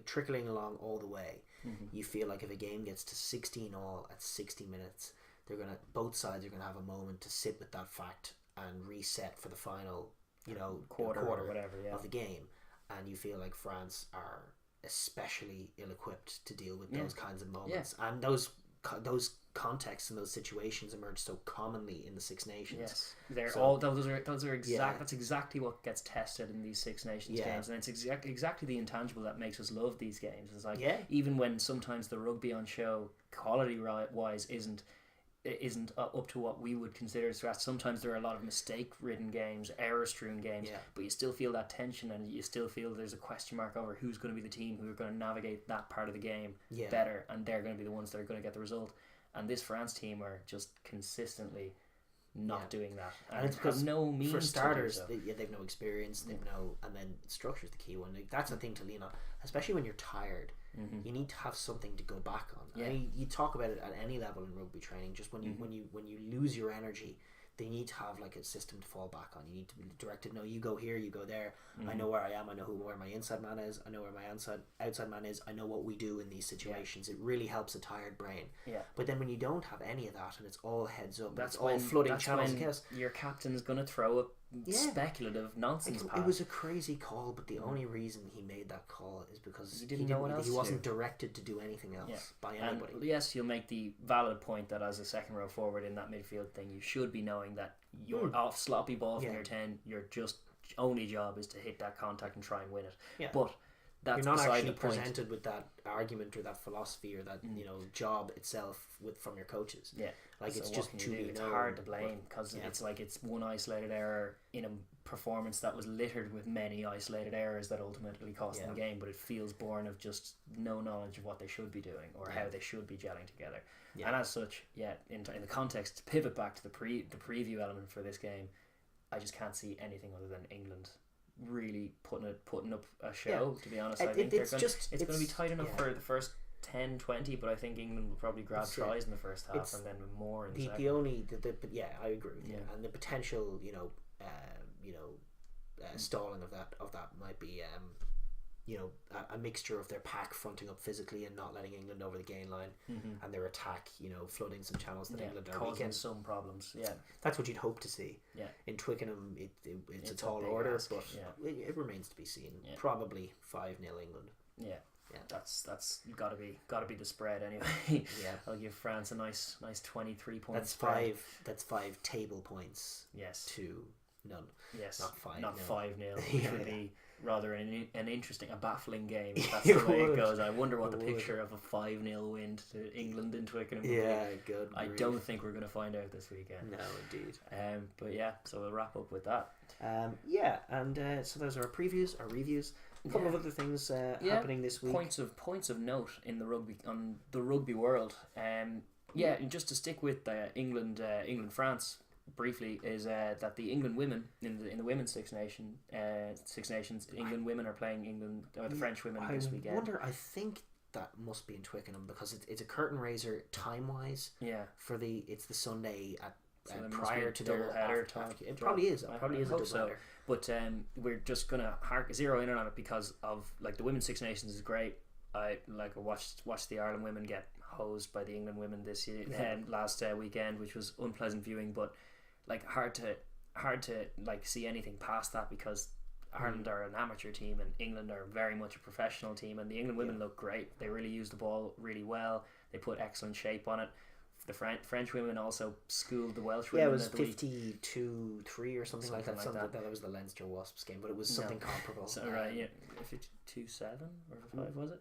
trickling along all the way. You feel like if a game gets to 16-all at 60 minutes, both sides are gonna have a moment to sit with that fact and reset for the final, quarter or whatever, of the game. And you feel like France are especially ill-equipped to deal with those kinds of moments, and those contexts and those situations emerge so commonly in the Six Nations. Yes, those are that's exactly what gets tested in these Six Nations games, and it's exactly the intangible that makes us love these games. It's like even when sometimes the rugby on show quality wise isn't up to what we would consider scratch. Sometimes there are a lot of mistake-ridden games, error-strewn games, but you still feel that tension, and you still feel there's a question mark over who's going to be the team who are going to navigate that part of the game better, and they're going to be the ones that are going to get the result. And this France team are just consistently not doing that, and it's because no means for starters, to do so. they've no experience, and then structure's the key one. Like, that's the thing to lean on, especially when you're tired. You need to have something to go back on. I mean, you talk about it at any level in rugby training. Just when you lose your energy, they need to have like a system to fall back on. You need to be directed. No, you go here, you go there. I know where I am. I know where my inside man is. I know where my outside man is. I know what we do in these situations. It really helps a tired brain. But then when you don't have any of that, and it's all heads up, it's all flooding channels. Your captain's going to throw a speculative nonsense pass. It was a crazy call, but the only reason he made that call is because he didn't know what else. He wasn't directed to do anything else by anybody. And yes, you'll make the valid point that as a second row forward in that midfield thing, you should be knowing that you're off sloppy ball from your 10. Your only job is to hit that contact and try and win it. But that's you're not beside actually the point. Presented with that argument or that philosophy or that job itself from your coaches. Like, so it's just too it's hard to blame because it's like it's one isolated error in a performance that was littered with many isolated errors that ultimately cost them the game, but it feels born of just no knowledge of what they should be doing or how they should be gelling together. And as such, in the context, to pivot back to the preview element for this game, I just can't see anything other than England really putting up a show. To be honest, I think it's going to be tight enough for the first 10-20, but I think England will probably grab tries in the first half and then more in the second. I agree with you. And the potential stalling of that might be a mixture of their pack fronting up physically and not letting England over the gain line, and their attack flooding some channels that England are causing some problems. That's what you'd hope to see. In Twickenham it's a tall order, but it remains to be seen. Probably 5-0 England. That's gotta be the spread anyway. I'll give France a nice 23 points. That's 5 table points. To none. Not 5. Not 5-0. Which would be rather an interesting, a baffling game. If that's the way it goes. I wonder what the picture of a 5-0 win to England in Twickenham would be. Good. I don't think we're going to find out this weekend. No, indeed. But so we'll wrap up with that. So those are our previews, our reviews. A couple of other things happening this week. Points of note in the rugby world. Just to stick with England France briefly is that the England women in the women's Six Nations, England women are playing England the French women this weekend. I think that must be in Twickenham because it's a curtain raiser time wise. It's the Sunday at prior to their header. It probably is. It probably is a double header. But we're just gonna zero in on it because of like the women's Six Nations is great. I watched the Ireland women get hosed by the England women this year last weekend, which was unpleasant viewing, but like hard to like see anything past that because Ireland are an amateur team and England are very much a professional team, and the England women look great. They really use the ball really well. They put excellent shape on it. The French women also schooled the Welsh women. It was 52-3 or something like that. That was the Leinster Wasps game, but it was something comparable. 52-7 or 5 was it?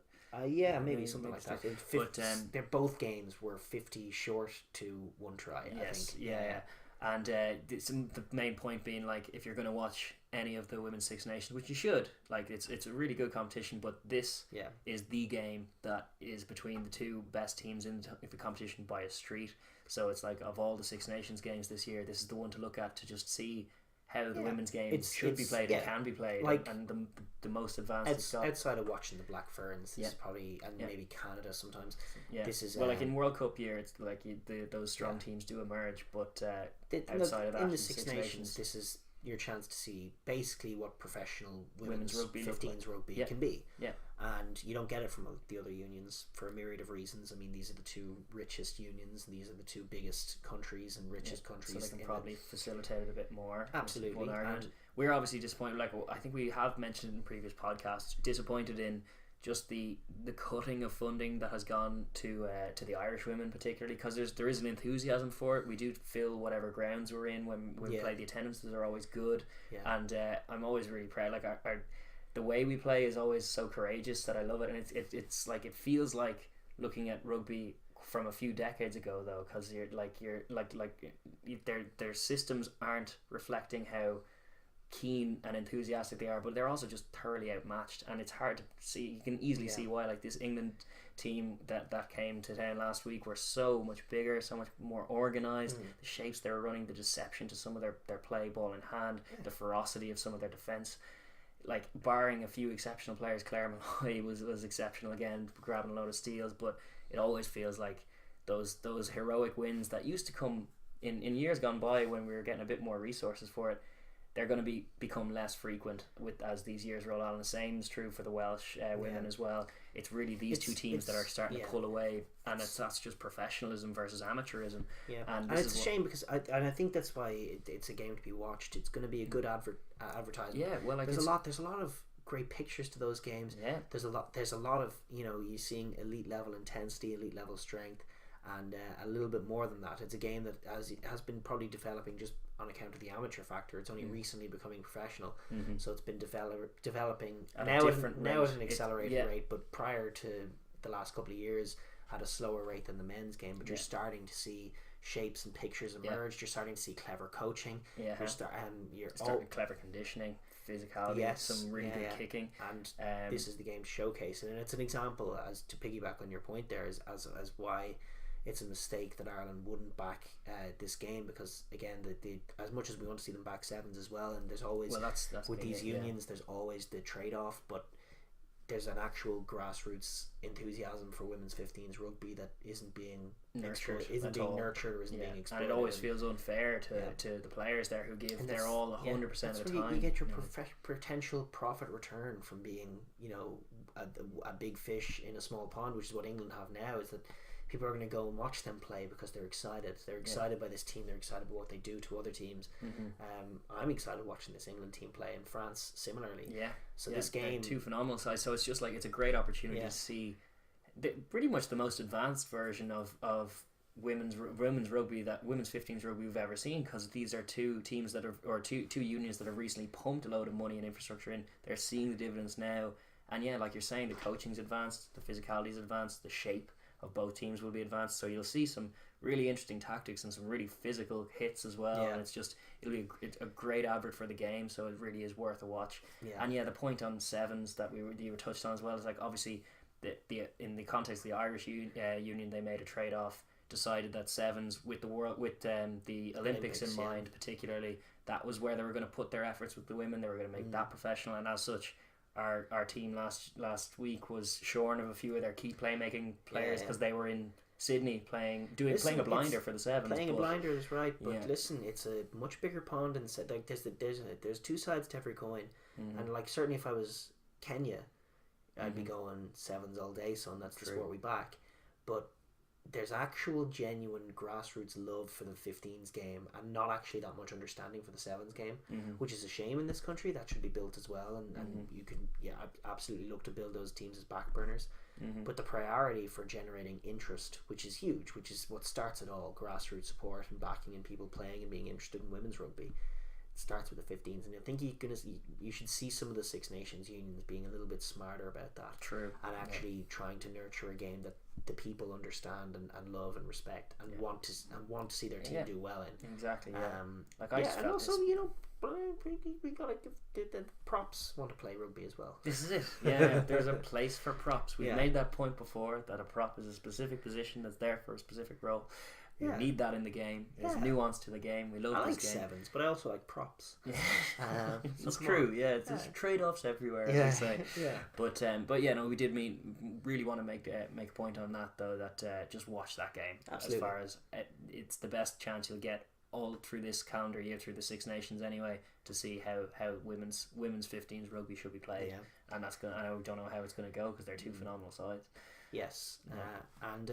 Maybe something like that. But their both games were 50 short to 1 try. I think. And the main point being, like, if you're going to watch any of the Women's Six Nations, which you should, like, it's a really good competition, but this is the game that is between the two best teams in the competition by a street. So it's like, of all the Six Nations games this year, this is the one to look at to just see how the women's game should be played and can be played, like, and the most advanced it's got. Outside of watching the Black Ferns, this is probably, and maybe Canada sometimes. This is like in World Cup year, it's like those strong teams do emerge, but outside of that, in the Six Nations, this is your chance to see basically what professional women's rugby 15s rugby Yeah. can be. Yeah. And you don't get it from the other unions for a myriad of reasons. I mean, these are the two richest unions, and these are the two biggest countries and richest countries. So they can probably facilitate it a bit more. Absolutely. And we're obviously disappointed. Like, I think we have mentioned in previous podcasts, disappointed in just the cutting of funding that has gone to the Irish women, particularly because there is an enthusiasm for it. We do fill whatever grounds we're in when we play. The attendances are always good, and I'm always really proud. Like our the way we play is always so courageous that I love it, and it's like, it feels like looking at rugby from a few decades ago, though, because their systems aren't reflecting how keen and enthusiastic they are, but they're also just thoroughly outmatched, and it's hard to see. You can easily see why. Like this England team that came to town last week were so much bigger, so much more organised. The shapes they were running, the deception to some of their play, ball in hand, the ferocity of some of their defence. Like, barring a few exceptional players, Claire Malloy was exceptional again, grabbing a load of steals, but it always feels like those heroic wins that used to come in years gone by when we were getting a bit more resources for it. They're going to become less frequent as these years roll on. And the same is true for the Welsh women as well. It's really these two teams that are starting to pull away, and that's just professionalism versus amateurism. Yeah, and it's a shame because I think that's why it's a game to be watched. It's going to be a good advertisement. Yeah, well, like there's a lot of great pictures to those games. Yeah, there's a lot of you seeing elite level intensity, elite level strength, and a little bit more than that. It's a game that has been probably developing just on account of the amateur factor. It's only recently becoming professional, so it's been developing now at an accelerated rate, but prior to the last couple of years had a slower rate than the men's game. But you're starting to see shapes and pictures emerge. You're starting to see clever coaching. You're starting clever conditioning, physicality, some really good kicking, and this is the game to showcase it. And it's an example, as to piggyback on your point there, as why it's a mistake that Ireland wouldn't back this game, because again, as much as we want to see them back sevens as well, and there's always that's with these unions, there's always the trade-off, but there's an actual grassroots enthusiasm for women's 15s rugby that isn't being nurtured, or isn't being exploited, and it always feels unfair to the players there who give their all 100% of the time. You get your potential profit return from being a big fish in a small pond, which is what England have now. Is that people are going to go and watch them play because they're excited. They're excited by this team. They're excited by what they do to other teams. I'm excited watching this England team play, and France similarly. So this game, two phenomenal sides. So it's just like, it's a great opportunity to see pretty much the most advanced version of women's rugby, that women's 15s rugby we've ever seen, because these are two teams that are, or two unions that have recently pumped a load of money and infrastructure in. They're seeing the dividends now, and like you're saying, the coaching's advanced, the physicality's advanced, the shape of both teams will be advanced, so you'll see some really interesting tactics and some really physical hits as well. And it'll be a great advert for the game, so it really is worth a watch. And the point on sevens that you were touched on as well is, like, obviously the in the context of the Irish union, they made a trade off, decided that sevens with the Olympics in mind, particularly, that was where they were going to put their efforts with the women. They were going to make that professional, and as such, our team last week was shorn of a few of their key playmaking players, because they were in Sydney playing a blinder for the sevens. Playing a blinder is right, but listen, it's a much bigger pond, and like there's two sides to every coin, and like certainly if I was Kenya, I'd be going sevens all day, son. That's the sport we back. But there's actual genuine grassroots love for the 15s game, and not actually that much understanding for the sevens game, which is a shame in this country. That should be built as well, and you can absolutely look to build those teams as back burners. But the priority for generating interest, which is huge, which is what starts it all, grassroots support and backing and people playing and being interested in women's rugby, it starts with the 15s. And I think you should see some of the Six Nations unions being a little bit smarter about that. And actually trying to nurture a game that the people understand and love and respect and want to see their team do well in. Exactly. And also we gotta give the props want to play rugby as well. This is it. There's a place for props. We've made that point before, that a prop is a specific position that's there for a specific role. You need that in the game. There's nuance to the game. We love I this like game. Sevens, but I also like props. It's true. There's trade-offs everywhere, as they say. But we did really want to make a point on that, though, that just watch that game. Absolutely. As far as it's the best chance you'll get all through this calendar year, through the Six Nations anyway, to see how women's 15s rugby should be played, and that's gonna. I don't know how it's gonna go because they're two phenomenal sides. Yes, and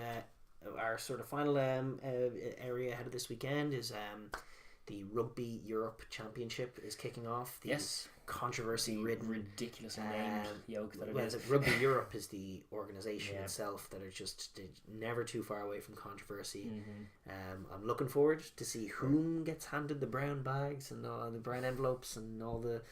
our sort of final area ahead of this weekend is the Rugby Europe Championship is kicking off. The controversy-ridden, ridiculously named yoke that it is. Rugby Europe is the organisation itself that are just never too far away from controversy. I'm looking forward to see whom gets handed the brown bags and the brown envelopes and all the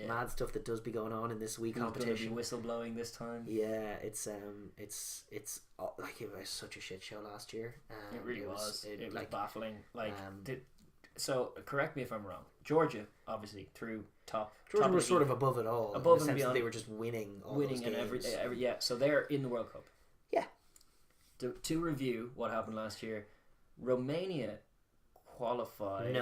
mad stuff that does be going on in this wee competition. Who's going to be whistleblowing this time? Yeah, it's like it was such a shit show last year. It really was. It was baffling. So correct me if I'm wrong. Georgia, obviously, through top. Georgia was sort of above it all. Above in the and sense beyond. That they were just winning all those games. And so they're in the World Cup. Yeah. To review what happened last year, Romania qualified.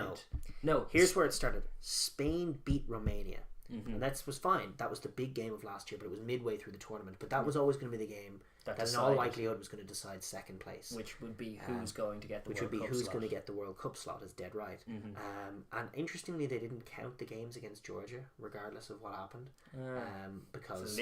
No. Here's where it started. Spain beat Romania. And that was fine. That was the big game of last year, but it was midway through the tournament. But that was always going to be the game that in all likelihood was going to decide second place. Which would be who's going to get the World Cup slot. Which would be who's going to get the World Cup slot, is dead right. And interestingly, they didn't count the games against Georgia, regardless of what happened. Because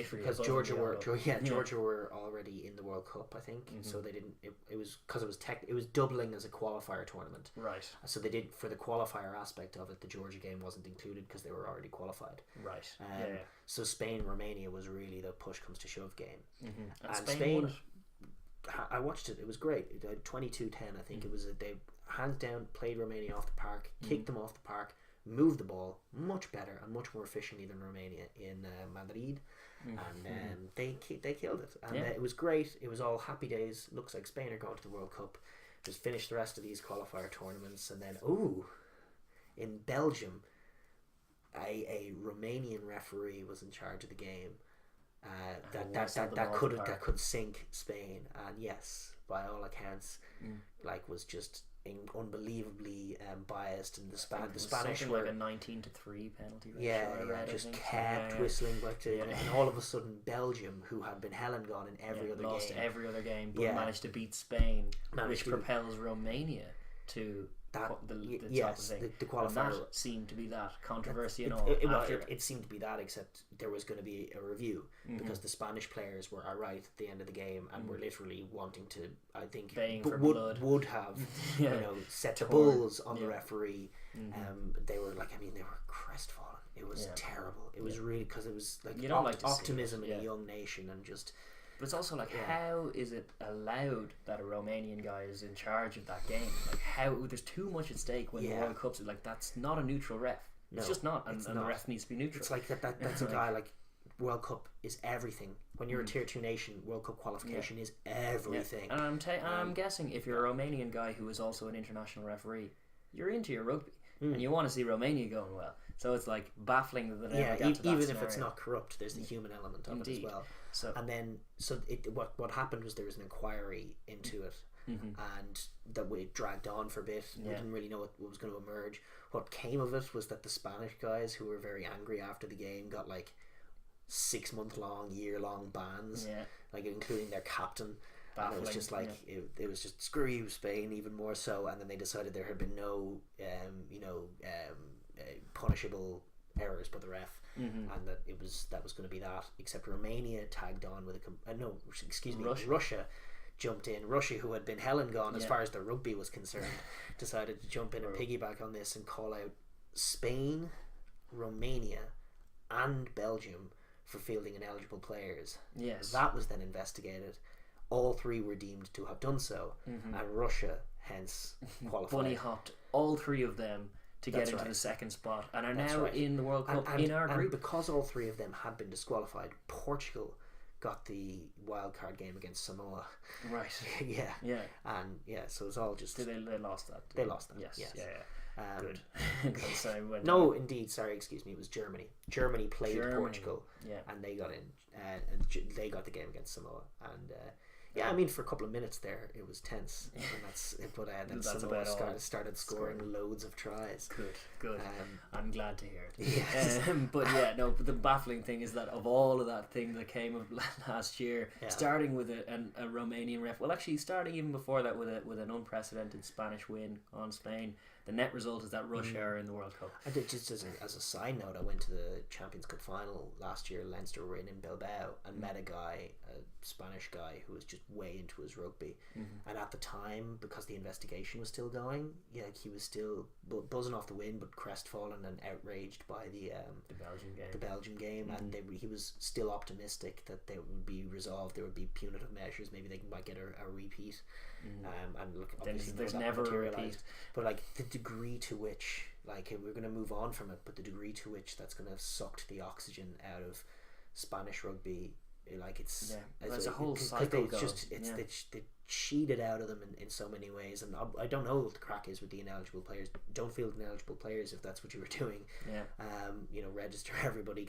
Georgia were already in the World Cup, I think. So they didn't. It was because it was doubling as a qualifier tournament. Right. So they did, for the qualifier aspect of it, the Georgia game wasn't included because they were already qualified. Right. So Spain-Romania was really the push comes to shove game. And Spain, I watched it. It was great. It had 22-10. I think it was. They hands down played Romania off the park, kicked them off the park, moved the ball much better and much more efficiently than Romania in Madrid, and they killed it. And it was great. It was all happy days. Looks like Spain are going to the World Cup. Just finish the rest of these qualifier tournaments, and then in Belgium, a Romanian referee was in charge of the game. That could sink Spain, and yes, by all accounts, was just unbelievably biased, and the Spanish were like a 19-3 penalty. Just kept whistling and all of a sudden Belgium, who had been hell and gone in every other game, but managed to beat Spain, which propels Romania to the qualifier. And that seemed to be that controversy and all. It seemed to be that, except there was going to be a review because the Spanish players were outright at the end of the game and were literally wanting to, I think, would have set the bulls on the referee. They were they were crestfallen. It was terrible. It was really, because it was optimism in a young nation, and just. But it's also how is it allowed that a Romanian guy is in charge of that game? How there's too much at stake when the World Cup's that's not a neutral ref. It's just not, and the ref needs to be neutral. It's like that's a guy World Cup is everything. When you're a tier 2 nation, World Cup qualification is everything. And I'm guessing if you're a Romanian guy who is also an international referee, you're into your rugby and you want to see Romania going well. So it's baffling that they never got to that even scenario. If it's not corrupt, there's the human element of it as well. What happened was there was an inquiry into it, and that we dragged on for a bit. We didn't really know what was going to emerge. What came of it was that the Spanish guys, who were very angry after the game, got 6-month-long, year-long bans, including their captain. And it was just it was just screw you, Spain, even more so. And then they decided there had been no punishable errors by the ref, and that was going to be that. Except Romania tagged on with Russia jumped in. Russia, who had been hell and gone as far as their rugby was concerned, decided to jump in and piggyback on this and call out Spain, Romania, and Belgium for fielding ineligible players. Yes, that was then investigated. All three were deemed to have done so, and Russia hence qualified. Bunny hopped all three of them to get into the second spot, and are now in the World Cup in our group. And because all three of them had been disqualified, Portugal got the wild card game against Samoa. Right. And so it's all just. They lost that. They lost that. Yes. Good. No, indeed. Sorry, excuse me. It was Germany. Germany played Portugal, and they got in, and they got the game against Samoa, and. I mean, for a couple of minutes there, it was tense, and then Samoa started scoring loads of tries. Good. I'm glad to hear it. Yes. But the baffling thing is that of all of that thing that came of last year, starting with a Romanian ref, well, actually starting even before that with an unprecedented Spanish win on Spain, the net result is that Russia are in the World Cup. I did, just as a side note, I went to the Champions Cup final last year. Leinster were in Bilbao and met a guy, a Spanish guy, who was just way into his rugby. And at the time, because the investigation was still going, he was still buzzing off the wind, but crestfallen and outraged by the Belgian game, and he was still optimistic that they would be resolved. There would be punitive measures. Maybe they might get a repeat. And look, obviously there's never a repeat. But like the degree to which, like, we're going to move on from it, but the degree to which that's going to have sucked the oxygen out of Spanish rugby, like it's a whole cycle. They cheated out of them in so many ways, and I don't know what the crack is with the ineligible players. Don't field ineligible players if that's what you were doing. Register everybody,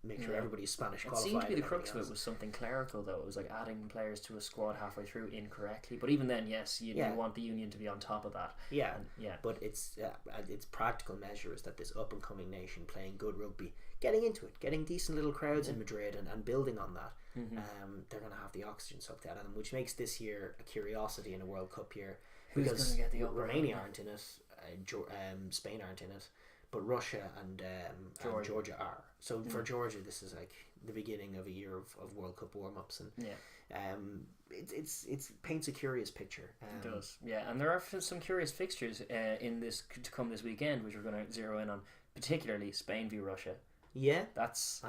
make sure everybody's Spanish qualified. It seemed to be the crux of it was something clerical, though. It was like adding players to a squad halfway through incorrectly. But even then, yes, you want the union to be on top of that. But it's practical measures that this up and coming nation playing good rugby, getting into it, getting decent little crowds in Madrid, and building on that. They're going to have the oxygen sucked out of them, which makes this year a curiosity in a World Cup year. Who's going to get the Romania aren't in it, Spain aren't in it, but Russia and Georgia are. So for Georgia, this is like the beginning of a year of World Cup warm-ups, and it paints a curious picture. It does, and there are some curious fixtures in this to come this weekend, which we're going to zero in on, particularly Spain v Russia. Yeah, that's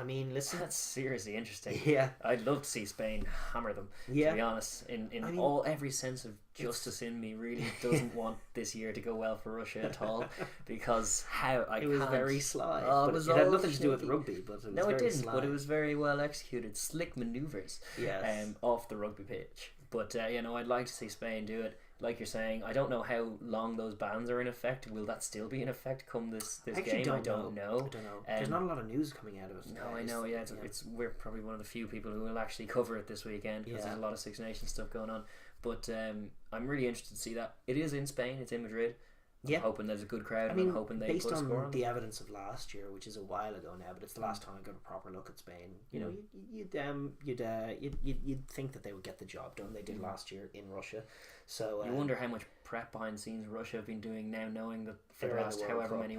seriously interesting. Yeah, I'd love to see Spain hammer them. To be honest, every sense of justice in me really doesn't want this year to go well for Russia at all, because it was very sly. It had nothing to do with rugby, but it was it didn't. Sly. But it was very well executed, slick manoeuvres. Yes. Off the rugby pitch. But I'd like to see Spain do it. Like you're saying, I don't know how long those bans are in effect. Will that still be in effect come this game? I don't know. There's not a lot of news coming out of it. No, I know. Yeah, we're probably one of the few people who will actually cover it this weekend, because there's a lot of Six Nations stuff going on. But I'm really interested to see that. It is in Spain. It's in Madrid. I'm hoping there's a good crowd. I'm hoping they based put a score on the evidence of last year, which is a while ago now, but it's the last time I got a proper look at Spain. You'd think that they would get the job done. They did last year in Russia. So you wonder how much prep behind the scenes Russia have been doing now, knowing that for the last however many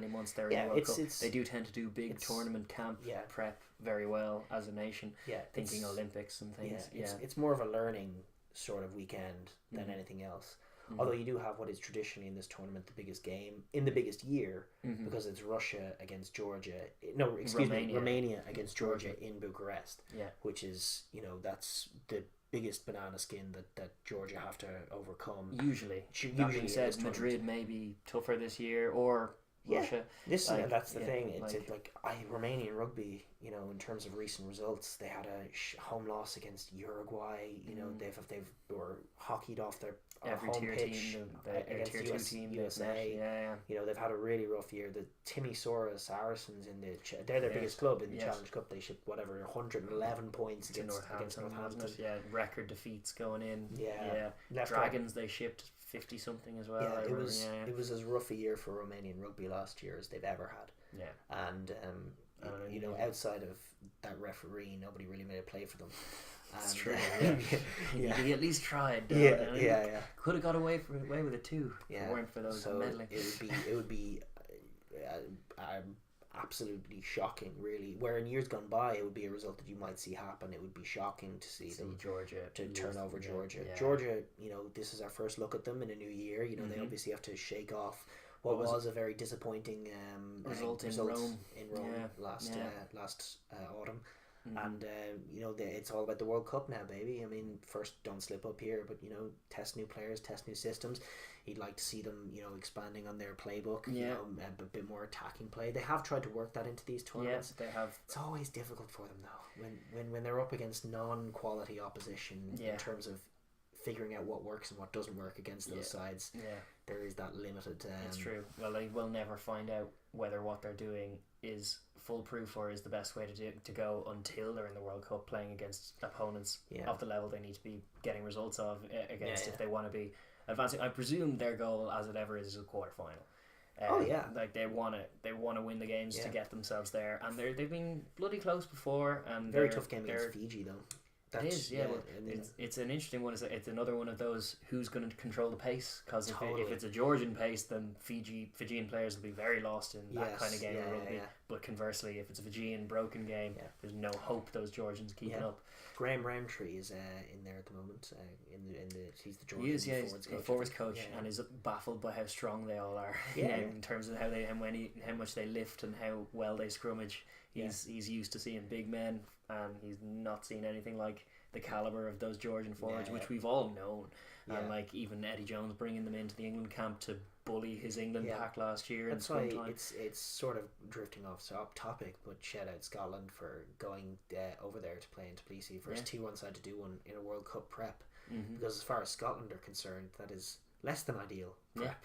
months they're in the World Cup. They do tend to do big tournament camp prep very well as a nation. Thinking Olympics and things. It's more of a learning sort of weekend than anything else. Although you do have what is traditionally in this tournament the biggest game in the biggest year, because it's Russia against Georgia. No, excuse me, Romania against Georgia in Bucharest. Which is, that's the biggest banana skin that Georgia have to overcome. Usually that being said, Madrid may be tougher this year, or Russia. That's the thing. It's Romanian rugby, in terms of recent results, they had a home loss against Uruguay. They've were hockeyed off their every home tier pitch team, against tier 2 team USA. They've had a really rough year. The Timisoara Saracens they're their biggest club in the Challenge Cup. They shipped 111 points against Northampton. Record defeats going in. Left Dragons they shipped 50 something as well. It was as rough a year for Romanian rugby last year as they've ever had. And outside of that referee, nobody really made a play for them. That's true. He at least tried. Could have got away with it too. If it weren't for those meddling. It would be absolutely shocking, really. Where in years gone by, it would be a result that you might see happen. It would be shocking to see them Georgia to turn over Georgia. Georgia, this is our first look at them in a new year. They obviously have to shake off what was a very disappointing result in Rome last autumn. And it's all about the World Cup now, baby. First, don't slip up here, but test new players, test new systems. You'd like to see them, expanding on their playbook. A bit more attacking play. They have tried to work that into these tournaments. They have. It's always difficult for them though, when they're up against non-quality opposition in terms of figuring out what works and what doesn't work against those sides. There is that limited. It's true. Well, they will never find out whether what they're doing is foolproof or is the best way to go until they're in the World Cup playing against opponents of the level they need to be getting results of against if they want to be advancing. I presume their goal, as it ever is a quarter final. They want to win the games to get themselves there, and they've been bloody close before. And very tough game against Fiji though. It is, yeah. Well, it's an interesting one. It's another one of those who's going to control the pace, because if it's a Georgian pace, then Fijian players will be very lost in that kind of game of rugby. But conversely, if it's a Fijian broken game, there's no hope those Georgians keeping up. Graham Roundtree is in there at the moment. He's the Georgian forwards coach, and is baffled by how strong they all are. In terms of how much they lift and how well they scrummage. He's used to seeing big men, and he's not seen anything like the caliber of those Georgian forwards, which we've all known. And like even Eddie Jones bringing them into the England camp to bully his England pack last year. That's why it's sort of drifting off topic, but shout out Scotland for going over there to play in Tbilisi. First T1 side to do one in a World Cup prep, because as far as Scotland are concerned, that is less than ideal prep.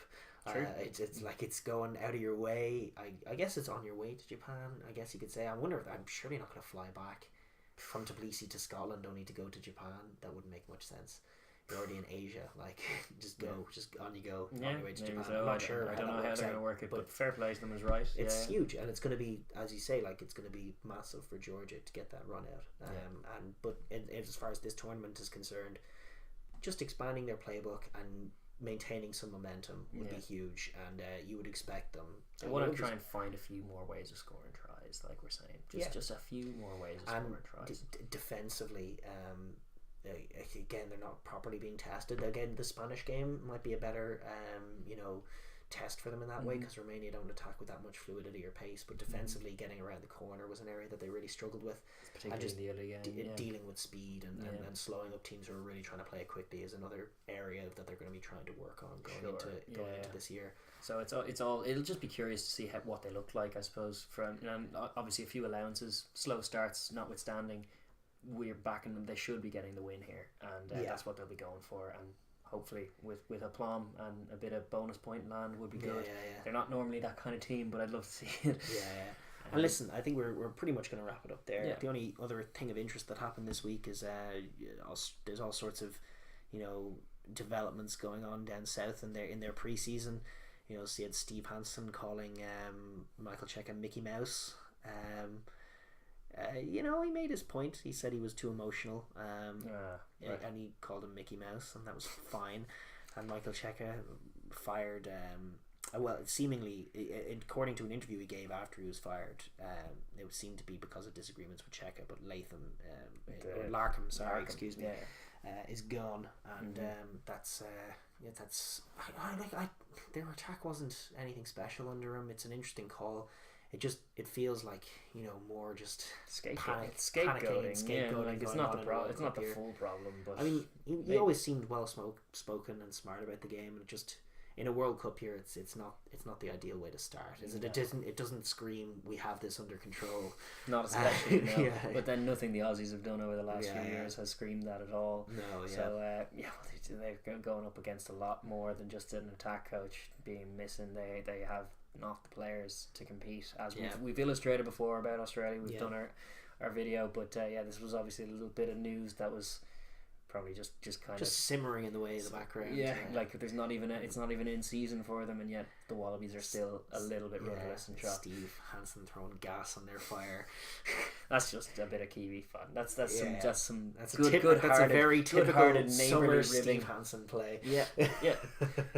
True. It's like it's going out of your way. I guess it's on your way to Japan, I guess you could say. I wonder if I'm surely not going to fly back from Tbilisi to Scotland only to go to Japan. That wouldn't make much sense. You're already in Asia, like just go, just on you go, on your way to Japan. So. I'm not sure. I don't know how they're going to work it, but fair play to them is right. It's huge, and it's going to be, as you say, like it's going to be massive for Georgia to get that run out. But as far as this tournament is concerned, just expanding their playbook and maintaining some momentum would be huge, and you would expect them. They want to try and find a few more ways of scoring tries, like we're saying. Just a few more ways of scoring tries. Defensively, again, they're not properly being tested. Again, the Spanish game might be a better, test for them in that way, because Romania don't attack with that much fluidity or pace. But defensively, getting around the corner was an area that they really struggled with. Particularly in the other game, dealing with speed and slowing up teams who are really trying to play it quickly is another area that they're going to be trying to work on going into this year. So it's all it'll just be curious to see what they look like, I suppose. And obviously a few allowances, slow starts notwithstanding, we're backing them. They should be getting the win here, and that's what they'll be going for. And hopefully with aplomb and a bit of bonus point land would be good. They're not normally that kind of team, but I'd love to see it. And listen, I think we're pretty much going to wrap it up there. The only other thing of interest that happened this week is there's all sorts of developments going on down south in their pre-season. So you had Steve Hansen calling Michael Cheika Mickey Mouse. He made his point. He said he was too emotional, and he called him Mickey Mouse, and that was fine. And Michael Cheika fired. Seemingly, according to an interview he gave after he was fired, it would seem to be because of disagreements with Cheika. But Larkham, is gone, and that's their attack wasn't anything special under him. It's an interesting call. It feels like more just scapegoating. It's not the problem. It's not the full problem. But I mean, he always seemed well spoken and smart about the game, and just in a World Cup here, it's not the ideal way to start. It doesn't scream we have this under control. Not especially no. But then nothing the Aussies have done over the last few years has screamed that at all. No, So they're going up against a lot more than just an attack coach being missing. They have not the players to compete, as we've illustrated before about Australia. We've done our video, but this was obviously a little bit of news that was probably just kind of simmering in the way in the background. Like it's not even in season for them, and yet the Wallabies are still a little bit rudderless and shot. Steve Hansen throwing gas on their fire. That's just a bit of Kiwi fun. That's a very typical summer ribbing. Steve Hansen play.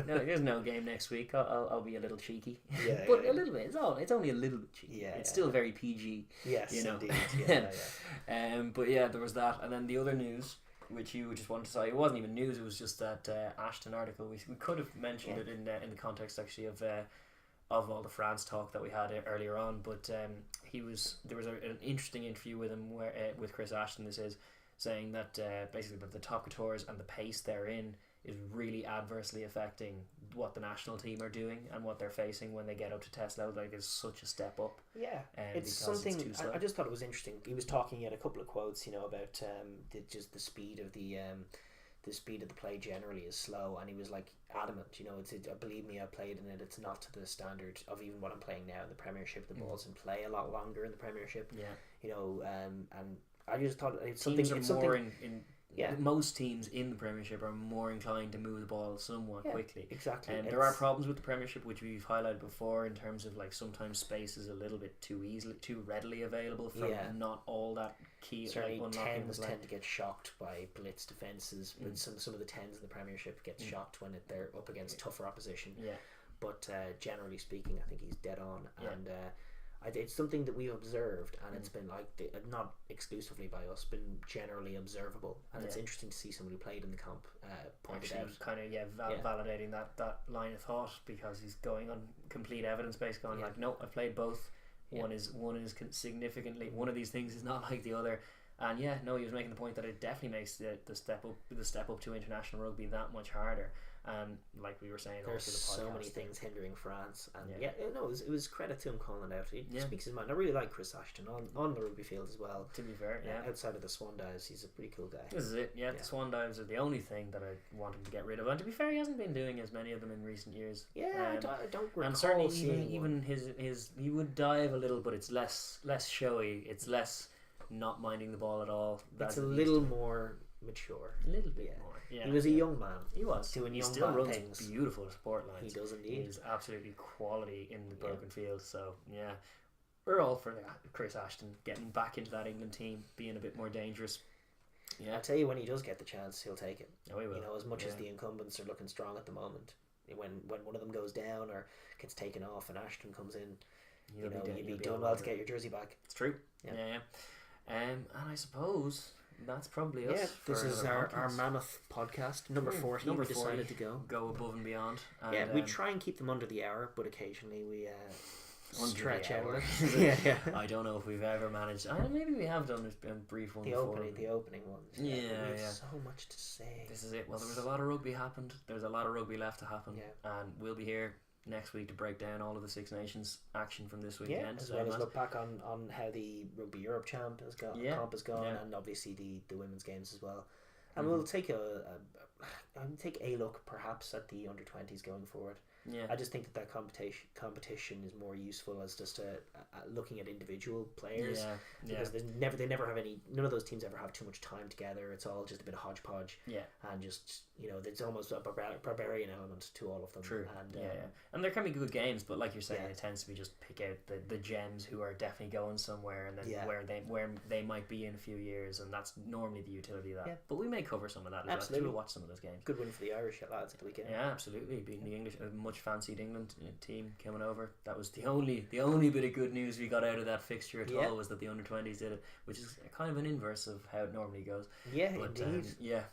No, there's no game next week. I'll be a little cheeky, but a little bit. It's only a little bit cheeky. It's still very PG. Yes, indeed. But there was that, and then the other news, which you just wanted to say, it wasn't even news. It was just that Ashton article. We could have mentioned it in the context actually of all the France talk that we had earlier on. But there was an interesting interview with him with Chris Ashton. This is saying that basically that the top coutures and the pace they're in is really adversely affecting what the national team are doing and what they're facing when they get up to test level. Like, it's such a step up. It's something. I just thought it was interesting. He was talking, he had a couple of quotes, about the speed of the play generally is slow, and he was like adamant. Believe me, I played in it. It's not to the standard of even what I'm playing now in the Premiership. The ball's in play a lot longer in the Premiership. And I just thought it's something. Teams are more in most teams in the Premiership are more inclined to move the ball somewhat quickly. Exactly. And there are problems with the Premiership, which we've highlighted before, in terms of like sometimes space is a little bit too readily available from not all that key. Certainly, like, tens tend to get shocked by blitz defences. But some of the tens in the Premiership get shocked when they're up against tougher opposition. Yeah. But generally speaking, I think he's dead on, and it's something that we've observed, and it's been like not exclusively by us, been generally observable, and it's interesting to see somebody who played in the comp pointed out, kind of validating that line of thought, because he's going on complete evidence based, going like, no, I've played both. One is significantly, one of these things is not like the other. And he was making the point that it definitely makes the step up to international rugby that much harder. And like we were saying, there's also the podcast, so many things hindering France, and it was credit to him calling it out. He speaks his mind. I really like Chris Ashton on the rugby field as well. To be fair, outside of the Swan Dives, he's a pretty cool guy. This is it. The Swan Dives are the only thing that I want him to get rid of. And to be fair, he hasn't been doing as many of them in recent years. I don't recall. And certainly even his he would dive a little, but it's less showy. It's less not minding the ball at all. It's a little more mature. A little bit more. Yeah. He was a young man. He was doing he young still man runs things. Beautiful sport lines. He does indeed. He's absolutely quality in the broken field. So we're all for Chris Ashton getting back into that England team, being a bit more dangerous. I tell you, when he does get the chance, he'll take it. Oh, he will. As much as the incumbents are looking strong at the moment, when one of them goes down or gets taken off and Ashton comes in, you'd be doing well to get your jersey back. It's true. Yeah. And I suppose that's probably us. This is our mammoth podcast number 40. We decided to go above and beyond. And, we try and keep them under the hour, but occasionally we stretch out. I don't know if we've ever managed. Maybe we have done a brief one. The opening ones. We have so much to say. This is it. Well, there was a lot of rugby happened. There's a lot of rugby left to happen. And we'll be here next week to break down all of the Six Nations action from this weekend, as well as look back on how the Rugby Europe comp has gone, and obviously the women's games as well. And we'll take a look perhaps at the under-20s going forward. I just think that competition is more useful as just looking at individual players, because they never have none of those teams ever have too much time together. It's all just a bit of hodgepodge, and just there's almost a barbarian element to all of them. True. And and there can be good games, but like you're saying, it tends to be just pick out the gems who are definitely going somewhere, and then where they might be in a few years, and that's normally the utility of that. But we may cover some of that as well. We'll watch some of those games. Good win for the Irish lads at the weekend. Yeah, absolutely. Beating the English, a much fancied England team coming over. That was the only bit of good news we got out of that fixture at all, was that the under-20s did it, which is kind of an inverse of how it normally goes. Indeed.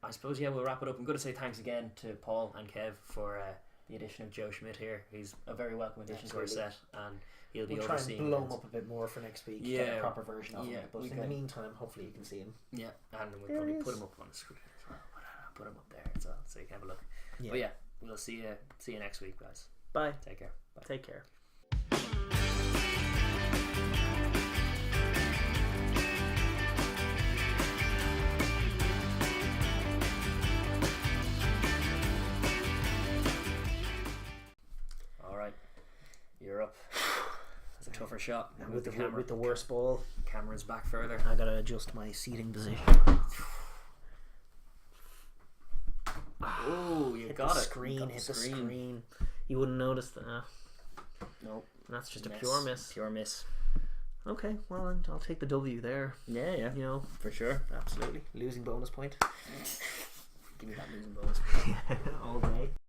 I suppose we'll wrap it up. I'm going to say thanks again to Paul and Kev for the addition of Joe Schmidt here. He's a very welcome addition to our set, and he'll be overseeing. Try and blow him up a bit more for next week. Get a proper version of him. But in the meantime, hopefully you can see him. Yeah, and we'll probably put him up on the screen as well. Put him up there as well, so you can have a look. But we'll see you next week, guys. Bye. Take care. Bye. Take care. All right, you're up. It's a tougher shot with the worst ball. Camera's back further. I gotta adjust my seating position. Oh, you got the screen. You wouldn't notice that. Nope. That's just a pure miss. Pure miss. Okay, well, I'll take the W there. Yeah. For sure. Absolutely. Losing bonus point. Give me that losing bonus point. All day.